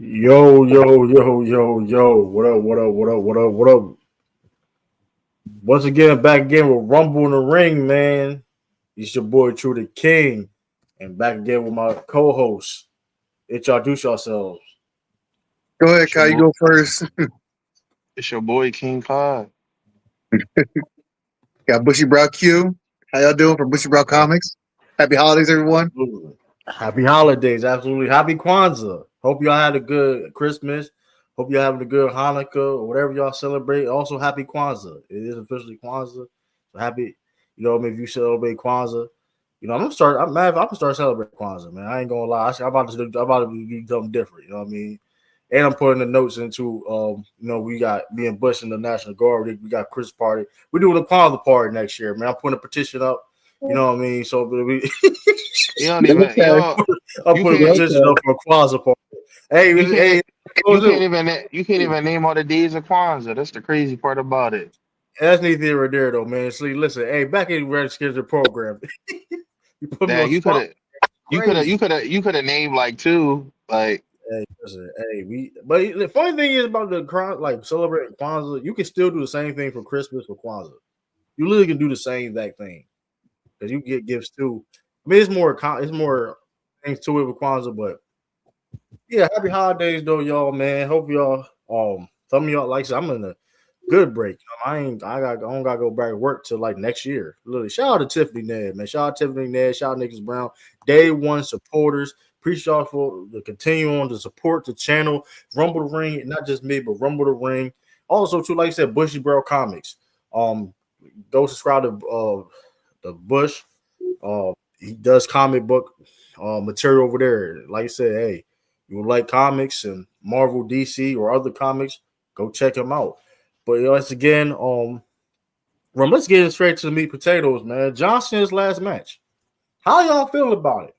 Yo, yo, yo, yo, yo. What up, what up, what up, what up, what up? Once again, back again with Rumble in the Ring, man. It's your boy Tru Da King. And back again with my co-host. Introduce yourselves. Go ahead, It's your Kyle. You boy, go first. it's your boy King Pod. Got Bushy Q. How y'all doing from Bushy Comics? Happy holidays, everyone. Absolutely. Happy holidays, absolutely. Happy Kwanzaa. Hope y'all had a good Christmas. Hope y'all having a good Hanukkah or whatever y'all celebrate. Also, happy Kwanzaa. It is officially Kwanzaa. So happy, if you celebrate Kwanzaa. I'm mad if I'm gonna start celebrating Kwanzaa, man. I ain't gonna lie. I'm about to do something different. You know what I mean? And I'm putting the notes into we got me and Bush in the National Guard. We got Chris party. We're doing a Kwanzaa party next year, man. I'm putting a petition up. You know what I mean? So we You don't even I'll you put a can't petition up for a Kwanzaa party. Hey, you hey, can't you can't even name all the days of Kwanzaa. That's the crazy part about it. that's neither here or there though, man. See, listen, hey, back in Redskins program, you put me on That the spot. Crazy. you could have named like two. Like Hey, listen, hey, but the funny thing is about like celebrating Kwanzaa, you can still do the same thing for Christmas or Kwanzaa. You literally can do the same exact thing because you get gifts too. I mean, it's more things to it with Kwanzaa, but yeah, happy holidays though, y'all, man. Hope y'all some of y'all like I said, I'm in a good break. I don't gotta go back to work till like next year. Literally. Shout out to Tiffany Ned, man. Shout out to Tiffany Ned, shout out Nicholas Brown. Day one supporters. Appreciate y'all for the continue on to support the channel. Rumble the Ring, not just me, but Rumble the Ring. Also, too, like I said, Bushy Bro Comics. Um, go subscribe to the Bush. He does comic book material over there. Like I said, hey, you like comics and Marvel, DC, or other comics, go check him out. But once again, let's get straight to the meat potatoes, man. John Cena's last match. How y'all feel about it?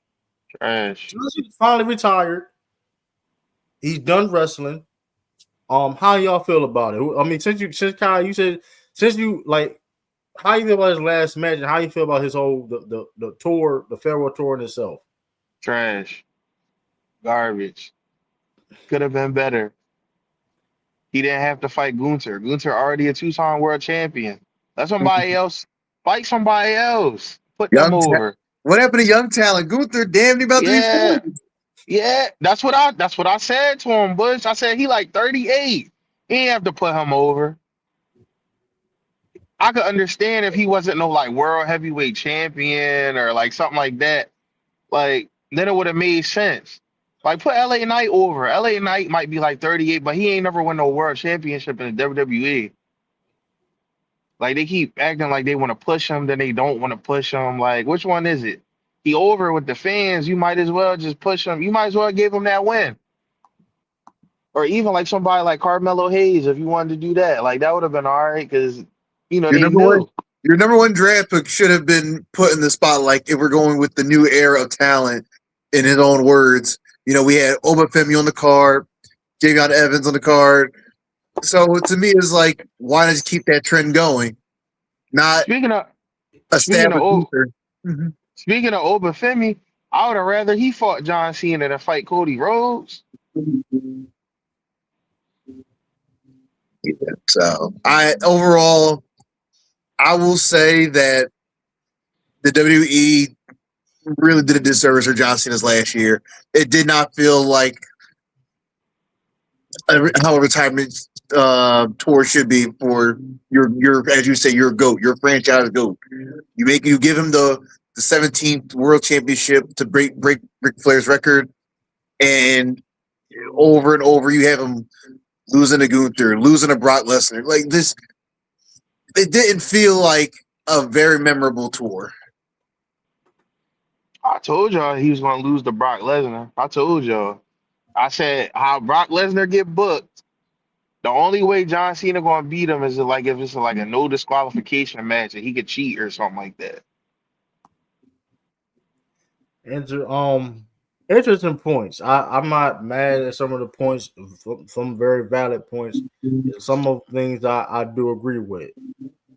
trash. John Cena finally retired. He's done wrestling. How y'all feel about it? I mean, since Kyle, you said since you like, how you feel about his last match, and how you feel about his whole the tour, the farewell tour in itself? Trash. Garbage. Could have been better. He didn't have to fight Gunther. Gunther already a two-time world champion. Let somebody else fight somebody else. Put them over. What happened to young talent? Gunther, damn, he about to be Yeah. 40. Yeah, that's what I said to him, Bush. I said he like 38. He ain't have to put him over. I could understand if he wasn't no like world heavyweight champion or like something like that. Like then it would have made sense. Like put LA Knight over. LA Knight might be like 38, but he ain't never won no world championship in the WWE. Like they keep acting like they want to push him, then they don't want to push him. Like which one is it? He over with the fans. You might as well just push him. You might as well give him that win. Or even like somebody like Carmelo Hayes, if you wanted to do that, like that would have been all right because Your they number one, knew. your number one draft pick should have been put in the spotlight if we're going with the new era of talent. In his own words, we had Obafemi on the card, Javion Evans on the card. So to me, it's like, why not just keep that trend going? Not Speaking of speaking of establish O- Luther. Mhm. speaking of Obafemi, I would have rather he fought John Cena than fight Cody Rhodes. Yeah. So I overall, I will say that the WWE really did a disservice for John Cena's last year. It did not feel like how a retirement tour should be for your as you say your goat, your franchise goat. You give him the 17th World Championship to break Ric Flair's record, and over you have him losing to Gunther, losing to Brock Lesnar. Like this, it didn't feel like a very memorable tour. I told y'all he was gonna lose to Brock Lesnar. I told y'all. I said how Brock Lesnar get booked. The only way John Cena gonna beat him is like if it's like a no disqualification match and he could cheat or something like that. Inter, interesting points. I'm not mad at some of the points, some very valid points. Some of the things I do agree with.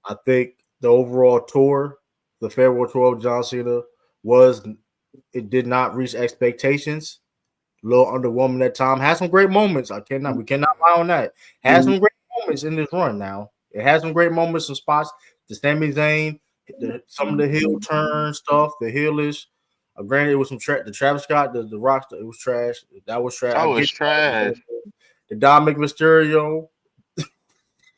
I think the overall tour, the farewell tour of John Cena, was it did not reach expectations. A little underwhelming at time. Had some great moments. We cannot lie on that. Had some great moments in this run. Now it has some great moments, some spots. The Sami Zayn, some of the heel turn stuff, the heelish. Granted, it was some the Travis Scott, the Rock. It was trash. That was trash. That I was get trash. the Dominic Mysterio.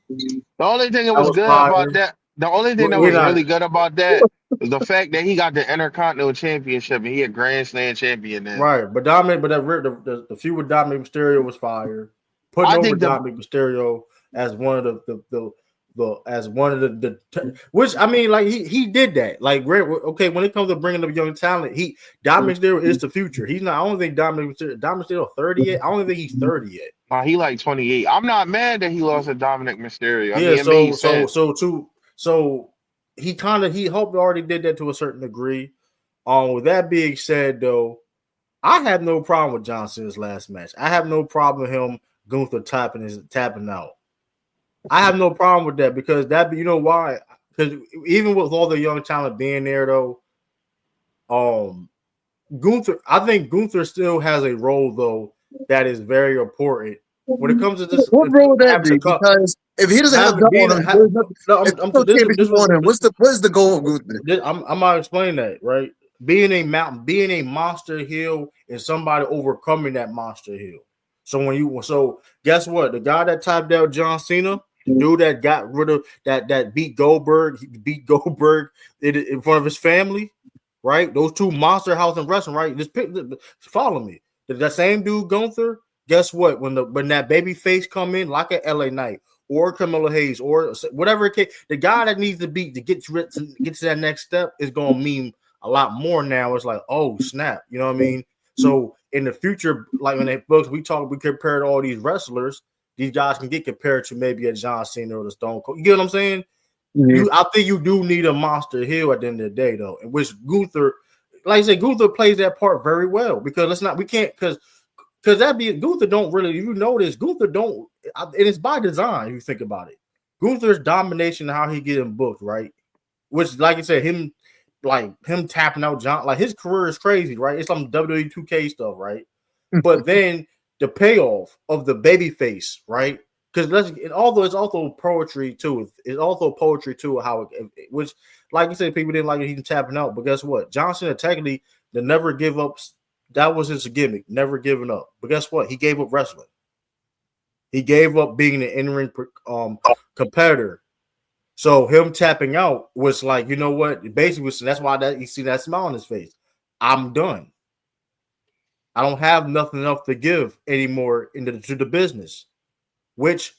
The only thing that That was was good about fire. that, the only thing that We're was not really good about that was the fact that he got the Intercontinental Championship and he a Grand Slam champion now. right, but Dominic, but the feud with Dominic Mysterio was fire. Putting I over think the Dominic Mysterio as one of the as one of which I mean, like he did that. Like, okay, when it comes to bringing up young talent, Dominic Mysterio is the future. He's not. I don't think Dominic Mysterio 30 yet. I don't think he's 30 yet. he like 28. I'm not mad that he lost to Dominic Mysterio. I Yeah, mean, it made sense. so he hoped already did that to a certain degree. With that being said, though, I have no problem with John Cena's last match. I have no problem with him Gunther tapping out. I have no problem with that because you know why? Because even with all the young talent being there, though, Gunther, I think Gunther still has a role though that is very important when it comes to this. What role would that be? Having a cup, Because if he doesn't have having the belt being on him, ha, there's nothing. no, If there's no championship on him, what is the goal of Gunther? I'm gonna explain that, right? Being a monster heel and somebody overcoming that monster heel. So guess what? The guy that typed out John Cena, the dude that got rid of that beat Goldberg in front of his family, right? Those two monster house and wrestling, right? Just follow me. That same dude Gunther. Guess what? When that baby face come in, like a LA Knight or Carmelo Hayes or whatever it can, the guy that needs to beat to get to that next step is gonna mean a lot more now. It's like, oh snap, you know what I mean? So in the future, like in the books, we compared all these wrestlers. These guys can get compared to maybe a John Cena or the Stone Cold. You get what I'm saying? Mm-hmm. I think you do need a monster heel at the end of the day, though. In which Gunther, like I said, Gunther plays that part very well because because Gunther don't really, you notice Gunther don't, and it's by design. If you think about it, Gunther's domination, how he getting booked, right? Which, like I said, him tapping out John, like his career is crazy, right? It's some WWE 2K stuff, right? But then the payoff of the baby face, right? Because although it's also poetry too, how which, like you said, people didn't like it, he's tapping out. But guess what? John Cena technically the never give up. That was his gimmick, never giving up. But guess what? He gave up wrestling. He gave up being an in-ring competitor. So him tapping out was like, you know what? Basically, that's why you see that smile on his face. I'm done. I don't have nothing else to give anymore to the business, which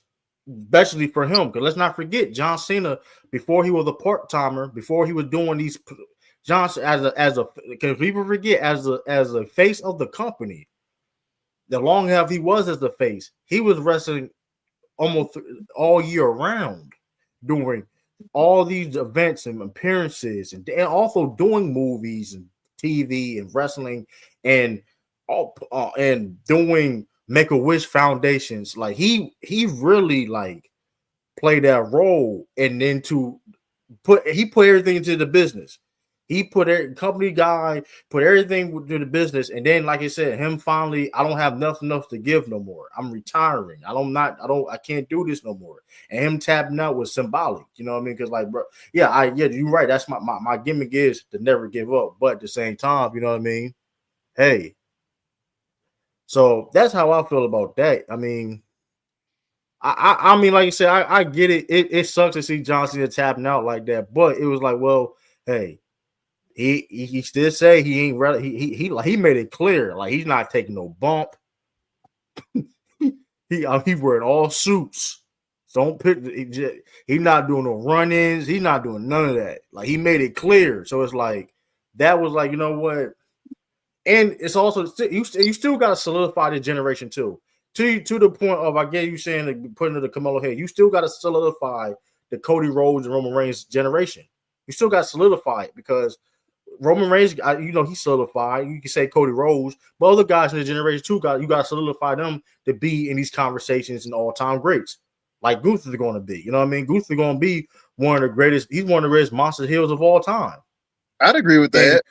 especially for him, because let's not forget John Cena before he was a part-timer, before he was doing these Johnson because people forget as a face of the company, the long enough he was as the face, he was wrestling almost all year round, doing all these events and appearances, and also doing movies and TV and wrestling and doing Make-A-Wish foundations. Like he really like played that role, and then put everything into the business. He put company guy, put everything into the business, and then, like I said, him finally, I don't have nothing else to give no more. I'm retiring. I can't do this no more. And him tapping out was symbolic. You know what I mean? Because, like, bro, you're right. That's my gimmick is to never give up, but at the same time, you know what I mean? Hey, so that's how I feel about that. I mean, I mean, like you said, I get it. It sucks to see John Cena tapping out like that, but it was like, well, hey. He still say he ain't really he made it clear like he's not taking no bump. he wearing all suits. Don't put he not doing no run-ins. He's not doing none of that. Like he made it clear. So it's like that was like, you know what? And it's also you still got to solidify the generation too. To the point of I get you saying that putting the Carmelo head. You still got to solidify the Cody Rhodes and Roman Reigns generation. You still got to solidify it because Roman Reigns, he solidified. You can say Cody Rhodes, but other guys in the generation too, you got to solidify them to be in these conversations and all-time greats. Like Gunther's going to be. You know what I mean? Gunther's going to be one of the greatest. He's one of the greatest monster heels of all time. I'd agree with And that.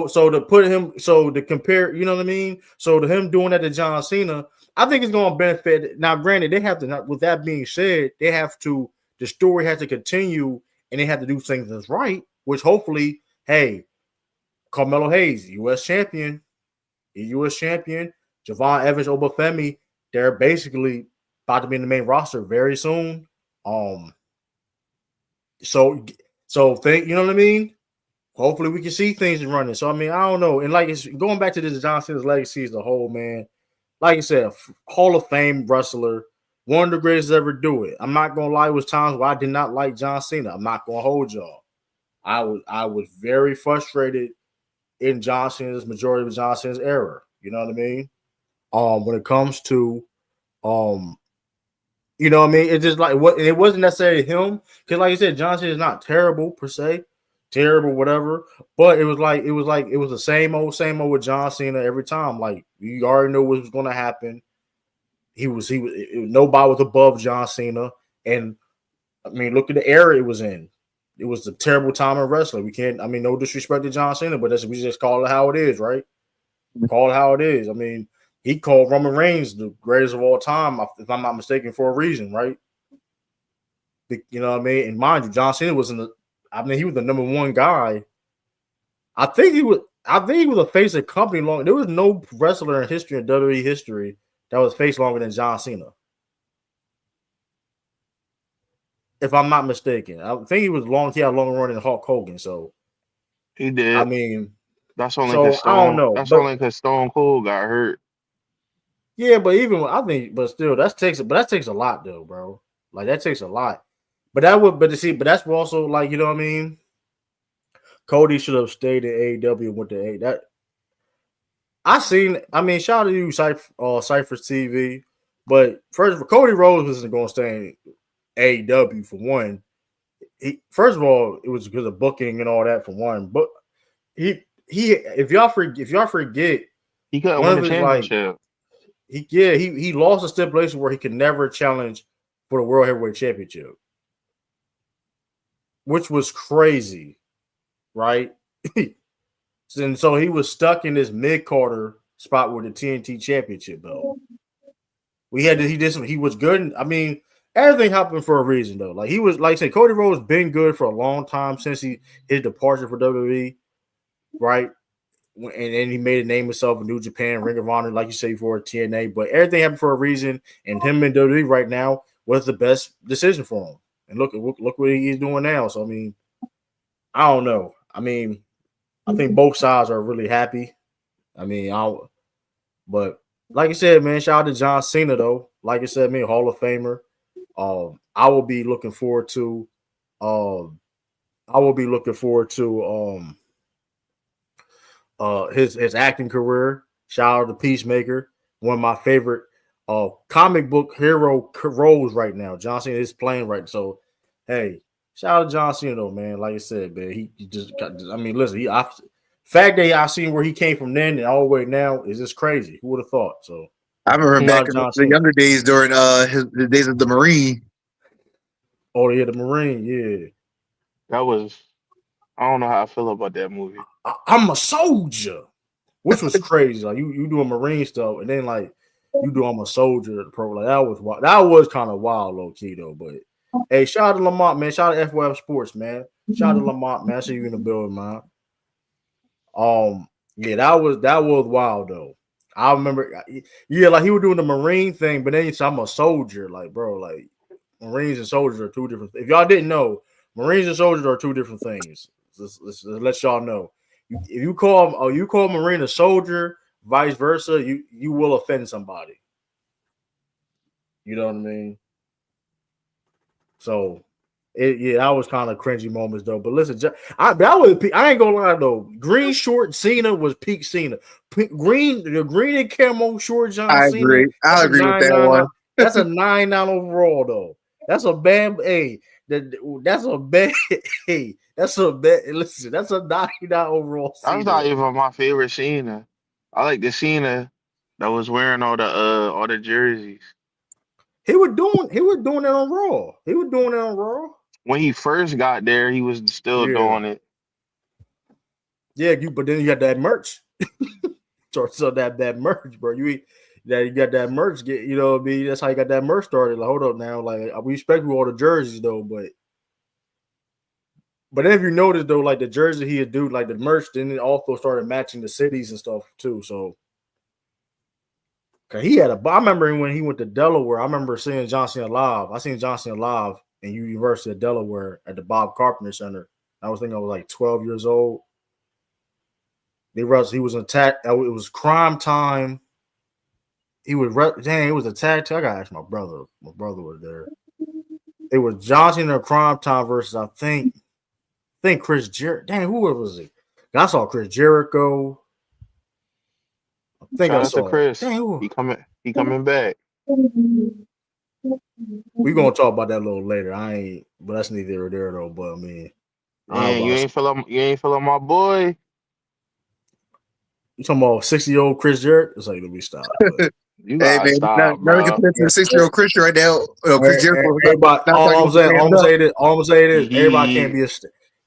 so to put him, so to compare, you know what I mean? So to him doing that to John Cena, I think it's going to benefit. Now, granted, they have to, not, with that being said, they have to, the story has to continue and they have to do things that's right, which hopefully, hey, Carmelo Hayes, U.S. champion, U.S. champion, Javon Evans, Obafemi, they're basically about to be in the main roster very soon. Um, so, so think, you know what I mean? Hopefully we can see things running. So I mean, I don't know. And like it's going back to this John Cena's legacy as a whole, man. Like I said, Hall of Fame wrestler, one of the greatest to ever do it. I'm not gonna lie, it was times where I did not like John Cena. I'm not gonna hold y'all. I was very frustrated in John Cena's majority of John Cena's era. You know what I mean? When it comes to um you know what I mean? It's just like what it wasn't necessarily him because, like I said, Johnson is not terrible per se, terrible whatever. But it was the same old with John Cena every time. Like you already knew what was going to happen. Nobody was above John Cena, and I mean, look at the era it was in. It was a terrible time in wrestling. We can't. I mean, no disrespect to John Cena, but we just call it how it is, right? Call it how it is. I mean, he called Roman Reigns the greatest of all time, if I'm not mistaken, for a reason, right? You know what I mean? And mind you, John Cena was in the. I mean, he was the number one guy. I think he was. I think he was a face of company long. There was no wrestler in history, in WWE history, that was face longer than John Cena. If I'm not mistaken, I think he was long. He had a longer run than Hulk Hogan. So He I did. mean, That's only so because I don't know, That's but only because Stone Cold got hurt. yeah, but even I think, but still, that takes a lot though, bro. Like that takes a lot. But that would, but to see, but that's also like you know what I mean. Cody should have stayed at AEW and went to A. That I seen. I mean, shout out to you, Cypher TV. But first of all, Cody Rhodes wasn't going to stay in AEW for one. First of all, it was because of booking and all that for one. But if y'all forget, He couldn't one win of the his like championship. he lost a stipulation where he could never challenge for the World Heavyweight Championship, which was crazy, right? And so he was stuck in this mid Carter spot with the TNT Championship belt. He was good. I mean, everything happened for a reason though. Like he was, like I said, Cody Rhodes been good for a long time since his departure for WWE, right? And then he made a name himself in New Japan, Ring of Honor, like you say, for TNA. But everything happened for a reason, and him in WWE right now was the best decision for him. And look what he's doing now. So I mean, I don't know. I mean, I think both sides are really happy. I mean, but like I said, man, shout out to John Cena though. Like I said, man, Hall of Famer. I will be looking forward to. Um, I will be looking forward to his acting career. Shout out to Peacemaker, one of my favorite comic book hero roles right now. John Cena is playing right, so hey, shout out to John Cena though, man. Like I said, man, he just got. I mean, listen, fact that I seen where he came from then and all the way now is just crazy. Who would have thought? So I remember shout back out to in John the Cena. younger days during his days of the Marine. Oh yeah, the Marine, yeah. That was. I don't know how I feel about that movie. I'm a soldier, which was crazy. Like you doing Marine stuff, and then like you do I'm a soldier. Pro like that was wild. That was kind of wild, low key though. But hey, shout out to Lamont, man. Shout out to FYF Sports, man. Shout out to Lamont, man. I see you in the building, man. Yeah, that was wild though. I remember, yeah, like he was doing the Marine thing, but then he said I'm a soldier, like bro, like Marines and soldiers are two different. If y'all didn't know, Marines and soldiers are two different things. Let's let y'all know. If you call Marine a soldier, vice versa, you will offend somebody. You know what I mean? So, yeah, that was kind of cringy moments though. But listen, I ain't gonna lie though. Green short Cena was peak Cena. The green and camo short John I Cena. agree. I agree with that one. That's a 9-9 overall though. That's a bad. Hey, that's a bad. Hey, that's a bad. Listen, that's a 99 overall That's not Cena. even my favorite Cena. I like the Cena that was wearing all the jerseys. He was doing it on Raw. He was doing it on Raw. When he first got there, he was still Yeah. doing it. Yeah, but then you got that merch. So that merch, bro. You got that merch. You know what I mean? That's how you got that merch started. Like, hold up now. Like, we respect you all the jerseys though, but then if you notice though, like the jersey he would do, like the merch, then it also started matching the cities and stuff too. So, cause he had I remember when he went to Delaware. I remember seeing John Cena live. I seen John Cena live in University of Delaware at the Bob Carpenter Center. I was like 12 years old. He was attacked. It was Crime Time. He was it was a tag team. I gotta ask my brother. My brother was there. It was John Cena and Crime Time versus I think Chris Jericho. Dang, who was it? I saw Chris Jericho. I think Shout I out to saw Chris. Dang, who? He coming back. We gonna talk about that a little later. But that's neither here or there though. But I mean, Man, you ain't feeling my boy. You talking about 60-year-old Chris Jericho? It's like, let me stop. You Hey gotta man, stop, now we bro. compare to the 60-year-old Christian right now. Chris Jericho. Everybody, all I'm gonna say this. Everybody can't He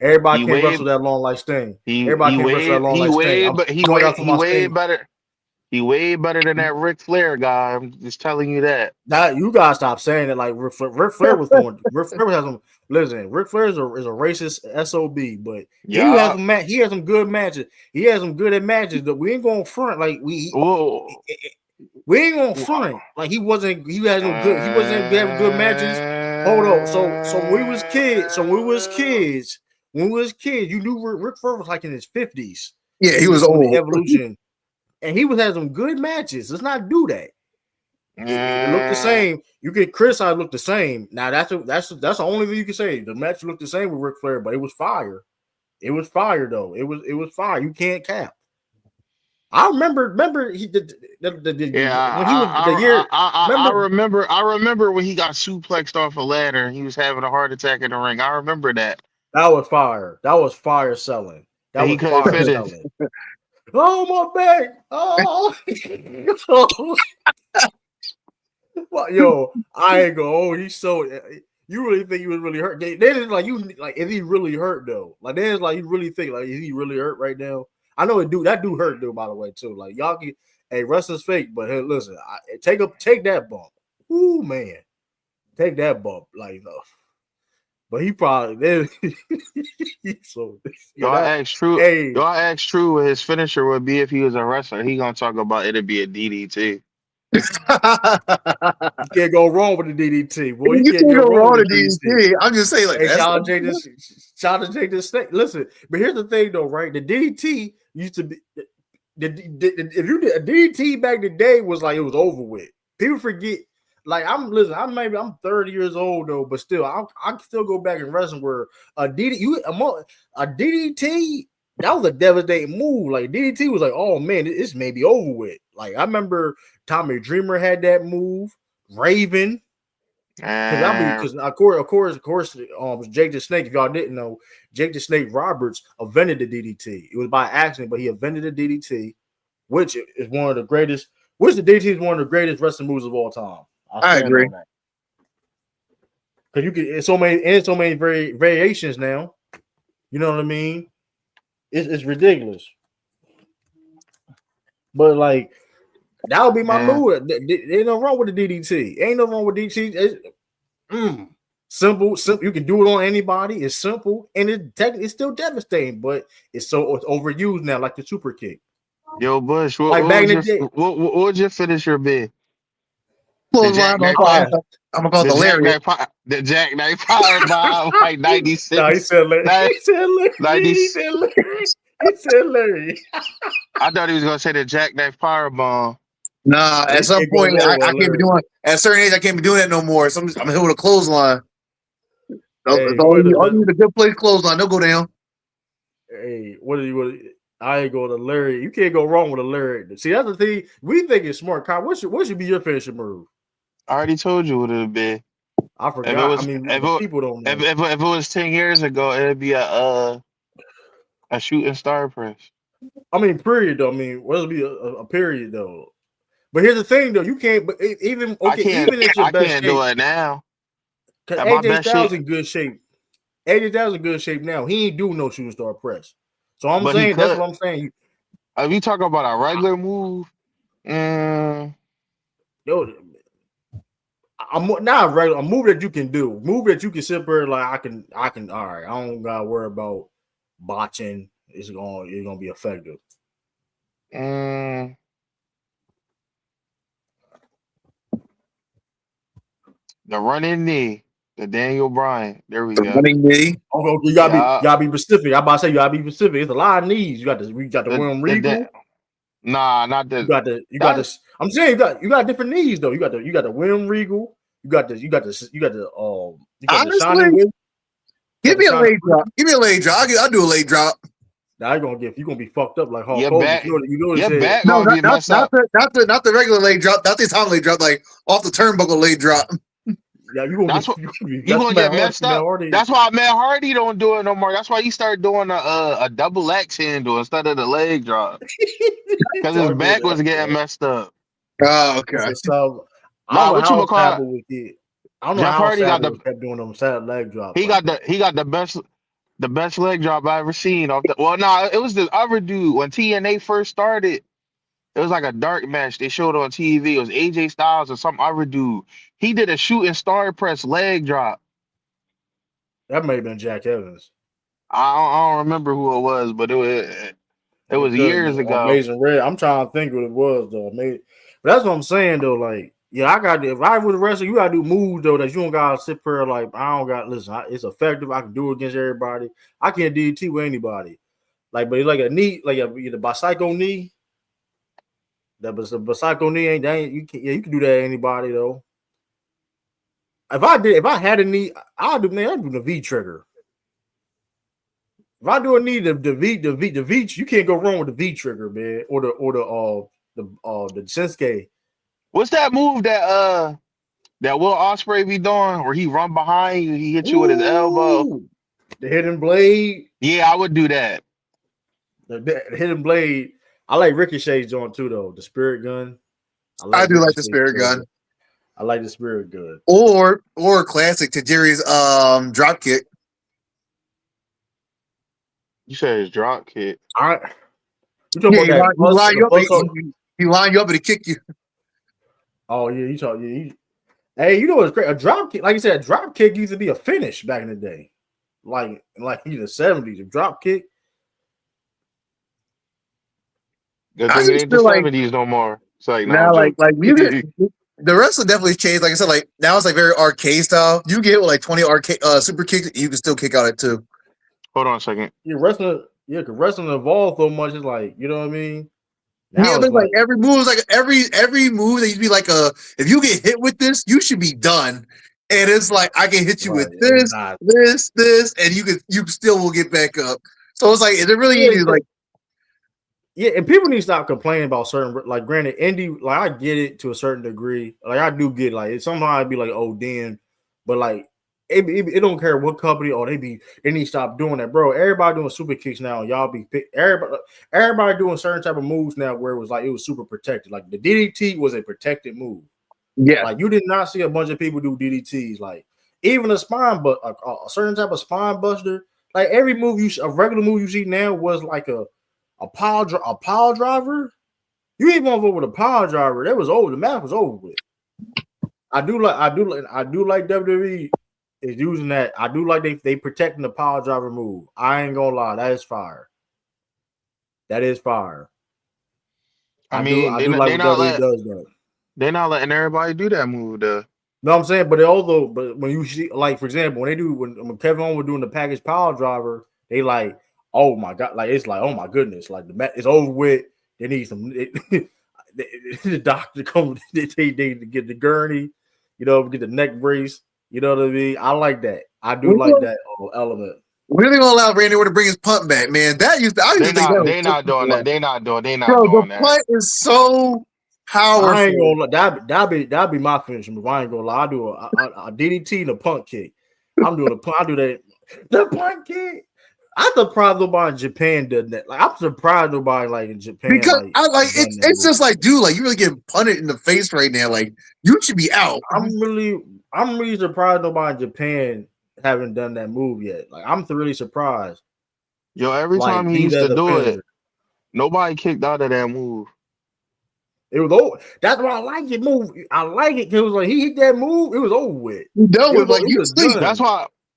everybody he can't way wrestle that long like Sting. he Everybody he can't wrestle that way long he like Sting. way I'm but he talking way about for he my way Sting. better. He way better than that Ric Flair guy. I'm just telling you that. That you gotta stop saying it. Like Ric Flair was throwing. Ric Flair has some. Listen, Ric Flair is a racist sob, but Yeah. he has some good matches. He has some good matches. That we ain't going front like we Whoa. ain't going front like he wasn't. He had no good. He wasn't having good matches. Hold up. So when we was kids, you knew Ric Flair was like in his 50s. Yeah, he was when the old. Evolution, and he was having some good matches. Let's not do that. It looked the same. You can criticize look the same. Now that's the only thing you can say. The match looked the same with Ric Flair, but it was fire. It was fire though. It was fire. You can't cap. I remember he did Yeah, when he was the year. I remember when he got suplexed off a ladder and he was having a heart attack in the ring. I remember that. That was fire. That was fire selling. That And he was couldn't fire finish. selling. Oh my back! Oh, yo, I ain't go. Oh, he's so. You really think he was really hurt? They just like you. Like, is he really hurt though? Like, they just like you really think like is he really hurt right now? I know it do. That do hurt though. By the way, too. Like y'all can. Hey, wrestling's fake, but hey, listen, take that bump. Ooh man, take that bump. Like, but he probably so. Y'all asked True. Hey, Y'all asked True what his finisher would be if he was a wrestler. He gonna talk about it'd be a DDT. you can't go wrong with the DDT, boy. You can't go wrong with DDT. I'm just saying, like, hey, shout out to Jake this Snake. Listen, but here's the thing, though, right? The DDT used to be if you did a DDT back in the day was like it was over with. People forget. Like I'm 30 years old though, but still, I can still go back and wrestle where a DDT that was a devastating move. Like DDT was like, oh man, it's maybe over with. Like I remember Tommy Dreamer had that move, Raven. Because of course, Jake the Snake. If y'all didn't know, Jake the Snake Roberts invented the DDT. It was by accident, but he invented the DDT, which is one of the greatest. Which the DDT is one of the greatest wrestling moves of all time. I agree. Because you can, it's so many variations now. You know what I mean? It's ridiculous. But like that would be my move. Ain't no wrong with the DDT. Ain't no wrong with DDT. Simple. You can do it on anybody. It's simple and it's still devastating, but it's overused now, like the super kick. Yo, Bush, what would your finisher be? I'm gonna call the Larry. The jackknife power bomb, like 96. No, he said Larry. He said Larry. I thought he was gonna say the jackknife power bomb. Nah, at some point I can't be doing. At a certain age, I can't be doing that no more. So I'm hit with a clothesline. All you need a good place clothesline. Don't go down. Hey, what? I ain't going to Larry. You can't go wrong with a Larry. See, that's the thing. We think it's smart. Kyle, what should be your finishing move? I already told you what it would be. I forgot. People don't know. If it was 10 years ago, it'd be a shooting star press. I mean, period though. I mean, what'll be a period though? But here's the thing though. You can't. But even if your best shape, do it now. Because AJ Styles in good shape. AJ Styles in good shape now. He ain't doing no shooting star press. So I'm But he saying that's could. what I'm saying. If you talk about a regular move, mm, Yo, I'm not regular. A move that you can do, move that you can sit there like I can. All right, I don't gotta worry about botching. It's gonna be effective. mm, the running knee, the Daniel Bryan. There we The go. running knee. Okay, you Yeah. gotta be specific. I about to say you gotta be specific. It's a lot of needs. You got the William The Regal. nah, not the You got that. this. I'm saying you got different needs though. You got the William Regal. You got the Honestly, Shining Wizard. You got give the me a Shining leg drop. Give me a leg drop. I'll do a leg drop. Now you're gonna be fucked up like Hulk Your Hogan. back, You know what he your said? back No, gonna be messed up. not the regular leg drop. Not the time leg drop. Like off the turnbuckle leg drop. Yeah, you gonna That's get what you that's gonna Matt get Hardy. messed up. That's why Matt Hardy don't do it no more. That's why he started doing a double X handle instead of the leg drop because his Started doing back was that. getting messed up. Oh, It's okay. a sub. I don't Nah, know what you how call? Sabu would get. I don't know Jeff how Hardy got Sabu the was kept doing them sad leg drops he like got that. the best leg drop I ever seen. Off the well, nah, it was the other dude when TNA first started. It was like a dark match they showed on TV. It was AJ Styles or some other dude. He did a shooting star press leg drop. That may have been Jack Evans. I don't remember who it was, but it It was could have years been ago. Amazing Red. I'm trying to think what it was though. Maybe, but that's what I'm saying though. Like, yeah, I got if I was a wrestler, you gotta do moves though that you don't gotta sit there like I don't got. Listen, it's effective. I can do it against everybody. I can't DDT with anybody. Like, but it's like a knee, like either bicycle knee. That was a bicycle knee ain't you can you can do that to anybody though. If I had a knee, I'd do the V trigger. If I do a knee, the V, you can't go wrong with the V trigger, man, or the Shinsuke. What's that move that Will Ospreay be doing where he run behind you, he hit you with his elbow? Ooh, the hidden blade, Yeah, I would do that. the hidden blade. I like Ricochet's joint too, though. The spirit gun. I I like do like the Ricochet's spirit spirit gun. gun. I like the spirit gun. Or classic to Jerry's drop kick. You said his drop kick. All right, you talking Yeah, about that bus? The bus? he line you up and he kick you. Oh yeah, you talk. Yeah, hey, you know what's great? A drop kick, like you said, a drop kick used to be a finish back in the day, like in the 70s. A drop kick. Good I thing it just ain't the feel like 70s no more. It's like, no, I'm now, joking. like music, the wrestling definitely changed. Like I said, like now it's like very arcade style. You get with like 20 arcade super kicks, you can still kick out at two. Hold on a second. Yeah, because wrestling evolved so much. It's like, you know what I mean? Yeah, Now but it's it's like like, every move is like every move that used to be like if you get hit with this, you should be done. And it's like I can hit you right, with it's this, not. this, and you still will get back up. So it's like is it really Yeah, easy? Like yeah, and people need to stop complaining about certain, like, granted, indie, like, I get it to a certain degree. Like, I do get, like, it sometimes be like, oh, damn, but, like, it don't care what company or they need to stop doing that, bro. Everybody doing super kicks now. Y'all be everybody doing certain type of moves now where it was like it was super protected. Like the DDT was a protected move. yeah, Like you did not see a bunch of people do DDTs. Like even a spine, but a certain type of spine buster. Like every move a regular move you see now was like a power driver. You even over with a power driver. That was over. The match was over with. I do like WWE is using that. I do like they protecting the power driver move. I ain't gonna lie, that is fire. That is fire. I mean, I do like they what not WWE does though. they not letting everybody do that move though. No, I'm saying, but when you see, like, for example, when Kevin Owens was doing the package power driver, they like, oh my god, like it's like, oh my goodness, like it's over with. They need the doctor come, they get the gurney, get the neck brace. You know what I mean? I like that. I do like that element. we really gonna allow Randy Orton to bring his punt back, man. I used to think that was They so not doing that. They not bro. The doing that. punt is so I ain't powerful. gonna lie. That'd be my finishing move. I ain't gonna lie. I do a DDT and a punt kick. I'm doing a punt. I do that. The punt kick. I'm surprised nobody in Japan did that. Like I'm surprised nobody like in Japan Because like I like done that it's move. just like, dude, like you really getting punted in the face right now. Like you should be out. I'm really surprised nobody in Japan haven't done that move yet. Like I'm really surprised. Yo, every Like time he use used that to as a do it, finisher. nobody kicked out of that move. It was over. That's why I like it move. I like it because it was like he hit that move. It was over with. You done It with was like it you was sleep. done.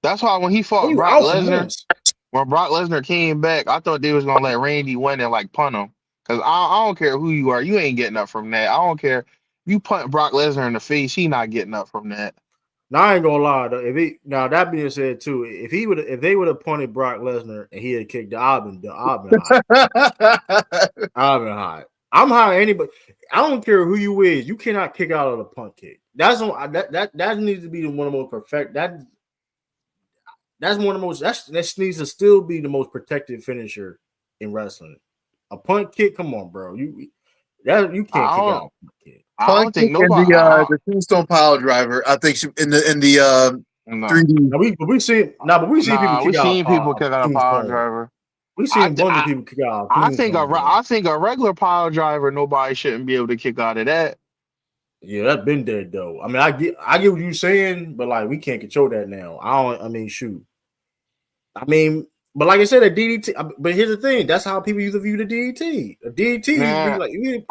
That's why when he fought He was Brock out for Lesnar, months. when Brock Lesnar came back, I thought they was gonna let Randy win and like punt him. Cause I don't care who you are, you ain't getting up from that. I don't care. You punt Brock Lesnar in the face, he not getting up from that. Now I ain't gonna lie though. Now that being said too, if they would have punted Brock Lesnar and he had kicked the I've been hot. I've been hot. I'm hot anybody. I don't care who you is. You cannot kick out of the punt kick. That needs to be one of the most perfect. That's one of the most. That needs to still be the most protected finisher in wrestling. A punt kick. Come on, bro. You can't I kick don't out a punt kick. I Punk don't think and nobody the Tombstone Pile Driver. I think in the no. 3D. But we see people Nah, we kick out seen people kick out a power Tombstone. driver. We I, seen a bunch of I people kick out I think Tombstone though. I think a regular power driver, nobody shouldn't be able to kick out of that. Yeah, that's been dead though. I mean, I get what you're saying, but like we can't control that now. I mean, shoot. I mean, but like I said, a DDT. But here's the thing: that's how people used to view the DDT. A DDT used to be Man, like I you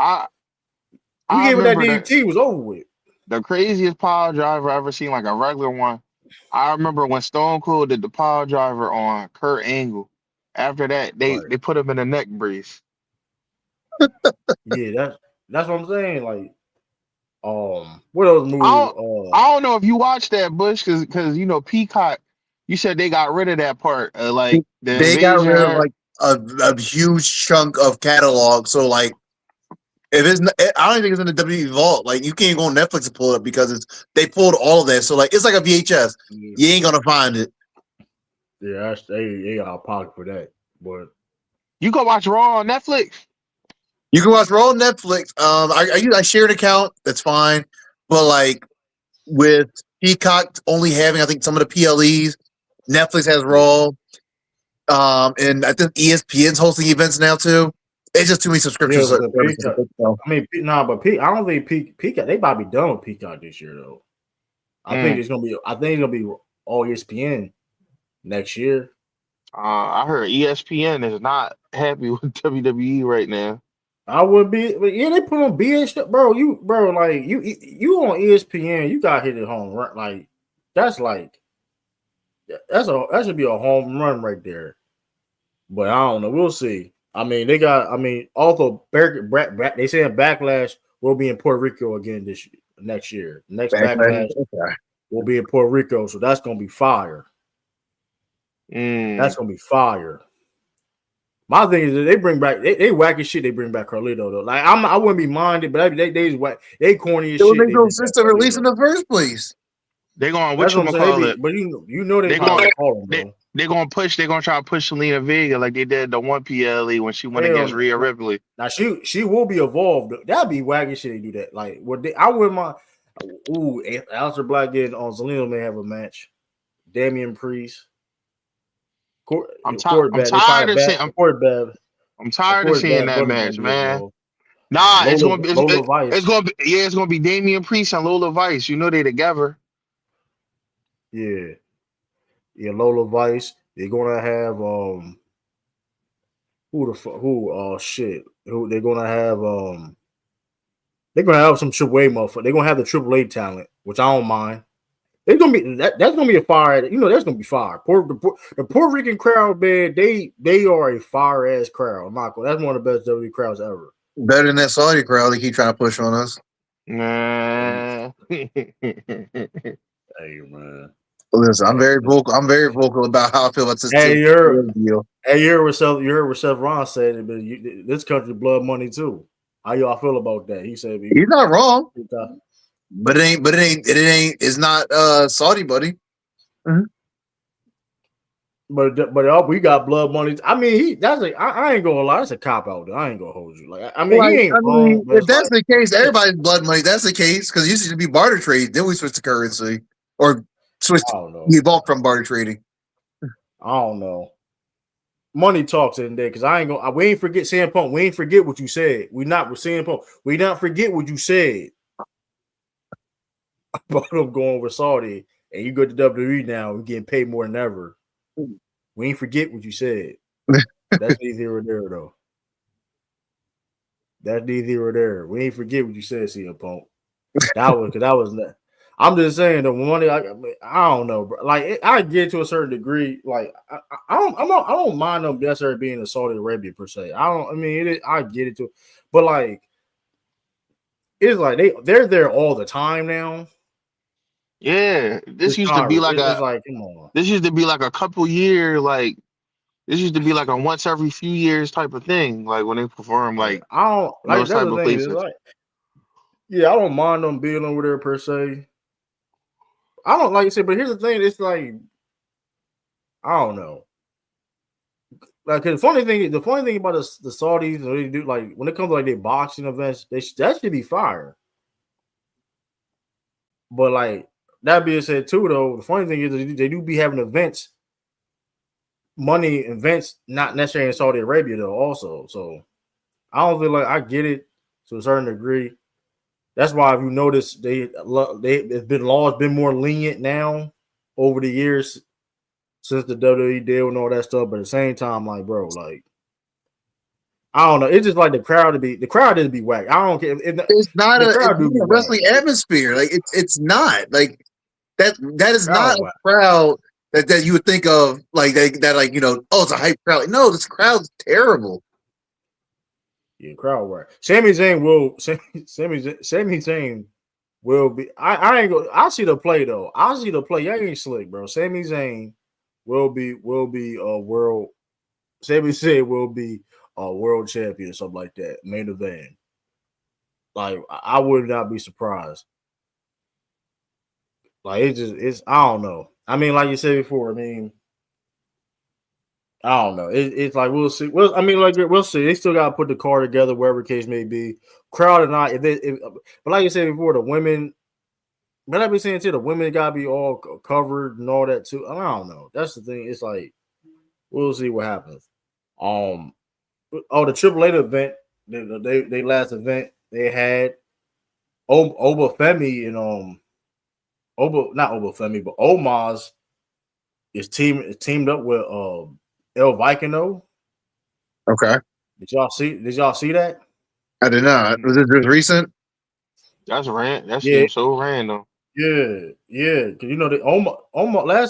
I gave it that remember DDT it was over with. the craziest power driver I ever seen, like a regular one. I remember when Stone Cold did the power driver on Kurt Angle. After that, Right. they put him in a neck brace. Yeah, that's what I'm saying. Like, what else I move? don't I don't know if you watched that Bush because you know Peacock. You said they got rid of that part, like the They got invasion. rid of like a huge chunk of catalog. So like, if it's not, I don't think it's in the WWE vault. Like you can't go on Netflix and pull it up because they pulled all of that. So like, it's like a VHS. Yeah, You ain't gonna find it. that's they got a pocket for that. But You go watch Raw on Netflix. You can watch Raw on Netflix. I share an account. That's fine. But like with Peacock only having, I think some of the PLEs, Netflix has Raw. And I think ESPN's hosting events now too. It's just too many yeah, subscriptions. but the Services. Peacock. I mean, but I don't think Peacock. They about to be done with Peacock this year though. I think Mm. it's gonna be. I think it's gonna be all ESPN next year. I heard ESPN is not happy with WWE right now. I would be, but yeah, they put on BS stuff, bro. Like you on ESPN, you got hit at home run. Like that's like that should be a home run right there. But I don't know. We'll see. I mean, they got. I mean, also, they saying Backlash will be in Puerto Rico again next year. Next Backlash. Backlash will be in Puerto Rico, so that's gonna be fire. Mm. That's gonna be fire. My thing is that they bring back they wacky shit. They bring back Carlito though. Like I wouldn't be minded, but they whack. They corny as It would shit. make They no bring back sense to release in Carlito. the first place. They going That's what what you I'm saying. call it? But you know they They probably going gonna call him they though. they gonna push. They gonna try to push Selena Vega like they did the one PLE when she went Hell against no. Rhea Ripley. Now she will be evolved. That'd be wacky shit. They do that. Like what I wouldn't mind. Ooh, Aleister Black and Zelina may have a match. Damian Priest, Corey I'm Bad. They tired probably of bad. seeing. I'm Of tired of course, seeing bad that brother gonna match, be man. involved. Nah, Lola it's Vice. gonna be yeah, it's gonna be Damian Priest and Lola Vice. You know they together. Yeah, yeah, Lola Vice. They're gonna have shit. Who they're gonna have some Triple A motherfucker. They're gonna have the Triple A talent, which I don't mind. It's gonna be that's gonna be a fire. You know that's gonna be fire. The Puerto Rican crowd, man, they are a fire ass crowd. Michael, that's one of the best WWE crowds ever. Better than that Saudi crowd they keep trying to push on us. Nah. Hey man. Listen, I'm Hey, very vocal. I'm very vocal about how I feel about this hey, deal. you heard what Seth Ron said, but this country blood money too. How y'all feel about that? He said, He's not wrong, but it's not Saudi, buddy. Mm-hmm. But we got blood money. I mean, I ain't gonna lie, that's a cop out. I ain't gonna hold you. Like, I mean, he Like, ain't I wrong, mean, but if it's that's like, the case, everybody's blood money. That's the case because it used to be barter trade. Then we switched to currency or switched. I don't know. We evolved from barter trading. I don't know. Money talks in there because I ain't gonna. We ain't forget CM Punk. We ain't forget what you said. We not with CM Punk. We not forget what you said about them going over Saudi, and you go to WWE now. We getting paid more than ever. We ain't forget what you said. That's neither here or there, though. That's neither here or there. We ain't forget what you said, CM Punk. That was. I'm just saying the money. I don't know, bro. Like I get to a certain degree. Like I don't mind them necessarily being in Saudi Arabia per se. I don't. I mean, I get it too, but like it's like they're there all the time now. Yeah, this It's used to not. be like It's a. like come on. This used to be like a couple year like. This used to be like a once every few years type of thing. Like when they perform like I don't in like those that's type the of thing. It's places. like yeah, I don't mind them being over there per se. I don't like you said, but here's the thing. It's like I don't know. Like the funny thing about the Saudis, they do like when it comes to like their boxing events, that should be fire. But like that being said, too, though, the funny thing is they do be having events, money events, not necessarily in Saudi Arabia though. Also, so I don't feel like I get it to a certain degree. That's why if you notice it's been laws been more lenient now over the years since the WWE deal and all that stuff. But at the same time, like bro, like I don't know. It's just like the crowd didn't be whack. I don't care if It's not the it's crowd do not be a whack. wrestling atmosphere. Like it's not like that is not a Whack. crowd that you would think of like that like oh, it's a hype crowd. Like, no, this crowd's terrible. Yeah, crowd whack. Sami Zayn will be. I ain't go. I see the play though. I see the play. Y'all ain't slick, bro. Sami Zayn will be a world. Sami Zayn will be a world champion or something like that. Main event. Like I would not be surprised. Like it's I don't know. I mean, like you said before. I mean, I don't know. It's like we'll see. Well, I mean, like we'll see. They still got to put the card together, wherever the case may be. Crowd or not, but like you said before, the women. But I be saying too, the women gotta be all covered and all that too. I don't know. That's the thing. It's like we'll see what happens. Um, the Triple Eight event, they last event they had Oba Femi and not Oba Femi, but Omos is teamed up with El Vicino. Okay, Did y'all see that? I did not. Was it just recent? That's That Yeah, seems so random. yeah. Because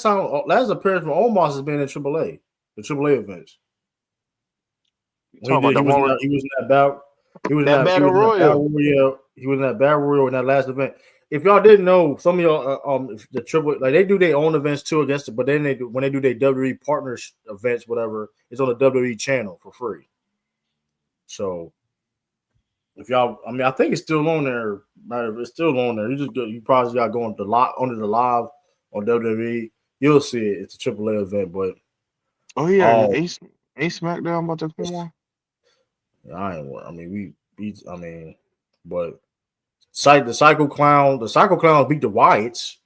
the last appearance from Omos has been in AAA, the AAA events. You When talking about the one with he was in that battle. that He battle was in that battle royal? royal. He was in that battle royal in that last event. If y'all didn't know, some of y'all the triple like they do their own events too against it, but then when they do their WWE partners events, whatever, it's on the WWE channel for free. So if y'all, I mean, I think it's still on there. It's still on there. You probably got going to under the live on WWE. You'll see it. It's a AAA event, but Oh yeah, um, Ace SmackDown about to come on. I ain't. I mean, I mean, but the Psycho Clown beat the Wyatts.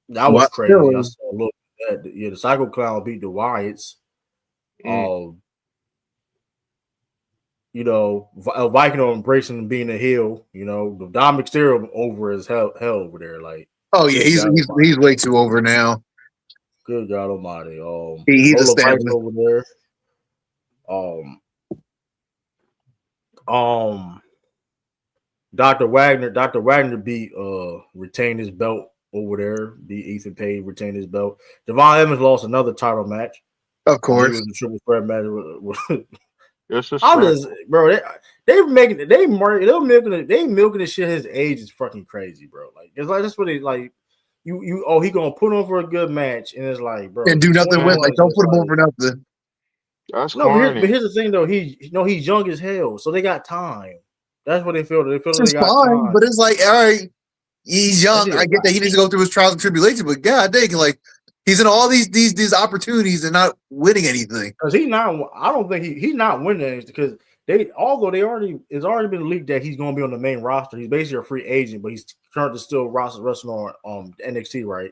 That was What? crazy. I Really? saw a look at that. Yeah, the Psycho Clown beat the Wyatts. Mm. Viking embracing being a heel. The Dom Mysterio over as hell over there. Like, Oh yeah, good God Almighty. he's way too over now. Good God Almighty. He's Lola Vice established. over there. Um, um, Dr. Wagner beat retained his belt over there. Beat Ethan Page, retained his belt. Devon Evans lost another title match. Of I believe it course. was a triple threat match. I'm Disrespect. just, bro. They're milking this shit. His age is fucking crazy, bro. Like it's like that's what they like. He gonna put on for a good match, and it's like, bro, And do he's nothing with 21. like It's don't just put him like over nothing. That's no, but corny. here's the thing though. He's young as hell, so they got time. That's what they feel. They feel It's that they just got fine, but time. it's like, all right, he's That young. shit I is get that he needs to go through his trials and tribulations, but god dang, like he's in all these opportunities and not winning anything. because he's not. I don't think he's not winning anything because although it's already been leaked that he's going to be on the main roster. He's basically a free agent, but he's currently still wrestling on NXT, right?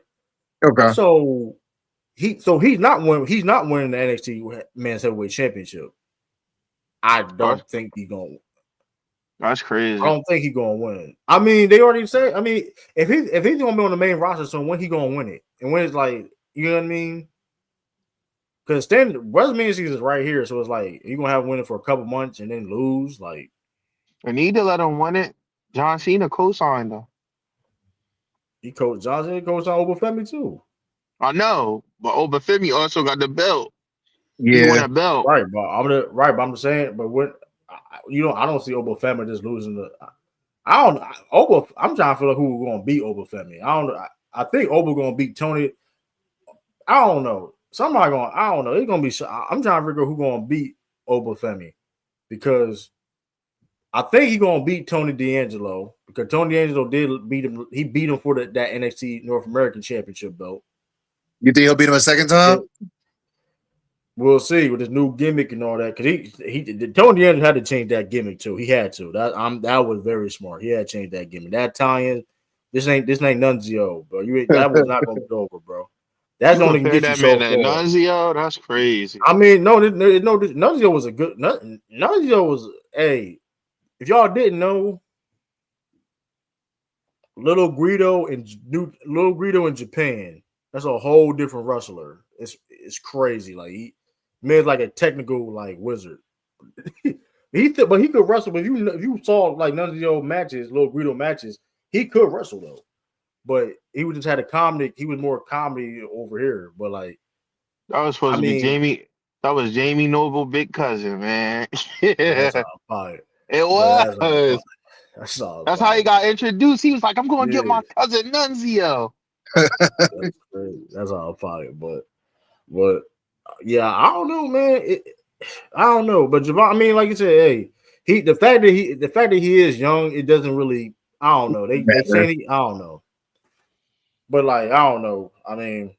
Okay. So he's not winning the NXT Men's Heavyweight Championship. I That's, don't think he's going. that's I crazy. don't think he's going to win. I mean, they already say. I mean, if he's going to be on the main roster, so when he going to win it, and when it's like, you know what I mean? because WrestleMania season is right here, so it's like you're gonna have winning for a couple months and then lose. Like They need to let him win it. John Cena co-signed though. Johnson coached on Obafemi too. I know, but Obafemi also got the belt. He won Yeah. a belt. Right, but I'm just saying, but what I don't see Obafemi just losing the. I don't Oba. I'm trying to feel like who gonna beat Obafemi. I don't know. I think Oba gonna beat Tony. I don't know. Somebody going. I don't know. It's gonna be. I'm trying to figure out who gonna beat Obafemi because I think he's gonna beat Tony D'Angelo because Tony D'Angelo did beat him. He beat him for that NXT North American Championship belt. You think he'll beat him a second time? We'll see with his new gimmick and all that. Because Tony D'Angelo had to change that gimmick too. He had to. That was very smart. He had to change that gimmick. That Italian, this ain't Nunzio, bro. That was not gonna go over, bro. That's You only can compare get you that man so to far. Nunzio? That's crazy. I mean, no, Nunzio was a good. Nunzio was a. If y'all didn't know, Little Guido in Japan. That's a whole different wrestler. It's crazy. Like he made like a technical like wizard. But he could wrestle. But if you saw like none of the old matches, Little Guido matches, he could wrestle though. But he would just had a comedy. He was more comedy over here. But like That was supposed to be Jamie. That was Jamie Noble big cousin, man. that's Yeah, all fire. it But was. That's how he got introduced. He was like, "I'm going to get my cousin Nunzio." That's crazy. That's all fire. But yeah, I don't know, man. I don't know. But Javon, I mean, like you said, hey, the fact that he is young, it doesn't really. I don't know. They say I don't know. But like I don't know. I mean,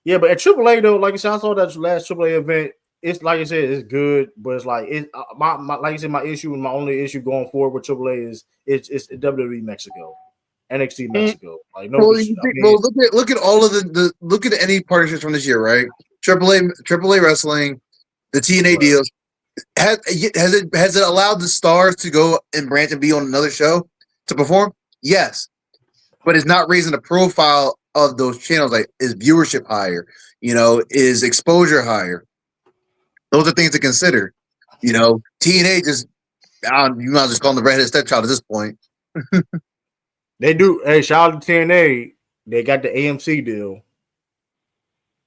yeah. But at AAA though, like I said, I saw that last AAA event. It's like I said, it's good, but it's like my like I said, my only issue going forward with AAA is it's WWE Mexico, NXT Mexico. Like no, look at all of the look at any partnerships from this year, right? AAA wrestling, the TNA deals. Has it allowed the stars to go and branch and be on another show to perform? Yes, but it's not raising the profile of those channels. Like, is viewership higher? Is exposure higher? Those are things to consider. TNA just you might just call them the redheaded stepchild at this point. They do. Hey, shout out to TNA. They got the AMC deal.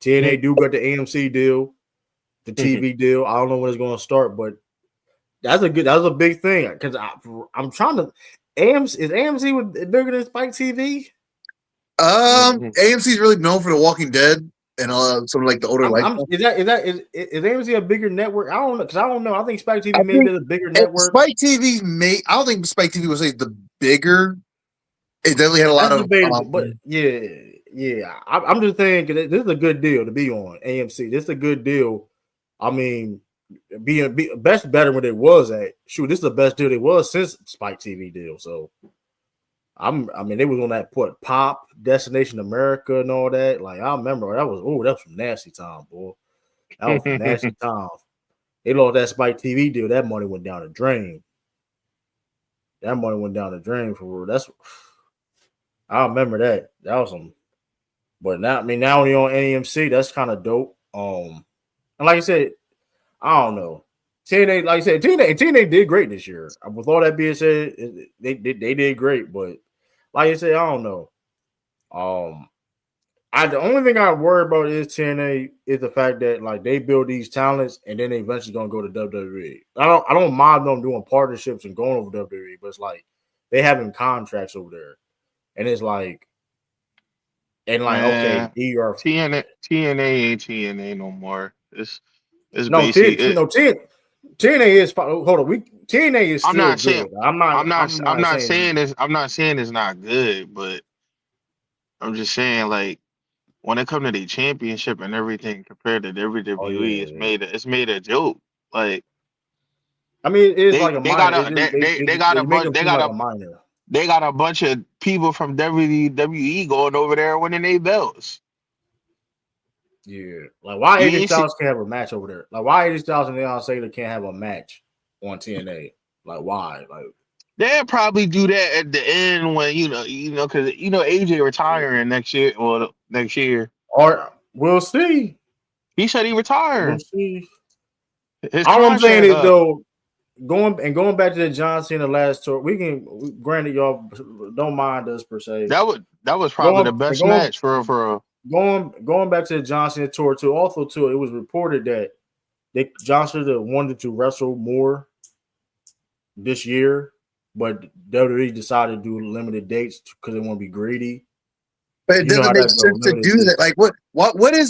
TNA do got the AMC deal, the TV deal. I don't know when it's going to start, but that's a big thing because I'm trying to. AMC bigger than Spike TV? AMC is really known for The Walking Dead and some like the older life. Is AMC a bigger network? I don't know because I don't know. I think Spike TV may be a bigger network. Spike TV I don't think Spike TV was like the bigger. It definitely had a lot of. But yeah. I'm just saying this is a good deal to be on AMC. This is a good deal. I mean, best better when it was at. Shoot, this is the best deal it was since Spike TV deal. So, I mean, they was on that Pop, Destination America, and all that. Like I remember that was some nasty time, boy. That was some nasty time. They lost that Spike TV deal. That money went down the drain. For real. I remember that. That was some. But now when you're on AMC, that's kind of dope. And like I said, I don't know. TNA, like I said, TNA did great this year. With all that being said, they did great. But like I said, I don't know. The only thing I worry about is TNA is the fact that like they build these talents and then they eventually gonna go to WWE. I don't mind them doing partnerships and going over WWE, but it's like they having contracts over there, and it's like. And like, okay, TNA ain't TNA no more. It's no basically TNA is hold on. TNA is still good. I'm not saying it's not good, but I'm just saying like when it comes to the championship and everything compared to WWE, it's made a joke. Like I mean, it is they like a minor. They got a bunch of people from WWE going over there winning their belts. Yeah, like why AJ Styles can't have a match over there? Like why AJ Styles and Leon Sager can't have a match on TNA? Like why? Like they'll probably do that at the end when because AJ retiring next year or next year. Or We'll see. He said he We'll retired. see. His All I'm saying contract is up. though, going back to the John Cena last tour, granted y'all don't mind us per se. That was probably the Going best going match for going back to the John Cena tour too. Also too, it was reported that John Cena wanted to wrestle more this year, but WWE decided to do limited dates because they want to be greedy. But it You know doesn't how make that goes. sense to do that. Like,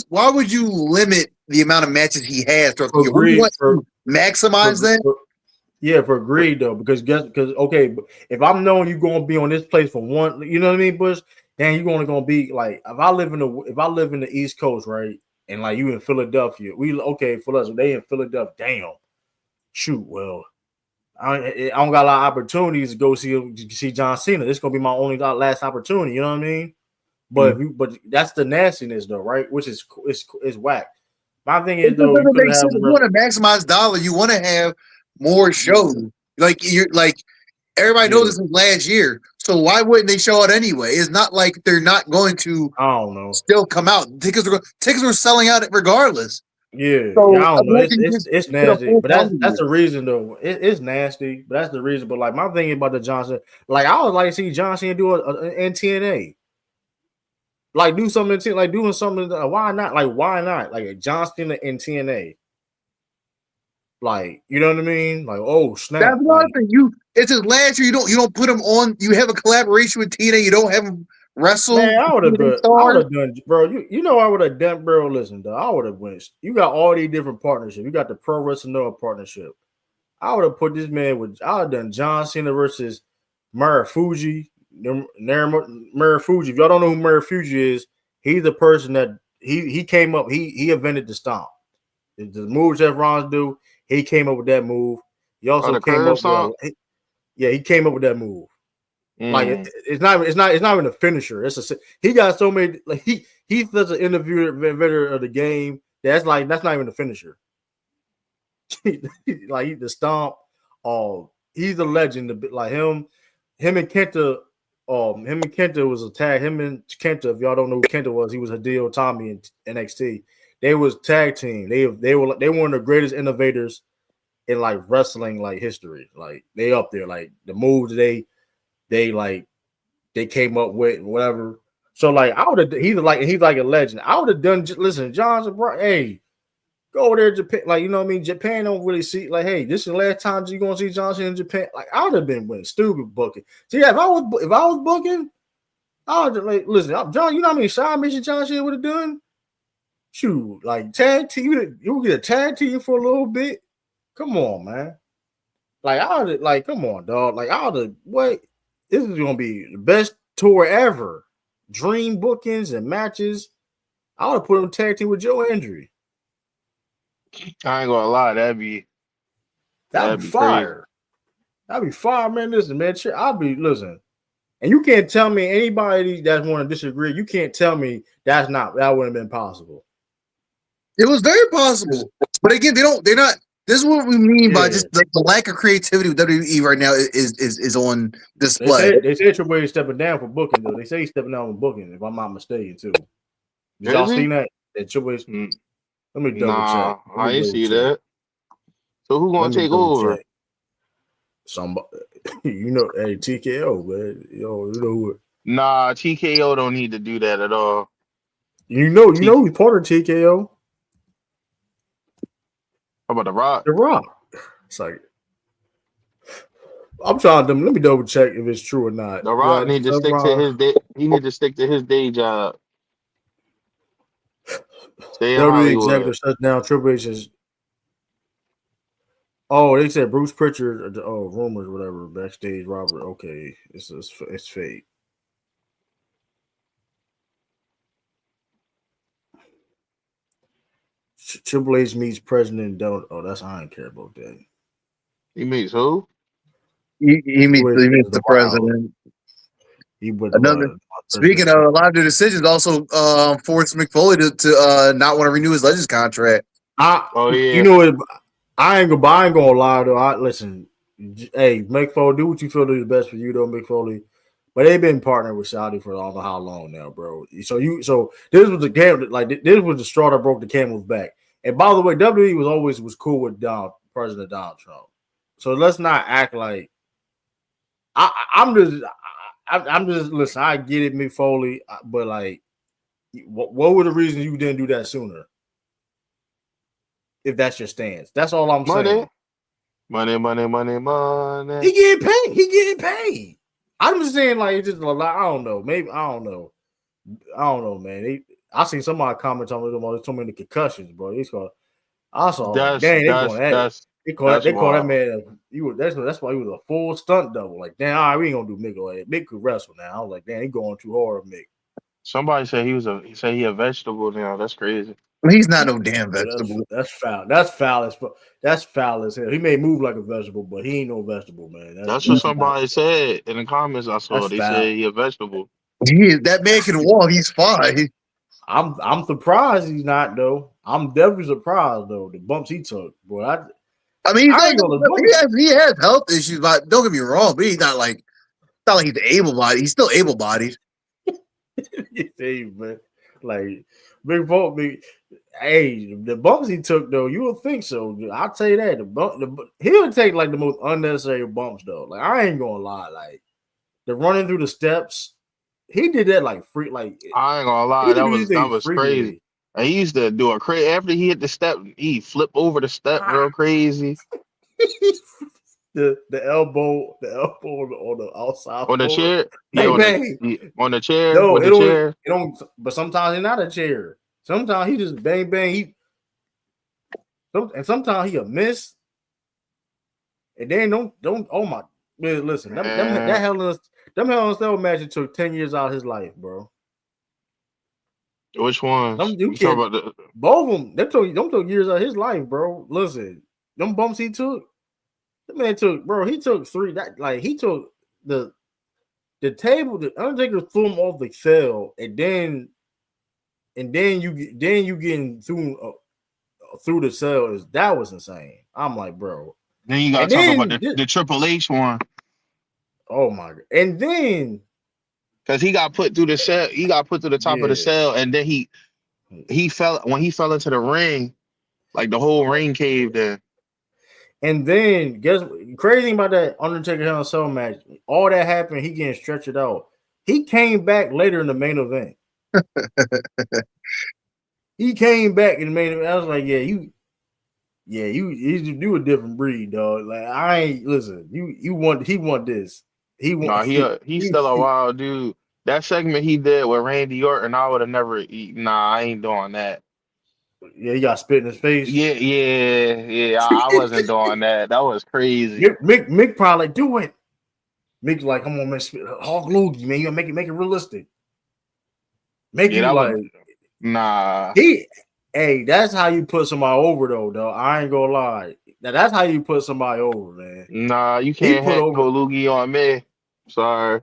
why would you limit the amount of matches he has throughout the year? Would you want to maximize that? For greed though, because okay, if I'm knowing you're gonna be on this place for one, you know what I mean, Bush, then you're only gonna be like if I live in the East Coast, right, and like you in Philadelphia, for us, they in Philadelphia, damn, shoot, well, I don't got a lot of opportunities to go see John Cena. This is gonna be my only last opportunity, you know what I mean? But but that's the nastiness though, right? Which is whack. My thing is It though, you doesn't could make have sense. If you want to maximize dollar, you want to have more shows. Like everybody knows this is last year, so why wouldn't they show it anyway? It's not like they're not going to. I don't know. Still come out. Tickets were selling out regardless. Yeah, So I don't know. It's nasty, but that's the reason though. It's nasty, but that's the reason. But like my thing about the Johnson, like I would like to see Johnson do in TNA. Like do something like doing something. Why not? Like why not? Like a Johnson in TNA. Like you know what I mean? Like oh snap! That's one thing. It's his last year. You don't put him on. You have a collaboration with TNA. You don't have him wrestle. Man, I would have done, bro. You know I would have done, bro. Listen, though, I would have went. You got all these different partnerships. You got the Pro Wrestling Noah partnership. I would have put this man with. I would have done John Cena versus Marufuji. Marufuji. If y'all don't know who Marufuji is, he's the person that he came up. He invented the stomp. The moves that Ron do. He came up with that move. He also came up with. He came up with that move. Like it's not even a finisher. He got so many like he's such an innovator of the game. That's not even a finisher. Like the stomp. He's a legend. Like him and Kenta. Him and Kenta was a tag. Him and Kenta. If y'all don't know who Kenta was, he was Hideo Tommy in NXT. They was tag team. They were one of the greatest innovators in like wrestling like history. Like they up there. Like the moves they came up with whatever. So like I would have he's like a legend. I would have done listen, Johnson, bro. Hey, go over there to Japan. Like you know what I mean? Japan don't really see like, hey, this is the last time you're gonna see Johnson in Japan. Like I would have been with stupid booking. See, if I was booking, I would like listen, John. You know how many side missions Johnson would have done? Shoot, like tag team, you would get a tag team for a little bit. Come on, man. Like I would like, come on, dog. Like I would have what. This is gonna be the best tour ever. Dream bookings and matches. I would have put him tag team with Joe Andrew. I ain't gonna lie, that'd be fire. crazy. That'd be fire, man. Listen, man. Listen. And you can't tell me anybody that want to disagree. You can't tell me that wouldn't have been possible. It was very possible, but again, they're not. This is what we mean by just the lack of creativity with WWE right now is on display. They say Triple H is stepping down for booking, though. They say he's stepping down for booking, if I'm not mistaken, too. Did y'all seen that? That Triple H? Let me double check. I didn't see that. So who gonna take over? Somebody, you know, hey, TKO, man. You know what? Nah, TKO don't need to do that at all. You know, he's part of TKO. How about The Rock? The Rock. It's like I'm trying to. Let me double check if it's true or not. The Rock need to stick to his day. He need to stick to his day job. Stay in Hollywood. Executive shuts down Triple H's. Oh, they said Bruce Pritchard. Oh, rumors, whatever. Backstage, Robert. Okay, it's fake. Triple H meets President Don't. Oh, I don't care about that. He meets who? He meets the president. Speaking of a lot of the decisions, also forced McFoley to not want to renew his Legends contract. You know what? I ain't gonna lie though. Listen, hey, McFoley, do what you feel is best for you though, McFoley. but they've been partnering with Saudi for I don't know how long now, bro. So this was the game, like this was the straw that broke the camel's back. And by the way, WWE was cool with President Donald Trump. So let's not act like I'm just listen. I get it, Mick Foley, but like, what were the reasons you didn't do that sooner? If that's your stance, that's all I'm saying. Money. He getting paid. I'm just saying, like, it's just like, I don't know. Maybe I don't know, man. I seen somebody comment on it. There's so many concussions, bro. I saw, like, dang, they going at it. They call that man. That's why he was a full stunt double. Like, damn, all right, we ain't gonna do Mick like that. Mick could wrestle now. I was like, damn, he going too hard, Mick. Somebody said he a vegetable now. That's crazy. He's not no damn vegetable. That's foul. That's foul as hell. He may move like a vegetable, but he ain't no vegetable, man. That's what somebody said in the comments I saw. They said he a vegetable. That man can walk. He's fine. I'm surprised he's not though. I'm definitely surprised though. The bumps he took, boy. I mean, he has health issues, but don't get me wrong. But he's not like he's able-bodied. He's still able-bodied. Hey, man. Like big bump, hey, the bumps he took though, you would think so. I'll tell you that. He'll take like the most unnecessary bumps though. Like I ain't gonna lie, like the running through the steps, he did that like free. Like I ain't gonna lie, that was crazy. And he used to do a crazy after he hit the step, he flip over the step real crazy. the elbow on the outside on the chair. On the chair. No, with the chair. It don't. But sometimes it's not a chair. Sometimes he just bang. And sometimes he'll miss. And then don't. Oh my! Man, listen, them Hell in a Cell matches took 10 years out of his life, bro. Which ones? You talking about both of them. Them took years out of his life, bro. Listen, them bumps he took. The man took, bro. He took three. He took the table. The Undertaker threw him off the cell, and then you getting through the cell that was insane. I'm like, bro. Then you got to talk about the Triple H one. Oh my god! And then because he got put through the cell, he got put through the top of the cell, and then he fell into the ring, like the whole ring caved in. And then guess crazy about that Undertaker Hell in a Cell match. All that happened, he getting stretched out. He came back later in the main event. He came back in the main event. I was like, you a different breed, dog. Like I ain't listen. He want this. He's still a wild dude. That segment he did with Randy Orton, I would have never. I ain't doing that. Yeah, he got spit in his face. Yeah. I wasn't doing that. That was crazy. Mick probably like, do it. Mick's like, come on, man, Hog Loogie, man. You gotta make it realistic. Make it like, nah. Hey, that's how you put somebody over, though. I ain't gonna lie. Now that's how you put somebody over, man. Nah, you can't put over Loogie on me. Sorry.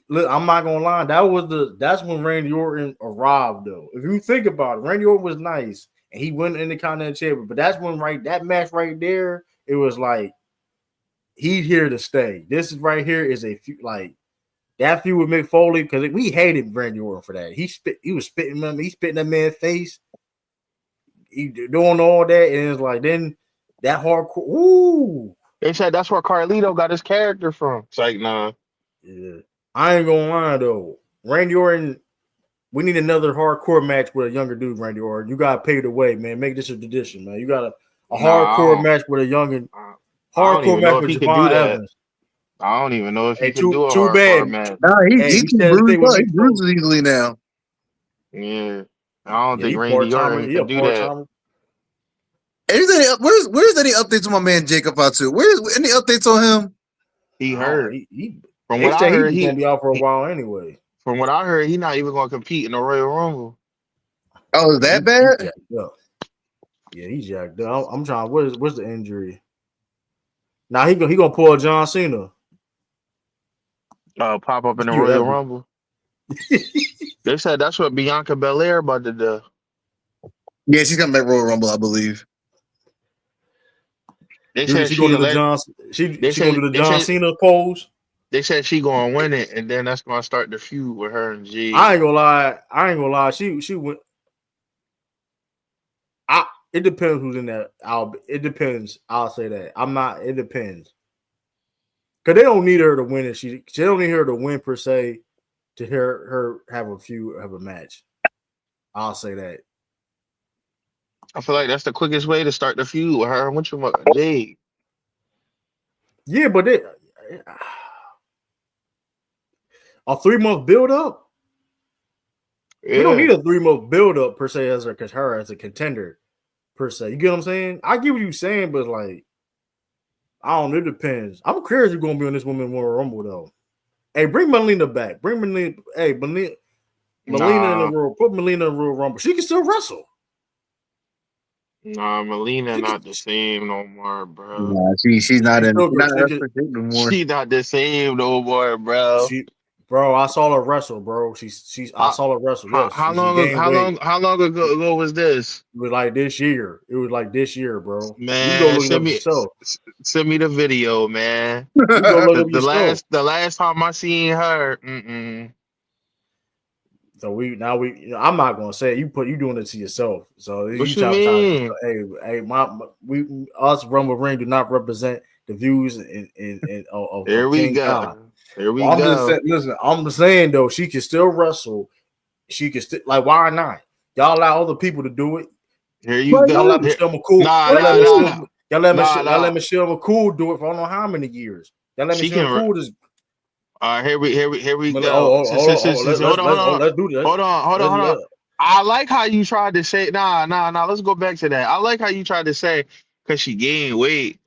Look, I'm not gonna lie. That's when Randy Orton arrived, though. If you think about it, Randy Orton was nice and he went in the Continental Champion, but that's when that match right there, it was like he's here to stay. This is right here is like that feud with Mick Foley because we hated Randy Orton for that. He was spitting that man's face. He doing all that, and it's like then that hardcore. Ooh. They said that's where Carlito got his character from. It's like, nah. Yeah. I ain't gonna lie though. Randy Orton, we need another hardcore match with a younger dude, Randy Orton. You gotta pay the way, man. Make this a tradition, man. You got a hardcore match with a younger hardcore match with Javon Evans. I don't even know if he can do a hardcore match. Nah, he bruises easily now. Yeah. I don't think Randy Orton can do that. Where's any updates on my man Jacob Fatu? Where's any updates on him? He hurt. From what I heard, he's gonna be out for a while anyway. From what I heard, he's not even gonna compete in the Royal Rumble. Oh, is that bad? Yeah, he's jacked up. I'm trying. What's the injury? Now he gonna pull a John Cena. Pop up in the Royal Rumble. They said that's what Bianca Belair about to do. Yeah, she's gonna make Royal Rumble, I believe. They said she gonna do the John Cena pose. They said she gonna win it, and then that's gonna start the feud with her and I Jade. ain't gonna lie. She went. It depends who's in that. It depends. I'll say that. I'm not. It depends. Cause they don't need her to win it. She don't need her to win per se to hear her have a match. I'll say that. I feel like that's the quickest way to start the feud with her and what you Jade. Yeah, but a 3-month build up. We don't Yeah, need a 3-month build up per se as her as a contender per se. You get what I'm saying? I get what you're saying, but like I don't know. It depends. I'm curious who's gonna be on this Women's Royal Rumble though. Hey, bring Melina back. Bring Melina. Hey, Melina in the nah, Royal. Put Melina in the Royal Rumble. She can still wrestle. Melina She can, not the same no more, bro. Nah, she's she not can in. still She's not in she can, wrestling shape no more. She not the same no more, bro. she bro. I saw her wrestle, bro. I How saw her wrestle. how Yes, how she long gained weight. how long ago was this? It was like this year. It was like this year, bro. You can go Man, look it up yourself. send me the video, man. You can go look The, up the yourself. last the last time I seen her, mm-mm. So I'm not gonna say it. You doing it to yourself. So What you you try. mean? Hey, we us Rumble Ring do not represent the views Here of we King Khan. go. Here we Well, I'm just go. saying. Listen, I'm just saying though, she can still wrestle. She can still like why not? Y'all allow other people to do it. Here you But go. Y'all let Here, Michelle McCool. nah, Y'all let nah, nah, nah, Michelle. Y'all let nah. Michelle McCool do it for I don't know how many years. Y'all let She Michelle can. McCool just. Here we go. Oh, let's do that. Hold on. I like how you tried to say, nah. Let's go back to that. I like how you tried to say because she gained weight.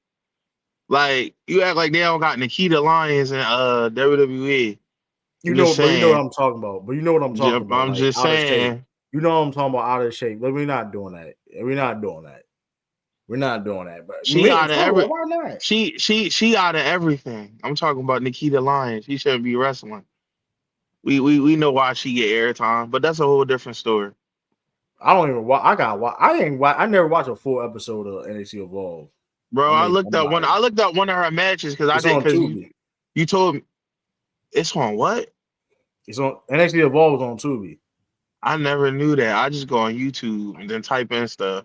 Like you act like they don't got Nikita Lyons in WWE. I'm just But you know what saying. I'm talking about. But you know what I'm talking about, I'm like just out of shape. saying. You know what I'm talking about, out of shape. But we're not doing that. We're not doing that. We're not doing that. But She out of every. why not? She out of everything. I'm talking about Nikita Lyons. She shouldn't be wrestling. We know why she get airtime, but that's a whole different story. I don't even watch. I never watched a full episode of NXT Evolve. Bro, I mean, I'm I like, looked up one of her matches it's on Tubi. you told me it's on what? It's on NXT Evolve is on Tubi. I never knew that. I just go on YouTube and then type in stuff.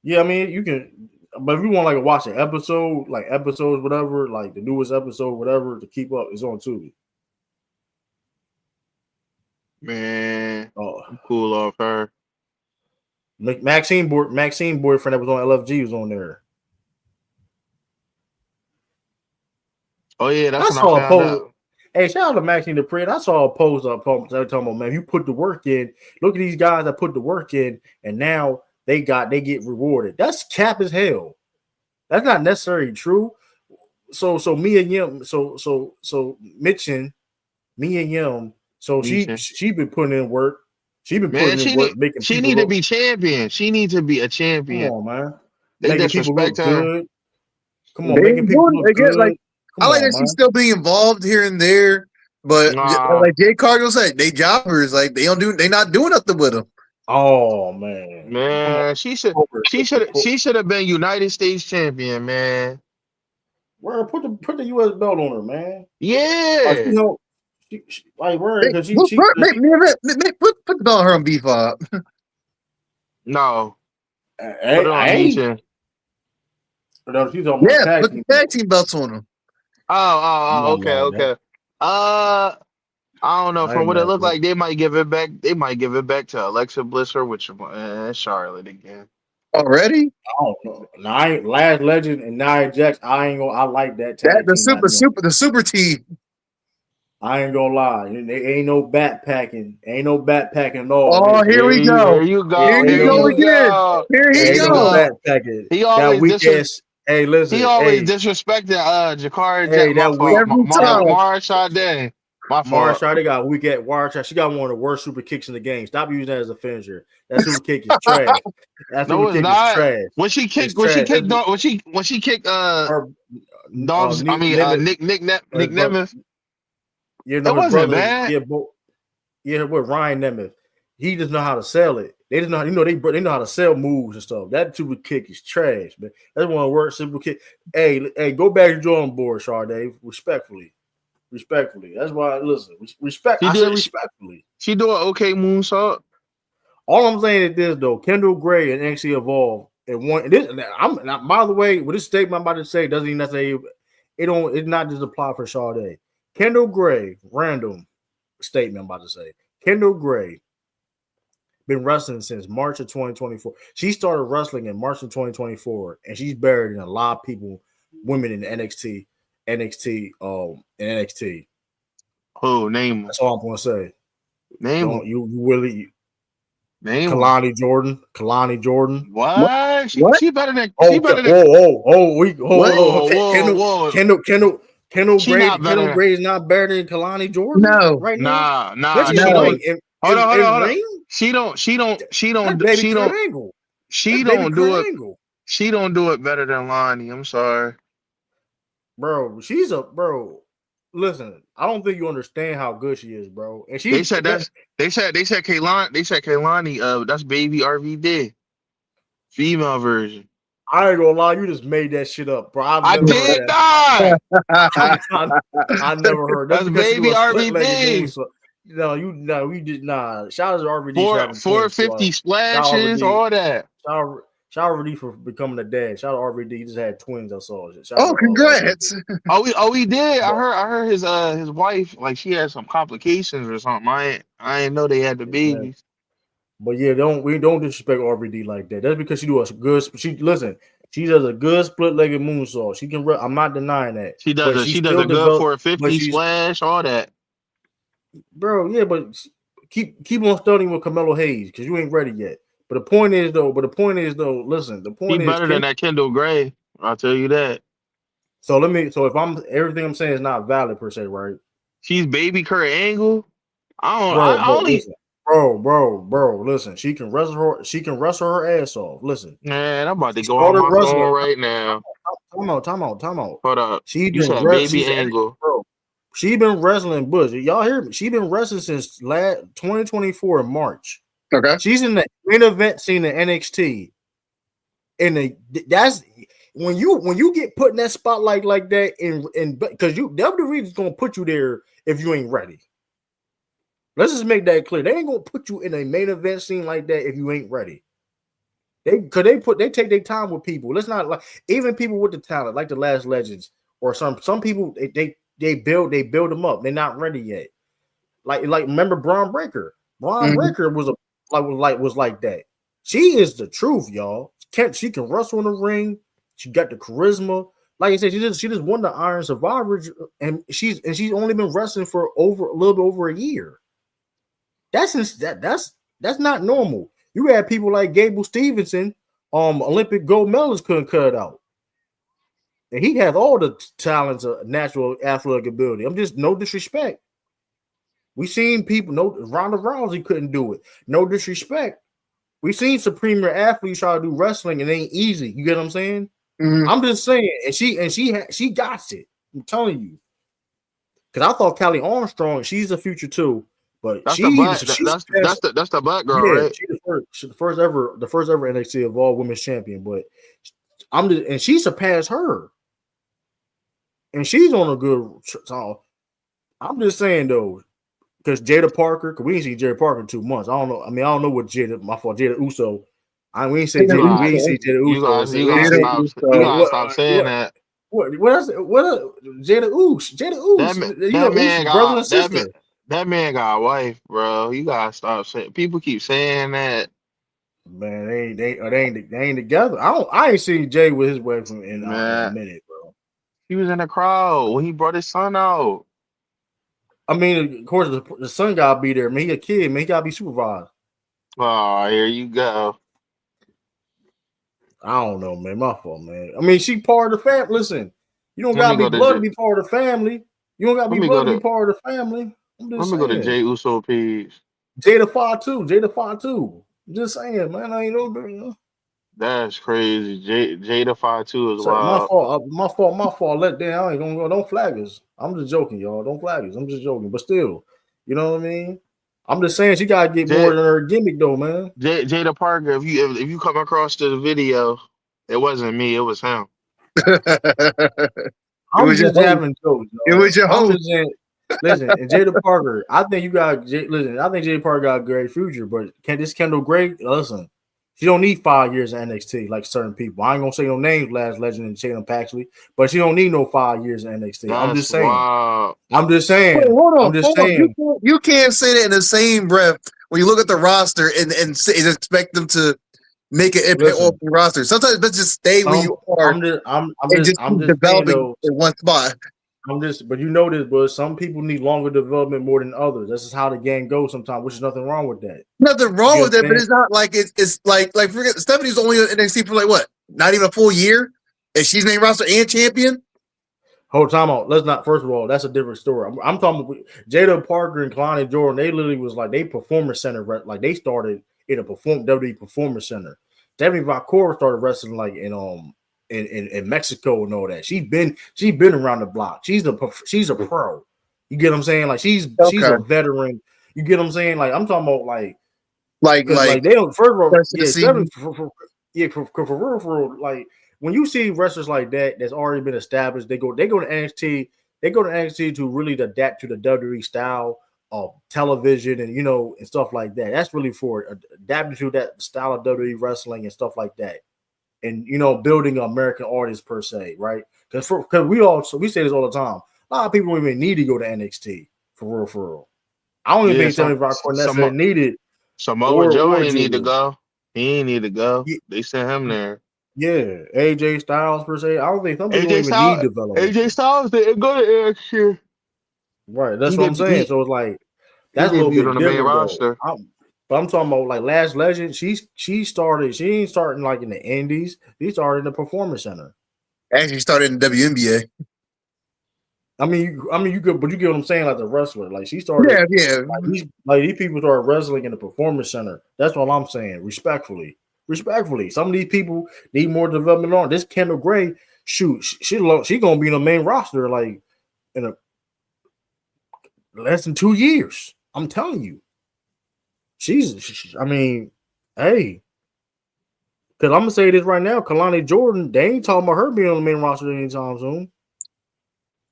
Yeah, I mean you can, but if you want like to watch an episode, like episodes, whatever, like the newest episode, whatever, to keep up, it's on Tubi. Man, Oh, I'm cool off her. Maxine boyfriend that was on LFG was on there. Oh yeah, that's I when I saw a found post. out. Hey, shout out to Maxine Dupree. I saw a post up talking about, man, you put the work in. Look at these guys that put the work in, and now they get rewarded. That's cap as hell. That's not necessarily true. So me and Yim, Mitchin, me and Yim, so Meeching. she been putting in work. She been Man, putting in work, making she people need to look. be champion. She need to be a Come champion. on, man, They making people disrespect look her. good. Come on, they making people doing. look I guess like good. I Come like on, that she's man. still being involved here and there. But Nah, like Jay Cargill said, they jobbers. Like they not doing nothing with them. Oh man, come on. man, she should have been United States champion, man. Where put the U.S. belt on her, man. Like Yeah. like where They, because put the ball on her on B5. No. Put it I on ain't. Meeching. No, she's talking about Yeah, tag put the team. tag team belts on them. Okay, No, man. okay. I don't know. I From ain't what it mad looked at it. like, they might give it back. They might give it back to Alexa Bliss or which Charlotte again. Already? I don't know. Last Legend and Nia Jax. I like that That tag team dynamic. the super team. I ain't gonna lie. There ain't no backpacking. Ain't no backpacking at all. Oh, here we Here go. you Here go. you Here Ain't go you no again. go. Here he Here ain't you no go. go. backpacking. He That always weak ass. Hey, he listen. always Hey, disrespected Jakara Jet. hey, My that weak. fault. Every That time. Mara Sade. My fault. Marsha, they got weak at Marsha. She got one of the worst super kicks in the game. Stop using that as a finisher. That super kick is trash. That No, super it's kick is not. trash. It's trash. When she kicked Her Dom's I mean Nemeth, Nick his brother, Nemeth. his It wasn't brother, bad. with Ryan Nemeth. He just know how to sell it. They just know, they know how to sell moves and stuff. That super kick is trash, man. That's one of the worst super kick. Hey, go back to drawing board, Sade, respectfully. Respectfully. That's why. Listen, respect. She I said did. respectfully. She do an okay moonsault. All I'm saying is this though: Kendall Gray and NXT Evolve. And one. This. I'm. Now, by the way, what this statement I'm about to say doesn't even necessarily. It don't. It's not just apply for Sade. Kendall Gray. Random statement I'm about to say. Kendall Gray. Been wrestling since March of 2024. She started wrestling in March of 2024, and she's buried in a lot of people, women in NXT, and NXT. Oh, name them. That's all I'm gonna say. Name Don't them. you really Name them. Kalani Jordan. What? What? She better than. Oh, She better than. Kendall She not better. Gray is not better than Kalani Jordan No. right now. Nah. Yes, She No. don't. Hold on. in ring. She don't. That's baby Kurt Angle. She That's baby don't do Kurt it. Angle. She don't do it better than Lonnie. I'm sorry. Bro, she's a bro. Listen, I don't think you understand how good she is, bro. And They said Kaylani. That's baby RVD, female version. I ain't gonna lie, you just made that shit up, bro. I did not. I never heard That's because she baby was split-legged RVD. moonsault. You did not. Shout out to RVD for having 450 twins. splashes, all that. Shout out RVD for becoming a dad. Shout out RVD, he just had twins. I saw it. Oh, congrats! We did. I heard his wife, like, she had some complications or something. I didn't know they had the babies. But yeah, don't disrespect RVD like that. That's because she do a good. She does a good split-legged moonsault. She can. I'm not denying that. She does a good 450 splash, all that. Bro, yeah, but keep on studying with Carmelo Hayes because you ain't ready yet. But the point is though, listen, the point is better than that Kendall Gray. I'll tell you that. So if everything I'm saying is not valid per se, right? She's baby Kurt Angle. Bro, listen. She can wrestle her ass off. Listen. Man, I'm about to go on my phone right now. Time out. Hold up. You said baby Angle. Bro, she been wrestling Bush. Y'all hear me? She been wrestling since 2024 in March. Okay. She's in the main event scene in NXT. And that's when you get put in that spotlight like that in because WWE is gonna put you there if you ain't ready. Let's just make that clear. They ain't gonna put you in a main event scene like that if you ain't ready. They take their time with people. Let's not like even people with the talent, like the Last Legends, or some people they build them up. They're not ready yet. Like remember Braun Breaker. Braun Breaker was like that. She is the truth, y'all. She can wrestle in the ring. She got the charisma. Like I said, she just won the Iron Survivor, and she's only been wrestling for a little bit over a year. That's not normal. You had people like Gable Stevenson, Olympic gold medalist couldn't cut it out. And he has all the talents of natural athletic ability. I'm just no disrespect. We seen people, Ronda Rousey couldn't do it. No disrespect. We seen supreme athletes try to do wrestling and it ain't easy. You get what I'm saying? Mm-hmm. I'm just saying, and she got it. I'm telling you. Because I thought Callie Armstrong, she's the future too. But that's the black girl, right? She's the first ever NXT of all women's champion. But and she surpassed her, and she's on a good. So I'm just saying though, because Jada Parker, because we ain't seen Jada Parker in 2 months. I don't know. I mean, I don't know what Jada Uso. We ain't see Jada Uso. You gotta stop saying that. What Jada Uso? That man got a wife, bro. You gotta stop saying. People keep saying that. Man, they ain't together. I ain't seen Jay with his wife in a minute, bro. He was in the crowd when he brought his son out. I mean, of course, the son gotta be there. Man, he a kid. Man, he gotta be supervised. Oh, here you go. I don't know, man. My fault, man. I mean, she part of the family. Listen, you don't gotta be blood to be part of the family. You don't gotta be blood to be part of the family. Let me go to Jay Uso page. Jada 5'2". I'm just saying, man. I ain't know. That's crazy. Jada 5'2" is wild. My fault. Let down. I ain't gonna go. Don't flag us. I'm just joking, y'all. Don't flag us. I'm just joking. But still, you know what I mean? I'm just saying she gotta get more than her gimmick, though, man. Jada Parker. If you come across the video, it wasn't me. It was him. I'm just having jokes. It was your host. Listen, and Jada Parker, I think you got. Listen, I think Jada Parker got a great future, but Kendall Gray? Listen, she don't need 5 years in NXT like certain people. I ain't gonna say no names, Last Legend and Tatum Paxley, but she don't need no 5 years in NXT. I'm just That's saying. wild. I'm just Wait, saying. hold I'm on, just hold on. saying. You can't say that in the same breath when you look at the roster and expect them to make an impact off Listen, the roster. Sometimes let's just stay where you are and just I'm keep just saying developing though. in one spot. But you know this, but some people need longer development more than others. This is how the game goes sometimes, which is nothing wrong with that. Nothing You wrong get with what I'm that, but saying? it's not like it's like forget Stephanie's only in NXT for like what? Not even a full year, and she's main roster and champion. Hold time out. Let's not. First of all, that's a different story. I'm talking about Jada Parker and Kalani Jordan. They literally was like they performance center. Like they started in a WWE performance center. Stephanie Vacora started wrestling like in Mexico and all that. She's been around the block. She's a pro. You get what I'm saying? Like she's Okay, a veteran. You get what I'm saying? Like I'm talking about like because like like they don't first of all rest of the yeah Stephanie season. for real like when you see wrestlers like that that's already been established, they go to NXT. They go to NXT to really adapt to the WWE style of television and and stuff like that. That's really for adapting to that style of WWE wrestling and stuff like that, and building an American audience per se, right? Because we say this all the time. A lot of people don't even need to go to NXT for real, for real. I don't even Yeah, think Stephanie Rockford some necessarily needed Samoa Joe or ain't need to Julia. go. He ain't need to go. They sent him there. Yeah, AJ Styles per se. I don't think some people don't AJ even need Styles, development. AJ Styles didn't go to NXT. Right, that's He what I'm did. saying. So it's like He that's a little debuted on bit the main different though. roster. But I'm talking about like Last Legend. She started. She ain't starting like in the Indies. She started in the Performance Center. Actually, started in WNBA. You could, but you get what I'm saying. Like the wrestler, like she started. Yeah. These people started wrestling in the Performance Center. That's all I'm saying. Respectfully. Some of these people need more development on. This Kendall Gray, shoot, she gonna be in the main roster like in a less than 2 years. I'm telling you. Hey, because I'm gonna say this right now, Kalani Jordan, they ain't talking about her being on the main roster anytime soon.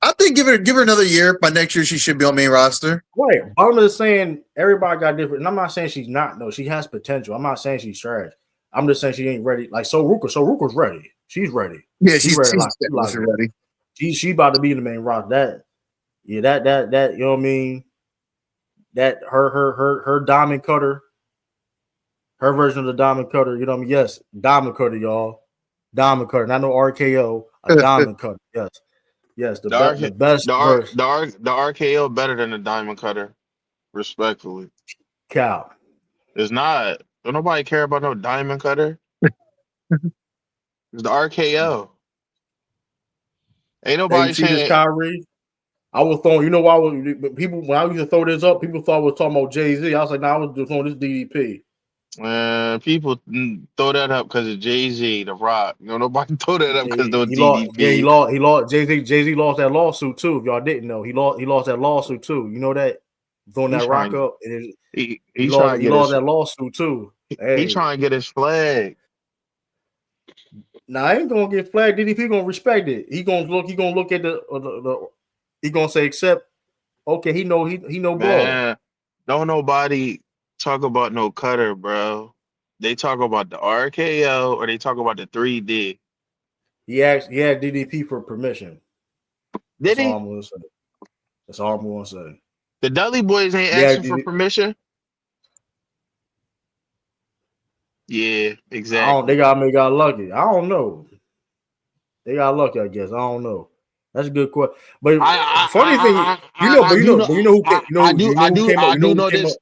I think give her another year. By next year, she should be on main roster. Right. I'm just saying everybody got different, and I'm not saying she's not. No, she has potential. I'm not saying she's trash. I'm just saying she ain't ready. Like Ruka's ready. She's ready. Yeah, She's ready. she's ready. She about to be in the main roster. That you know what I mean. That her diamond cutter. Her version of the diamond cutter, you know what I mean? Yes, diamond cutter, y'all. Diamond cutter, not no RKO, a diamond cutter. Yes, the best verse. The RKO better than the Diamond Cutter, respectfully. Cow. It's not. Don't nobody care about no Diamond Cutter. It's the RKO. Ain't Hey, you nobody see this saying, Kyrie? I was throwing, you know why people when I used to throw this up, people thought I was talking about Jay-Z. I was like, I was just throwing this DDP. people throw that up because of Jay-Z, The Rock. Nobody throw that up because of He lost. Yeah, DDP. he lost. Jay-Z lost that lawsuit too. If y'all didn't know, he lost that lawsuit too. You know that throwing He's that rock trying. up, he Trying to lost. He get lost his. that lawsuit too. He Hey, trying to get his flag. now I ain't gonna get flagged. DDP gonna respect it. He gonna look. He gonna look at the he gonna say accept. Okay, he know ball. Man, don't nobody talk about no cutter, bro. They talk about the RKO or they talk about the 3D. He had DDP for permission. Did That's all he? I'm gonna say. That's all I'm gonna say. The Dudley boys ain't Yeah, asking for permission. Yeah, I don't. They exactly. got lucky. I don't know. They got lucky, I guess. I don't know. That's a good question. But funny thing, I do know. who came, I do know came up, this.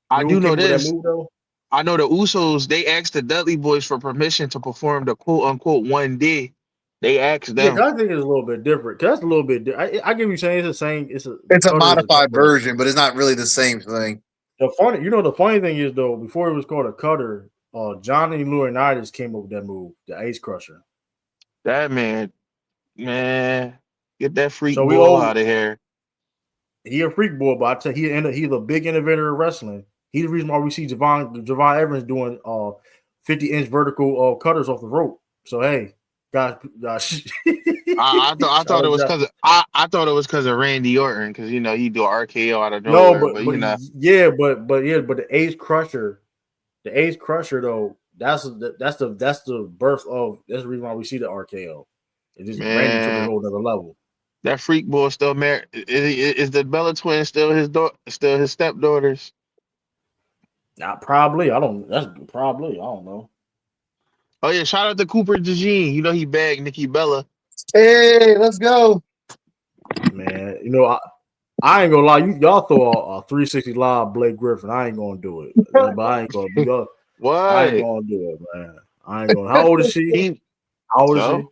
I do know with that this. move though. I know the Usos. They asked the Dudley boys for permission to perform the quote unquote 1D. They asked Yeah, them. cause I think it's a little bit different. Cause that's a little bit. I get you saying it's the same. The It's a cutter is a modified cutter. version, but it's not really the same thing. The funny thing is though, before it was called a cutter, Johnny Laurinaitis came up with that move, the Ace Crusher. That man, get that freak So we bull owe out of here. he a freak boy, but I tell you, he's a big innovator of wrestling. He's the reason why we see Javon Evans doing 50-inch vertical cutters off the rope. So hey, gosh. I thought it was because I thought it was because of Randy Orton because he do RKO out of No, nowhere, but the Ace Crusher though, that's the birth of that's the reason why we see the RKO. It just Randy took it a man, whole other level. that freak boy still married. Is the Bella twin still still his stepdaughters? Not probably. I don't. That's probably. I don't know. Oh yeah, shout out to Cooper DeJean. He bagged Nikki Bella. Hey, let's go. Man, I ain't gonna lie. Y'all throw a 360 live Blake Griffin. I ain't gonna do it. But I ain't gonna. I ain't What? gonna do it, man. I ain't gonna. How old is she? He How old is she? so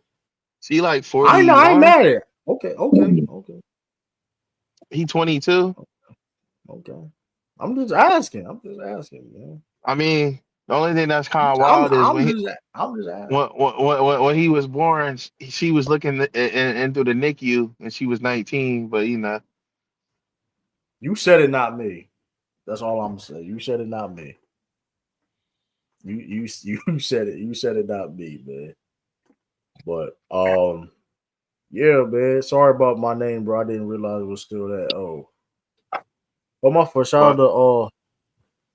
she like I know. I ain't 41. mad at it. Okay. He 22. Okay. I'm just asking, man. I mean, the only thing that's kind of wild is I'm just asking. when he was born, she was looking into the NICU and she was 19. But You said it, not me. That's all I'm saying. You said it, not me. You said it. You said it, not me, man. But yeah, man. Sorry about my name, bro. I didn't realize it was still that. Oh, my first shout out but to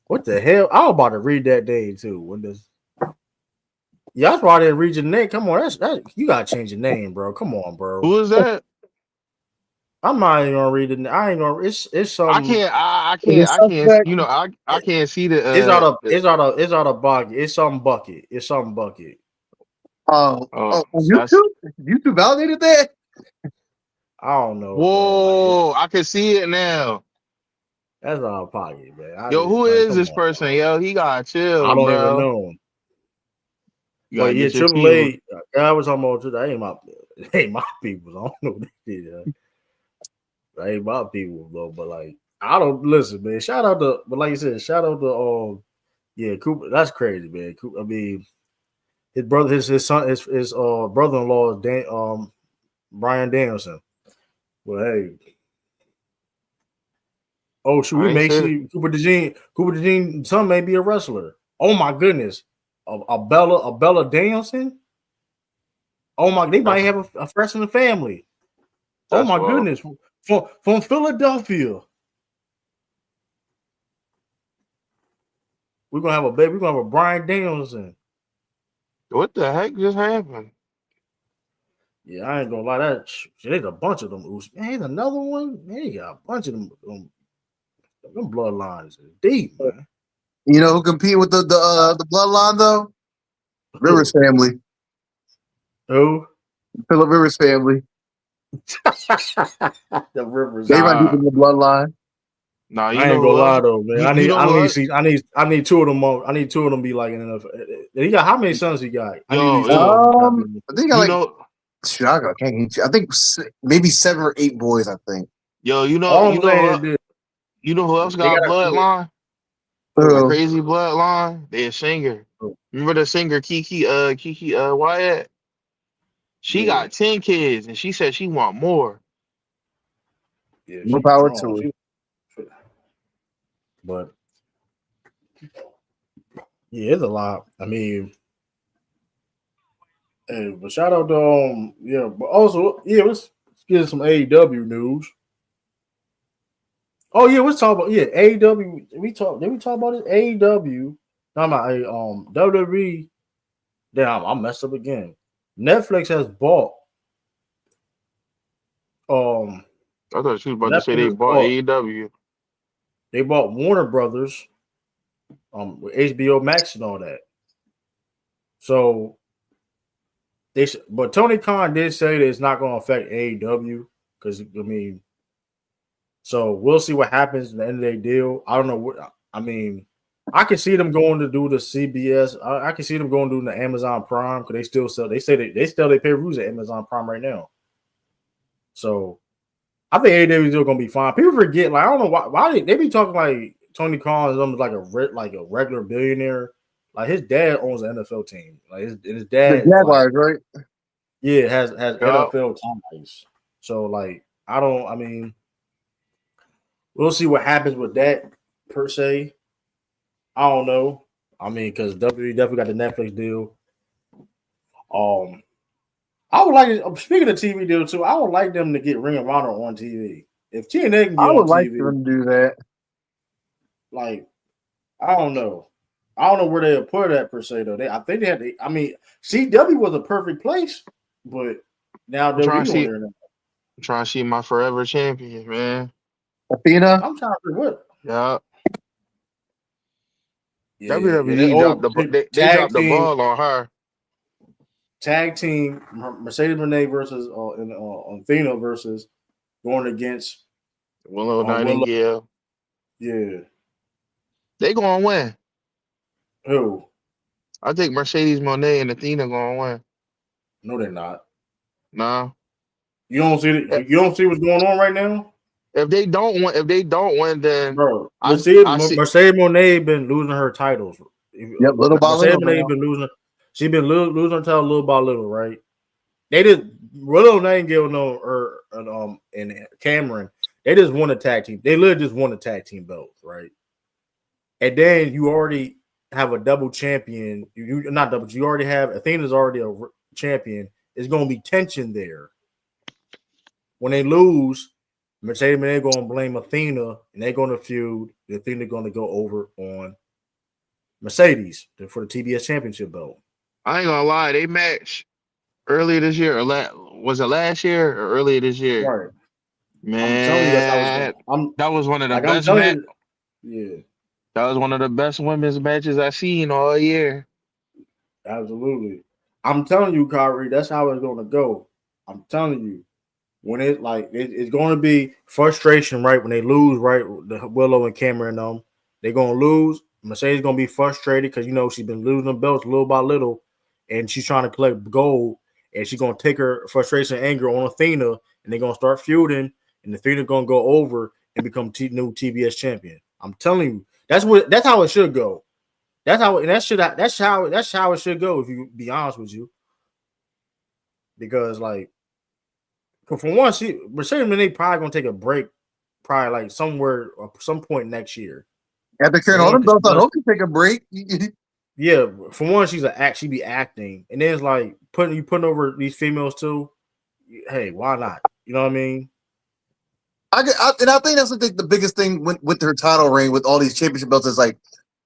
what the hell? I was about to read that day too. When this, yeah, that's why I didn't read your name. Come on, that you gotta change your name, bro. Come on, bro. who is that? I'm not even gonna read it. I ain't gonna. It's I some. can't. I The can't. I can't. suspect. I can't see the. It's out of bucket. It's some bucket. It's some bucket. Oh, Oh, on that's. YouTube? YouTube validated that? I don't know, bro. Like Whoa! I can see it now. that's out of pocket, man. I Yo, did who like, is come this on. person? Yo, he got I chill, don't even bro. know. You But gotta yeah, get your Triple people. A. I was talking about that. Ain't my people. I don't know what they did. That ain't my people though. But like, I don't listen, man. Shout out to, but like you said, shout out to yeah, Cooper. That's crazy, man. I mean, his brother, his son, his brother-in-law is Brian Danielson. Well, hey, oh shoot, we I ain't may shit. see Cooper DeJean son may be a wrestler. Oh my goodness, a Bella Danielson. Oh my, they might That's have a fresh in the family. Oh that's my well. goodness, from Philadelphia. We're gonna have a baby. We're gonna have a Brian Danielson. What the heck just happened? Yeah, I ain't gonna lie. There's a bunch of them. Man, there's another one. Man, you got a bunch of them. Them bloodlines is deep, man. You know who compete with the bloodline though? Rivers Who? family. Who? Philip Rivers family. The Rivers. They run deep Nah, in the bloodline. nah. You I know ain't who gonna else? lie though, man. You know who else? I need two of them. I need two of them be like in enough. He got how many sons he got? I need these two Yo. of them. I think I You like know. Chicago. I think maybe 7 or 8 boys. I think. Yo. You know. All You I'm know. saying is You know who else they got got to. bloodline? A Who? crazy bloodline. They a singer. Who? Remember the singer Kiki Wyatt? She Yeah, got 10 kids and she said she want more. yeah, More she's power strong. to her. But yeah, it's a lot. I mean, hey, but shout out to yeah, but also yeah, let's get some AEW news. Oh yeah, let's talk about AEW. Did we talk about it? AEW. No, I'm not WWE. Damn, I messed up again. Netflix has bought um I thought she was about to say Netflix they has bought bought AEW. they bought Warner Brothers with HBO Max and all that. So but Tony Khan did say that it's not going to affect AEW because I mean, so we'll see what happens at the end of their deal. I don't know what I mean. I can see them going to do the CBS. I can see them going to do the Amazon Prime because they still sell. They say they still pay reviews at Amazon Prime right now. So I think AEW is still going to be fine. People forget, like I don't know why they be talking like Tony Khan is almost like a regular billionaire. Like his dad owns an NFL team. Like his The dad is like. Jaguars, right? Yeah, it has Yup. NFL ties. So like I mean, we'll see what happens with that per se. I don't know. I mean, because WWE definitely got the Netflix deal. Um I would like. Speaking of TV deal too, I would like them to get Ring of Honor on TV. If TNA can get I would on like TV, them to do that. like I don't know. I don't know where they'll put it at per se though. I think they had to. I mean, CW was a perfect place, but now I'm trying to WWE on see. there now. I'm trying to see my forever champion, man. Athena. I'm trying to think what. Yeah. Yeah. They, WWE dropped oh, the they tag dropped the team, ball on her. tag team. Mercedes Moné versus Athena versus going against Willow Willow. Nightingale. Yeah. They gonna win. Who? I think Mercedes Monet and Athena gonna win. No, they're not. Nah. You don't see it. Eh, You don't see what's going on right now, if they don't win, then bro. I I see. Mercedes Moné been losing her titles. Yep, little by Mercedes little Moné now. been losing. She been losing her title little by little, right? They did. Willow Nightingale, no, or and Cameron. They just won a tag team. They literally just won a tag team belt, right? And then you already have a double champion. You not double. You already have Athena's already a champion. It's going to be tension there. When they lose, Mercedes Moné going to blame Athena, and they're going to feud. Athena going to go over on Mercedes for the TBS Championship belt. I ain't gonna lie. They matched earlier this year, or was it last year or earlier this year? Right. I'm telling you, that's how it's Man, going. that was one of the I'm best telling you, yeah. That was one of the best women's matches I seen all year. Absolutely. I'm telling you, Kyrie, that's how it's going to go. I'm telling you. When it's going to be frustration, right? When they lose, right? The Willow and Cameron, they're going to lose. Mercedes going to be frustrated because, she's been losing the belts little by little, and she's trying to collect gold, and she's going to take her frustration and anger on Athena, and they're going to start feuding, and Athena going to go over and become new TBS champion. I'm telling you, that's how it should go. That's how it should go. If you be honest with you, because for one, Mercedes Moné probably gonna take a break, probably somewhere or some point next year. After carrying all them belts out, hope you take a break. Yeah, for one, she be acting, and then it's putting over these females too. Hey, why not? You know what I mean? I think that's the biggest thing with her title reign with all these championship belts is